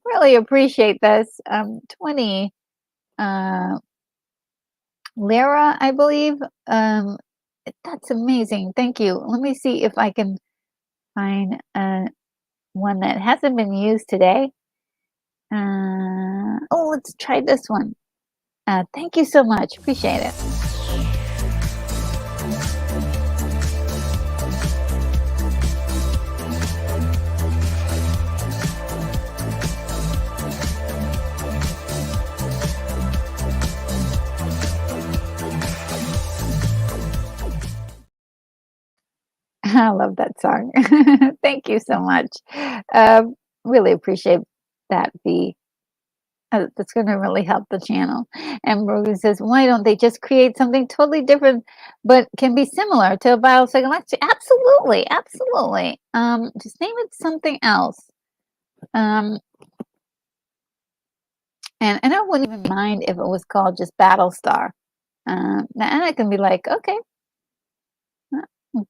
really appreciate this. 20, Lara, I believe. That's amazing. Thank you. Let me see if I can find one that hasn't been used today. Let's try this one. Thank you so much. Appreciate it. I love that song. Thank you so much. Really appreciate that, V. That's going to really help the channel. And Brogan says, why don't they just create something totally different, but can be similar to a Battlestar Galactica? Absolutely, absolutely. Just name it something else. And I wouldn't even mind if it was called just Battlestar. And I can be like, okay,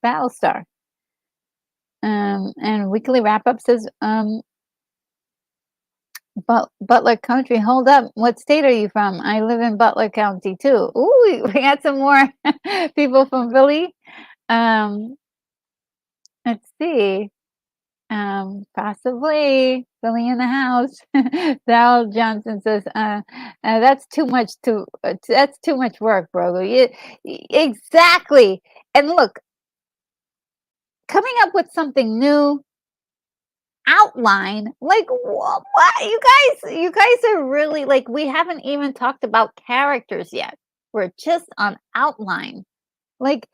Battlestar. And Weekly Wrap Up says, Butler Country. Hold up. What state are you from? I live in Butler County too. Ooh, we got some more people from Philly. Um, let's see. Possibly Philly in the house. Dal Johnson says, that's too much that's too much work, bro. Exactly. And look, coming up with something new, outline, like what, you guys are really like, we haven't even talked about characters yet. We're just on outline. Like,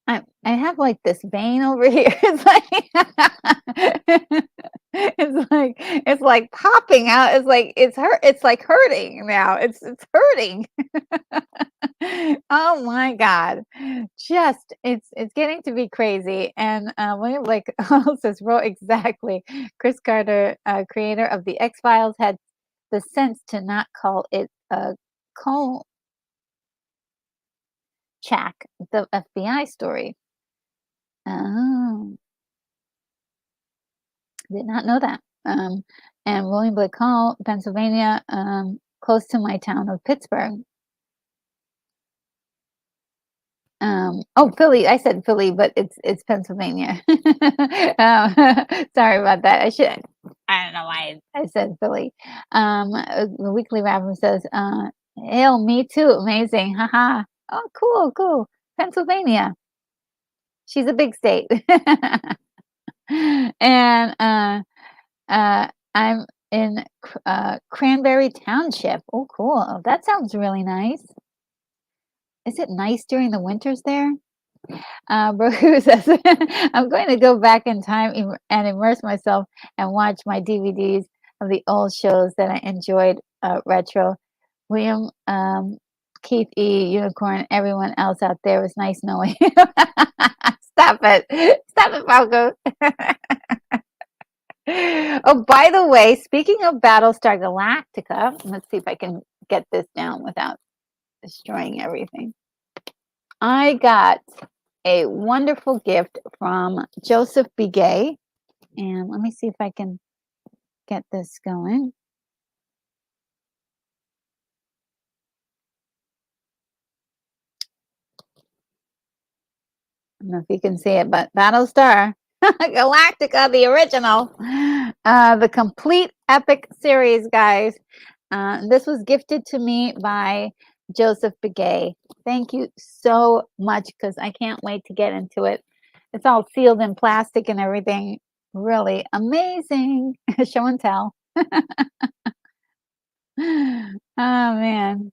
I have like this vein over here. It's like it's like popping out. It's like it's like hurting now. It's hurting. Oh my God. Just it's getting to be crazy. And William Blake also says, "Well, exactly. Chris Carter, creator of the X-Files, had the sense to not call it a Kolchak, the FBI story." Oh, did not know that. And William Blake Hall, Pennsylvania, close to my town of Pittsburgh. Oh, Philly. I said Philly, but it's Pennsylvania. Sorry about that. I don't know why I said Philly. The Weekly Rapper says, "Hail, me too. Amazing. Haha. Oh, cool, cool. Pennsylvania. She's a big state." And I'm in Cranberry Township. Oh, cool. That sounds really nice. Is it nice during the winters there? Broku says, "I'm going to go back in time and immerse myself and watch my DVDs of the old shows that I enjoyed retro. William, Keith E, Unicorn, everyone else out there, was nice knowing." Stop it. Stop it, Falco. Oh, by the way, speaking of Battlestar Galactica, let's see if I can get this down without destroying everything. I got a wonderful gift from Joseph Begay, and let me see if I can get this going. I don't know if you can see it, but Battlestar Galactica, the original, the complete epic series, guys. This was gifted to me by Joseph Begay. Thank you so much, because I can't wait to get into it. It's all sealed in plastic and everything. Really amazing. Show and tell. Oh man,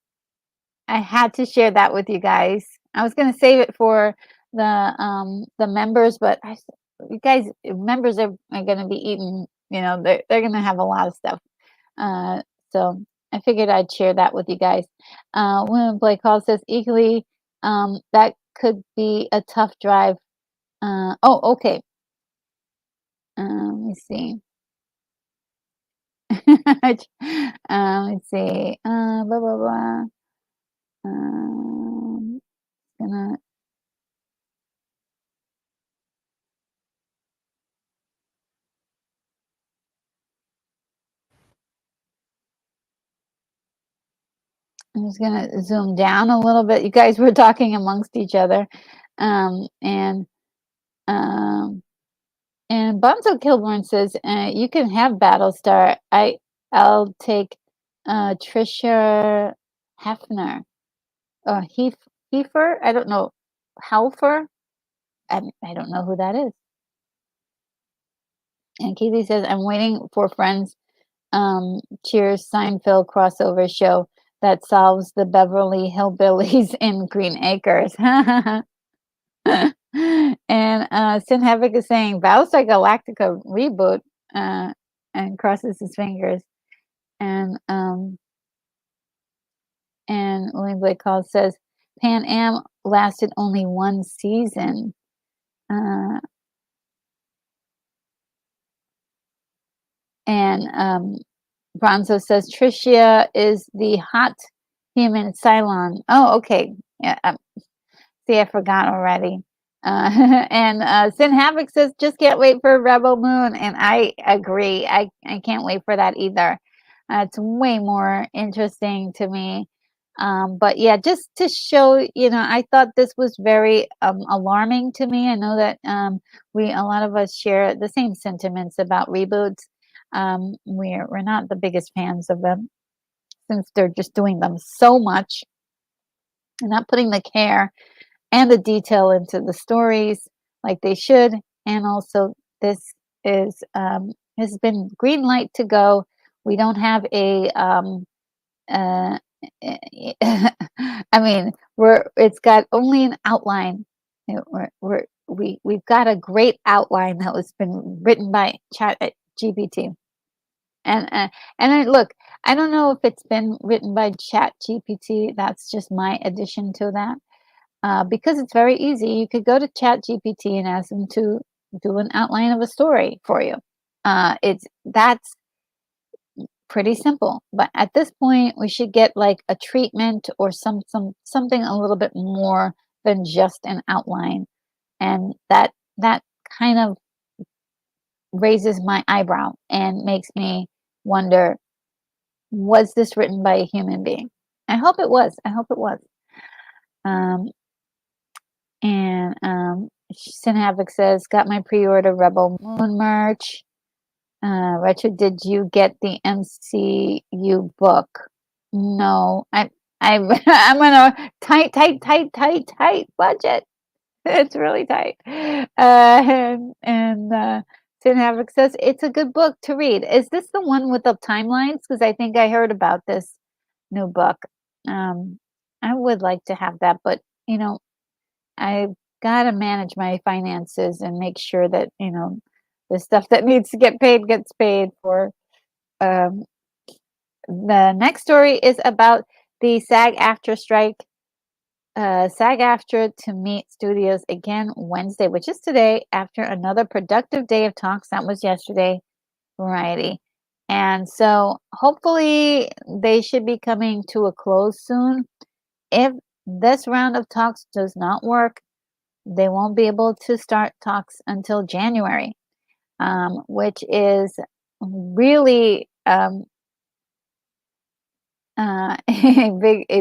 I had to share that with you guys. I was gonna save it for the members, but you guys, members are gonna be eating. They're gonna have a lot of stuff. So I figured I'd share that with you guys. William Blake Hall says, equally, that could be a tough drive. Oh, okay. Let me see. Let's see. Blah blah blah. Gonna. I'm just gonna zoom down a little bit. You guys were talking amongst each other, and Bonzo Kilburn says, "You can have Battlestar. I'll take Trisha Hefner or Heifer. I don't know, Halfer. I don't know who that is." And Keithy says, "I'm waiting for Friends, Cheers, Seinfeld crossover show that solves the Beverly Hillbillies in Green Acres." And Sin Havoc is saying Battlestar Galactica reboot, and crosses his fingers. And William Blake Hall says Pan Am lasted only one season. And Bronzo says Tricia is the hot human Cylon. Oh, okay. Yeah. See, I forgot already. And Sin Havoc says, just can't wait for Rebel Moon. And I agree. I can't wait for that either. It's way more interesting to me. But yeah, just to show, I thought this was very alarming to me. I know that a lot of us share the same sentiments about reboots. We're not the biggest fans of them since they're just doing them so much and not putting the care and the detail into the stories like they should. And also, this is has been green light to go. We don't have a uh, I mean, it's got only an outline. We've got a great outline that was been written by Chat GPT. Look, I don't know if it's been written by Chat GPT. That's just my addition to that. Because it's very easy. You could go to Chat GPT and ask them to do an outline of a story for you. That's pretty simple. But at this point, we should get like a treatment or something a little bit more than just an outline, and that kind of raises my eyebrow and makes me wonder: was this written by a human being? I hope it was. I hope it was. Um, and Sin Havoc says, got my pre-order Rebel Moon merch. Retro, did you get the MCU book? No, I'm on a tight budget. It's really tight. Sin Havoc says it's a good book to read. Is this the one with the timelines? Because I think I heard about this new book. I would like to have that, but I've got to manage my finances and make sure that, the stuff that needs to get paid gets paid for. Um, the next story is about the SAG-AFTRA strike. SAG-AFTRA to meet studios again Wednesday, which is today, after another productive day of talks. That was yesterday, Variety. And so hopefully they should be coming to a close soon. If this round of talks does not work, they won't be able to start talks until January, which is really a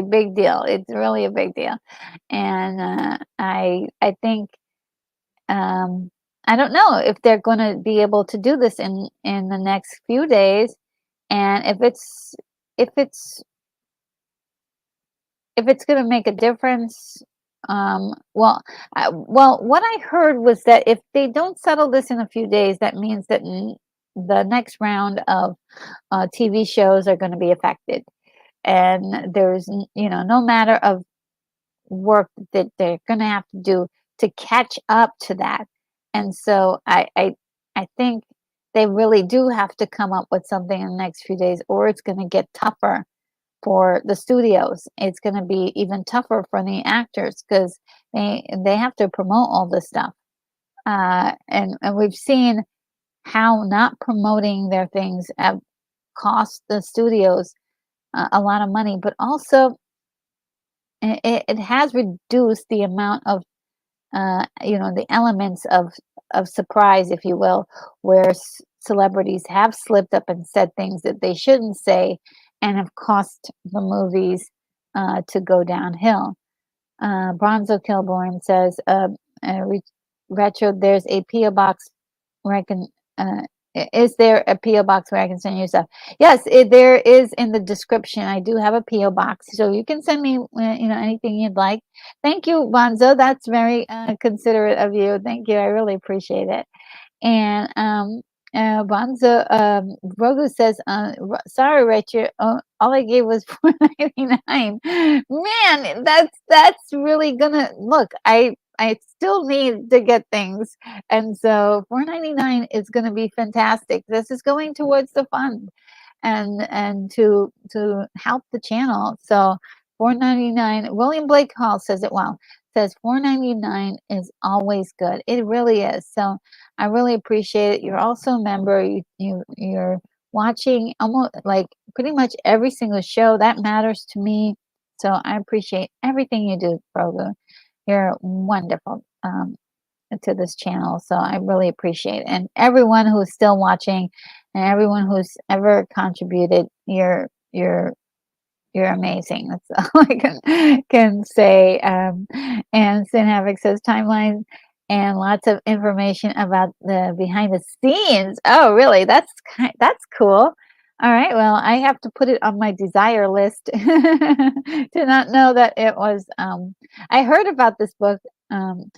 big deal. It's really a big deal, and I think I don't know if they're going to be able to do this in the next few days, and if it's going to make a difference. Well, what I heard was that if they don't settle this in a few days, that means that the next round of TV shows are going to be affected, and there's no matter of work that they're going to have to do to catch up to that. And so I think they really do have to come up with something in the next few days, or it's going to get tougher for the studios. It's going to be even tougher for the actors because they have to promote all this stuff. And we've seen how not promoting their things have cost the studios a lot of money, but also it has reduced the amount of the elements of surprise, if you will, where celebrities have slipped up and said things that they shouldn't say and have cost the movies to go downhill. Bronzo Kilborn says, Retro, there's a P.O. box where I can, is there a P.O. box where I can send you stuff? Yes, there is in the description. I do have a P.O. box, so you can send me, anything you'd like. Thank you, Bonzo. That's very considerate of you. Thank you. I really appreciate it. And Bonzo Rogu says, "Sorry, Richard. All I gave was $4.99. Man, that's really gonna look. I still need to get things, and so $4.99 is going to be fantastic. This is going towards the fund, and to help the channel. So $4.99. William Blake Hall says it well. Says $4.99 is always good. It really is. So I really appreciate it. You're also a member. You're watching almost like pretty much every single show. That matters to me. So I appreciate everything you do, Progu. You're wonderful. to this channel. So I really appreciate it. And everyone who's still watching and everyone who's ever contributed, you're amazing. That's all I can say. And Sin Havoc says timeline and lots of information about the behind the scenes. Oh, really? That's cool. All right. Well, I have to put it on my desire list to not know that it was. I heard about this book from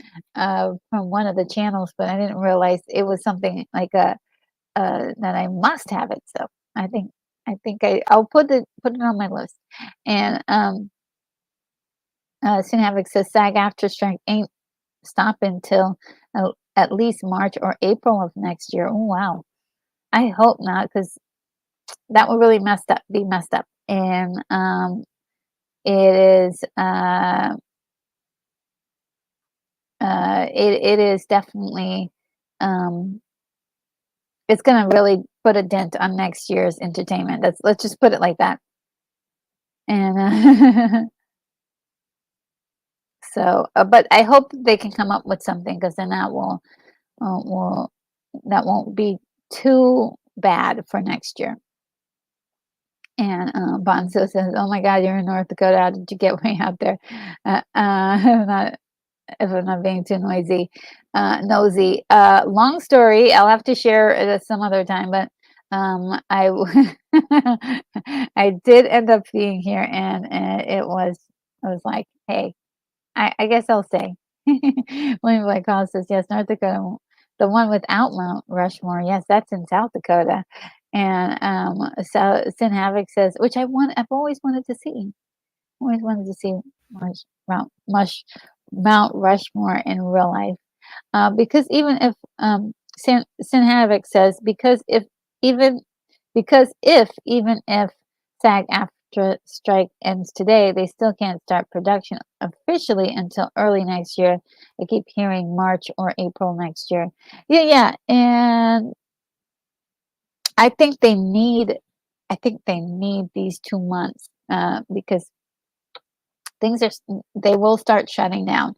one of the channels, but I didn't realize it was something like a that I must have it. So I think I'll put it on my list. And Sin Havoc says SAG after strike ain't stopping until at least March or April of next year. Oh wow. I hope not, because that would really be messed up. And it is it is definitely it's gonna really put a dent on next year's entertainment. Let's just put it like that. And so, but I hope they can come up with something, because then will that won't be too bad for next year. And Bonzo says, "Oh my God, you're in North Dakota. How did you get way out there?" Not if I'm not being too nosy. Long story. I'll have to share it at some other time. But I I did end up being here, and I was like, hey, I guess I'll say. William Blake Hall says, yes, North Dakota, the one without Mount Rushmore. Yes, that's in South Dakota. And so Sin Havoc says, which I've always wanted to see. Always wanted to see Mount, Mush, Mount Rushmore in real life. Because even if Sin Havoc says, even if SAG after strike ends today, they still can't start production officially until early next year. I keep hearing March or April next year. Yeah, and I think they need these 2 months because they will start shutting down,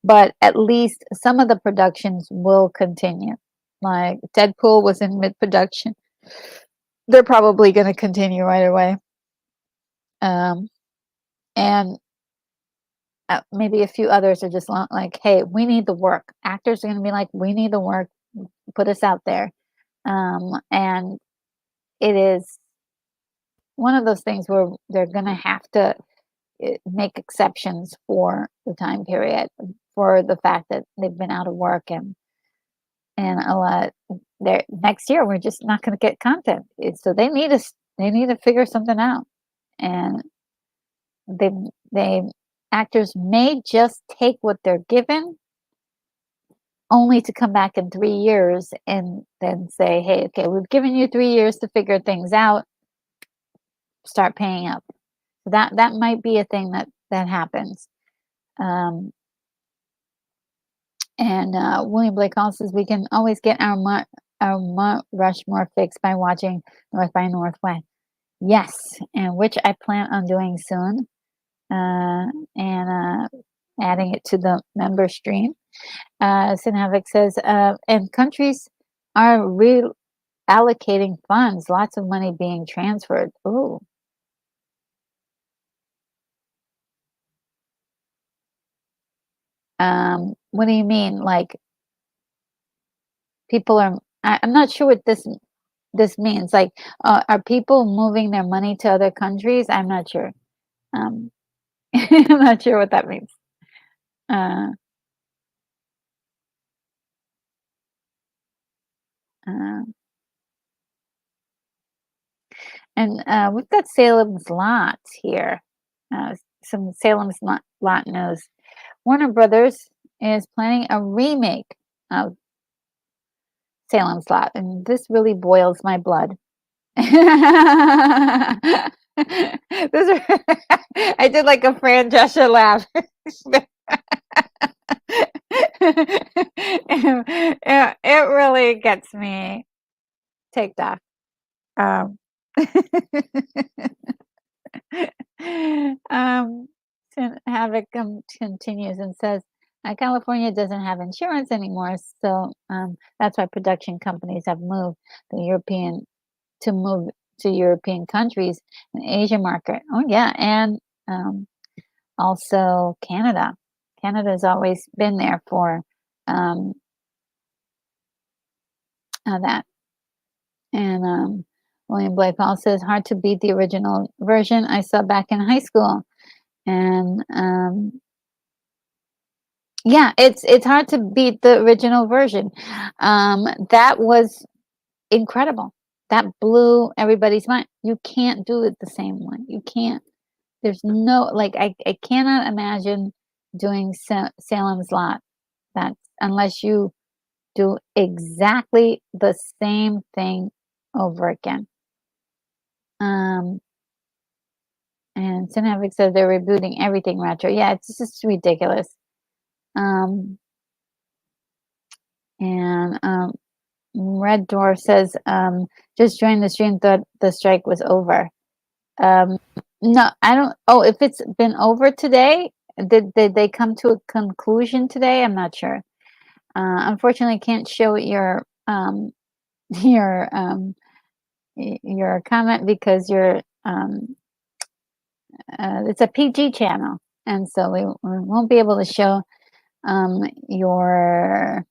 but at least some of the productions will continue. Like Deadpool was in mid-production. They're probably going to continue right away. And maybe a few others are just like, hey, we need the work. Actors are going to be like, we need the work. Put us out there. And it is one of those things where they're going to have to make exceptions for the time period, for the fact that they've been out of work, and a lot there next year we're just not going to get content. So they need to figure something out. And they actors may just take what they're given, only to come back in 3 years and then say, hey, okay, we've given you 3 years to figure things out, start paying up. So that might be a thing that happens. And William Blake also says we can always get our Mount Rushmore fixed by watching North by Northwest. Yes, and which I plan on doing soon. And adding it to the member stream. Sin Havoc says, and countries are reallocating funds, lots of money being transferred. Ooh. What do you mean? Like people are, I'm not sure what this means. Like, are people moving their money to other countries? I'm not sure. I'm not sure what that means. Uh, uh, and we've got Salem's Lot here. Some Salem's Lot news. Warner Brothers is planning a remake of Salem's Lot, and this really boils my blood. I did like a Fran Drescher laugh. It really gets me ticked off. Um, um, Havoc continues and says, California doesn't have insurance anymore, so that's why production companies have moved the European to move to European countries and Asian market. Oh yeah, and um, also Canada. Canada's always been there for um, that. And William Blake Paul says, hard to beat the original version I saw back in high school. And yeah, it's hard to beat the original version. That was incredible. That blew everybody's mind. You can't do it the same way. You can't. There's no, like, I cannot imagine doing Salem's Lot. That unless you do exactly the same thing over again. And Cinevic says they're rebooting everything retro. Yeah, it's just ridiculous. Um, and Red Dwarf says, just joined the stream, thought the strike was over. No, I don't. Oh, if it's been over today, did they come to a conclusion today? I'm not sure. Unfortunately, I can't show your your your comment because you're it's a PG channel, and so we won't be able to show your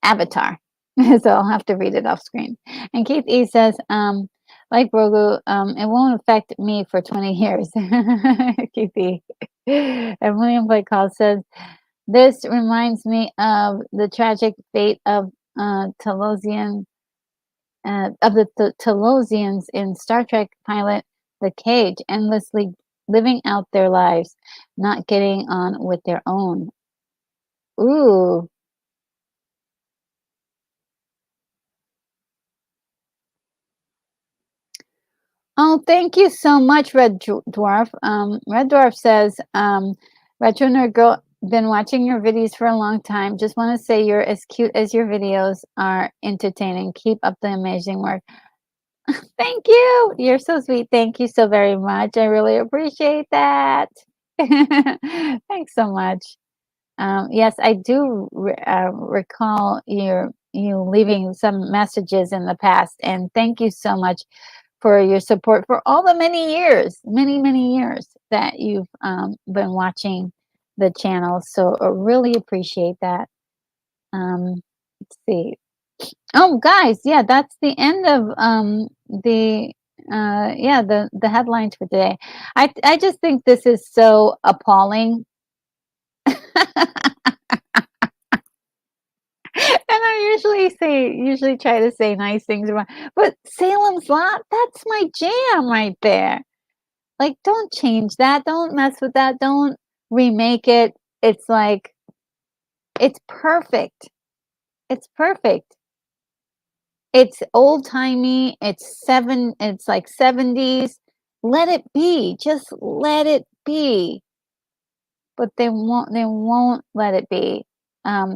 avatar. So I'll have to read it off screen. And Keith E says, like Rogu, it won't affect me for 20 years. Keith E. And William Blake Hall says, this reminds me of the tragic fate of Talosian of the Talosians in Star Trek pilot The Cage, endlessly living out their lives, not getting on with their own. Ooh. Oh, thank you so much, Red Dwarf. Red Dwarf says, Retro Nerd Girl, been watching your videos for a long time. Just want to say you're as cute as your videos are entertaining. Keep up the amazing work. Thank you. You're so sweet. Thank you so very much. I really appreciate that. Thanks so much. Yes, I do recall you leaving some messages in the past, and thank you so much for your support for all the many years, many years that you've been watching the channel. So I really appreciate that. Let's see. Oh, guys, yeah, that's the end of the yeah, the headlines for today. I just think this is so appalling. And I usually try to say nice things about, but Salem's Lot, that's my jam right there. Like, don't change that. Don't mess with that. Don't remake it. It's like, it's perfect. It's perfect. It's old timey. It's like 70s. Let it be. Just let it be. But they won't let it be.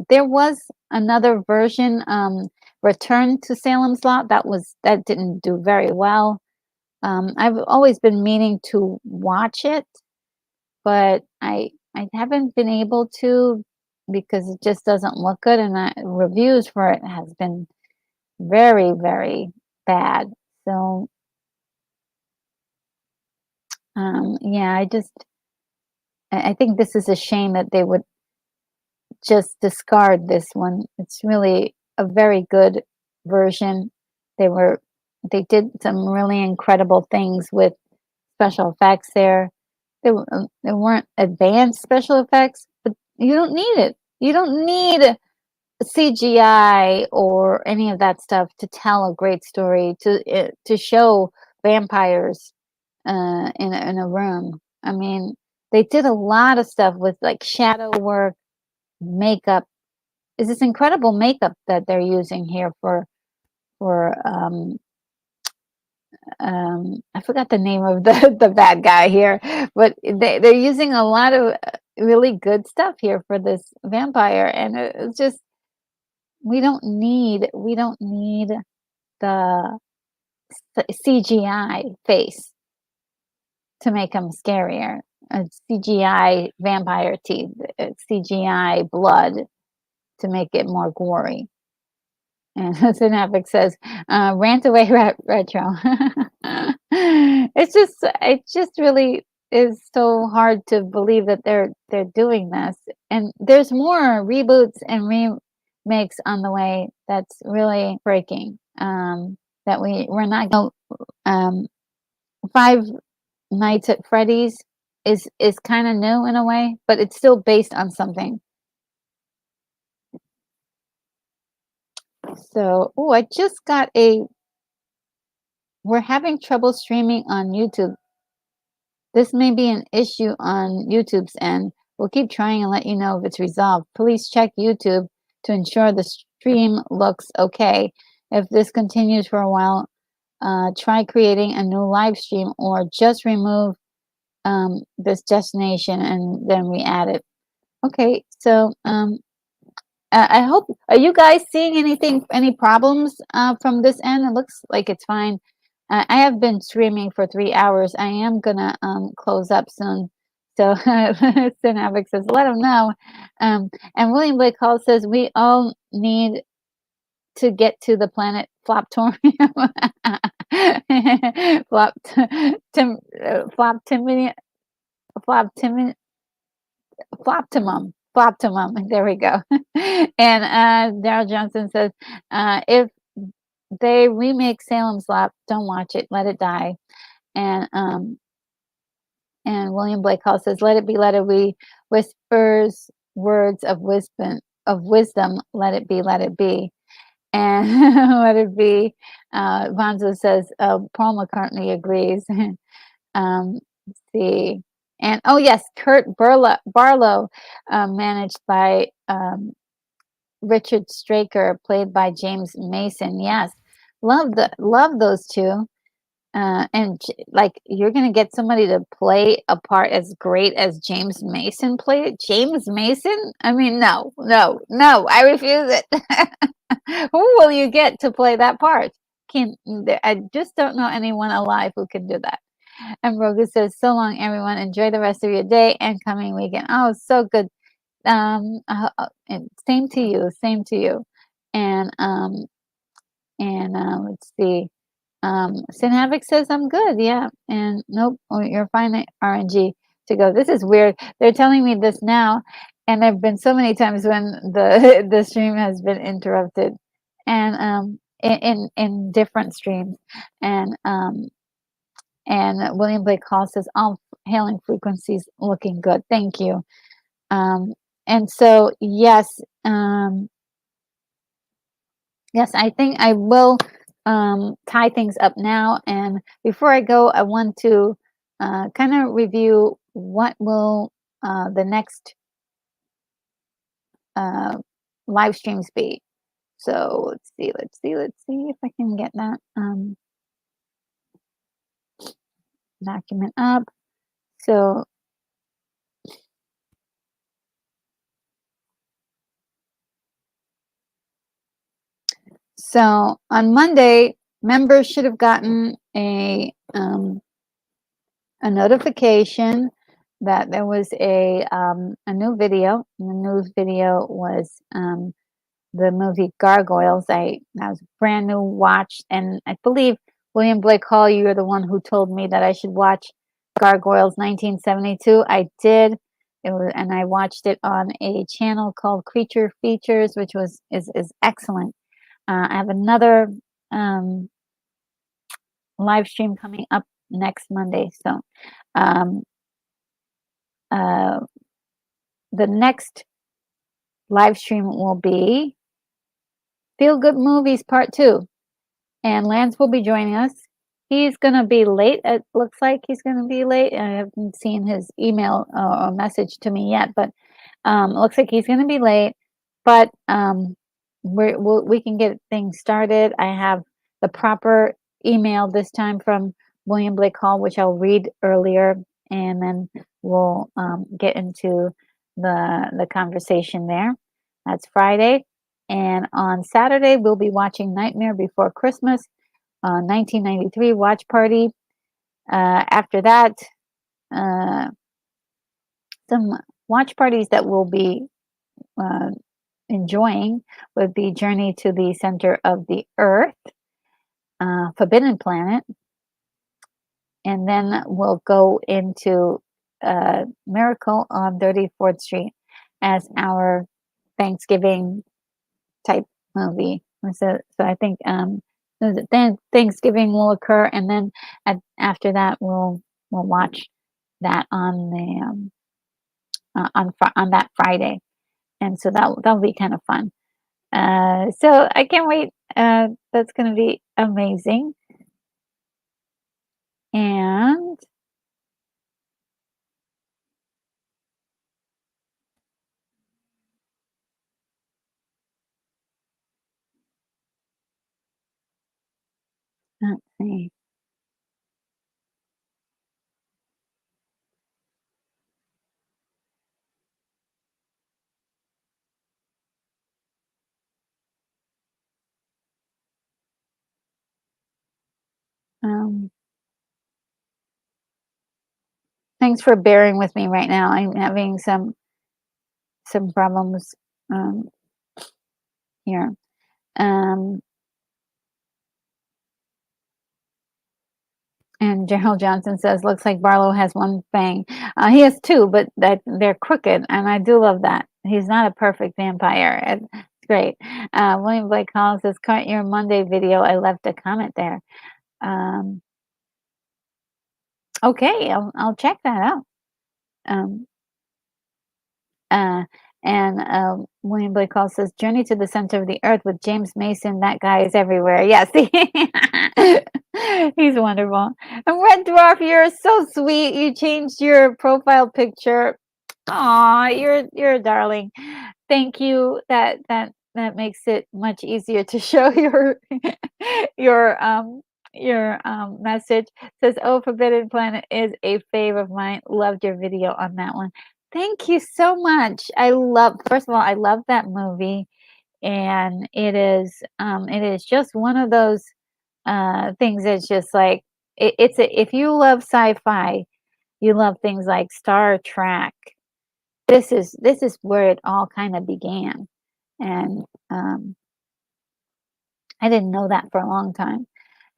There was another version, Return to Salem's Lot, that didn't do very well. I've always been meaning to watch it, but I haven't been able to because it just doesn't look good, and reviews for it has been very bad. So yeah, I think this is a shame that they would just discard this one. It's really a very good version. They did some really incredible things with special effects there. There weren't advanced special effects, but you don't need it. You don't need CGI or any of that stuff to tell a great story, to show vampires in a room. I mean, they did a lot of stuff with like shadow work, makeup. Is this incredible makeup that they're using here for I forgot the name of the bad guy here, but they're using a lot of really good stuff here for this vampire, and it's just we don't need the CGI face to make him scarier. CGI vampire teeth, CGI blood to make it more gory. And Synaptic says, "Rant away, retro." It just really is so hard to believe that they're doing this, and there's more reboots and remakes on the way. That's really breaking. That we're not going. Um, Five Nights at Freddy's is kind of new in a way, but it's still based on something. So, oh, I just got a. We're having trouble streaming on YouTube. This may be an issue on YouTube's end. We'll keep trying and let you know if it's resolved. Please check YouTube to ensure the stream looks okay. If this continues for a while, try creating a new live stream or just remove this destination and then re-add it. Okay, so I hope, are you guys seeing any problems from this end? It looks like it's fine. I have been streaming for 3 hours. I am gonna close up soon. So Synaptic says, let them know. And William Blake Hall says, we all need to get to the planet Floptorium. Flop, tim, flop, timid, flop, timid, Floptimum. There we go. And Daryl Johnson says, if they remake Salem Slop, don't watch it. Let it die. And William Blake Hall says, let it be, let it be. Whispers words of wisdom. Let it be, let it be. And let it be. Vonzo says, Paul McCartney agrees. Let's see. And oh yes, Kurt Barlow, managed by Richard Straker, played by James Mason. Yes, love those two. And like, you're gonna get somebody to play a part as great as James Mason played it. James Mason? I mean, no, I refuse it. Who will you get to play that part? I just don't know anyone alive who can do that. And Rogu says, so long, everyone. Enjoy the rest of your day and coming weekend. Oh, so good. And same to you. Same to you. And let's see. Sin Havoc says, I'm good. Yeah. And nope, you're fine at RNG to go. This is weird. They're telling me this now. And there have been so many times when the stream has been interrupted, and in different streams. And William Blake Hall says, all hailing frequencies looking good. Thank you. And so, yes, I think I will tie things up now. And before I go, I want to kind of review what will the next live streams be. So let's see if I can get that document up. So on Monday, members should have gotten a notification that there was a new video. And the new video was the movie Gargoyles. That was brand new watch, and I believe William Blake Hall, you were the one who told me that I should watch Gargoyles 1972. I did. And I watched it on a channel called Creature Features, which is excellent. I have another live stream coming up next Monday. So the next live stream will be Feel Good Movies Part 2. And Lance will be joining us. He's going to be late. It looks like he's going to be late. I haven't seen his email or message to me yet, but it looks like he's going to be late. But we can get things started. I have the proper email this time from William Blake Hall, which I'll read earlier, and then we'll get into the conversation there. That's Friday. And on Saturday, we'll be watching Nightmare Before Christmas, 1993 watch party. After that, Some watch parties that we'll be uh, enjoying would be Journey to the Center of the Earth, Forbidden Planet, and then we'll go into Miracle on 34th Street as our Thanksgiving type movie. So I think then Thanksgiving will occur, and then after that we'll watch that on the on that Friday, and so that'll be kind of fun. So I can't wait. That's going to be amazing. And let's see. Um, Thanks for bearing with me right now. I'm having some problems here. Um, and Gerald Johnson says, "Looks like Barlow has one fang. He has two, but that they're crooked, and I do love that. He's not a perfect vampire. It's great." William Blake Collins says, "Caught your Monday video. I left a comment there." Um, okay, I'll check that out. Um, Uh, and William Blake Hall says, "Journey to the Center of the Earth with James Mason. That guy is everywhere." Yes, he's wonderful. And Red Dwarf, you're so sweet. You changed your profile picture. Aw, you're a darling. Thank you. That makes it much easier to show your message. Says, "Oh, Forbidden Planet is a fave of mine. Loved your video on that one." Thank you so much. First of all, I love that movie, and it is just one of those things that's just like if you love sci-fi, you love things like Star Trek. This is where it all kind of began, and I didn't know that for a long time.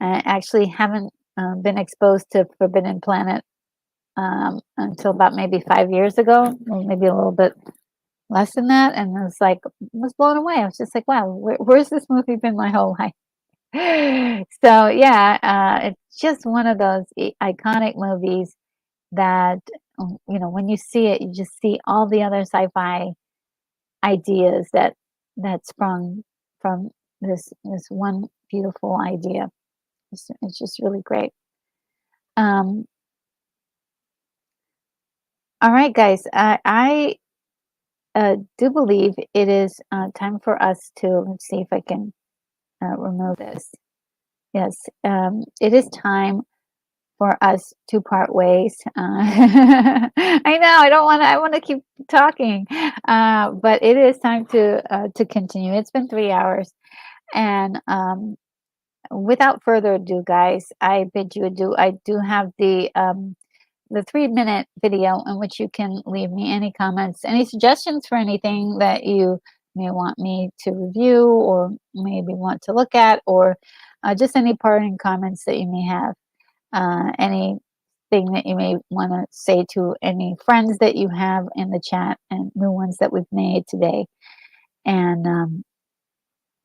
I actually haven't been exposed to Forbidden Planet until about maybe 5 years ago, or maybe a little bit less than that, and I was like, was blown away. I was just like, wow, where's this movie been my whole life? So yeah, it's just one of those iconic movies that when you see it, you just see all the other sci-fi ideas that sprung from this one beautiful idea. It's just really great. Um, all right, guys, I do believe it is time for us to, let's see if I can remove this. Yes, it is time for us to part ways. I know I don't want to. I want to keep talking, but it is time to continue. It's been 3 hours, and without further ado, guys, I bid you adieu. I do have the 3-minute video in which you can leave me any comments, any suggestions for anything that you may want me to review or maybe want to look at, or just any parting comments that you may have. Anything that you may want to say to any friends that you have in the chat and new ones that we've made today. And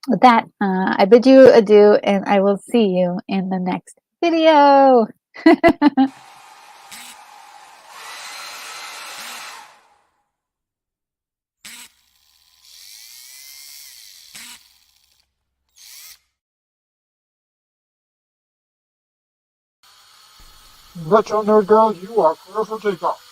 with that, I bid you adieu, and I will see you in the next video. Retro Nerd Girl, you are clear for takeoff.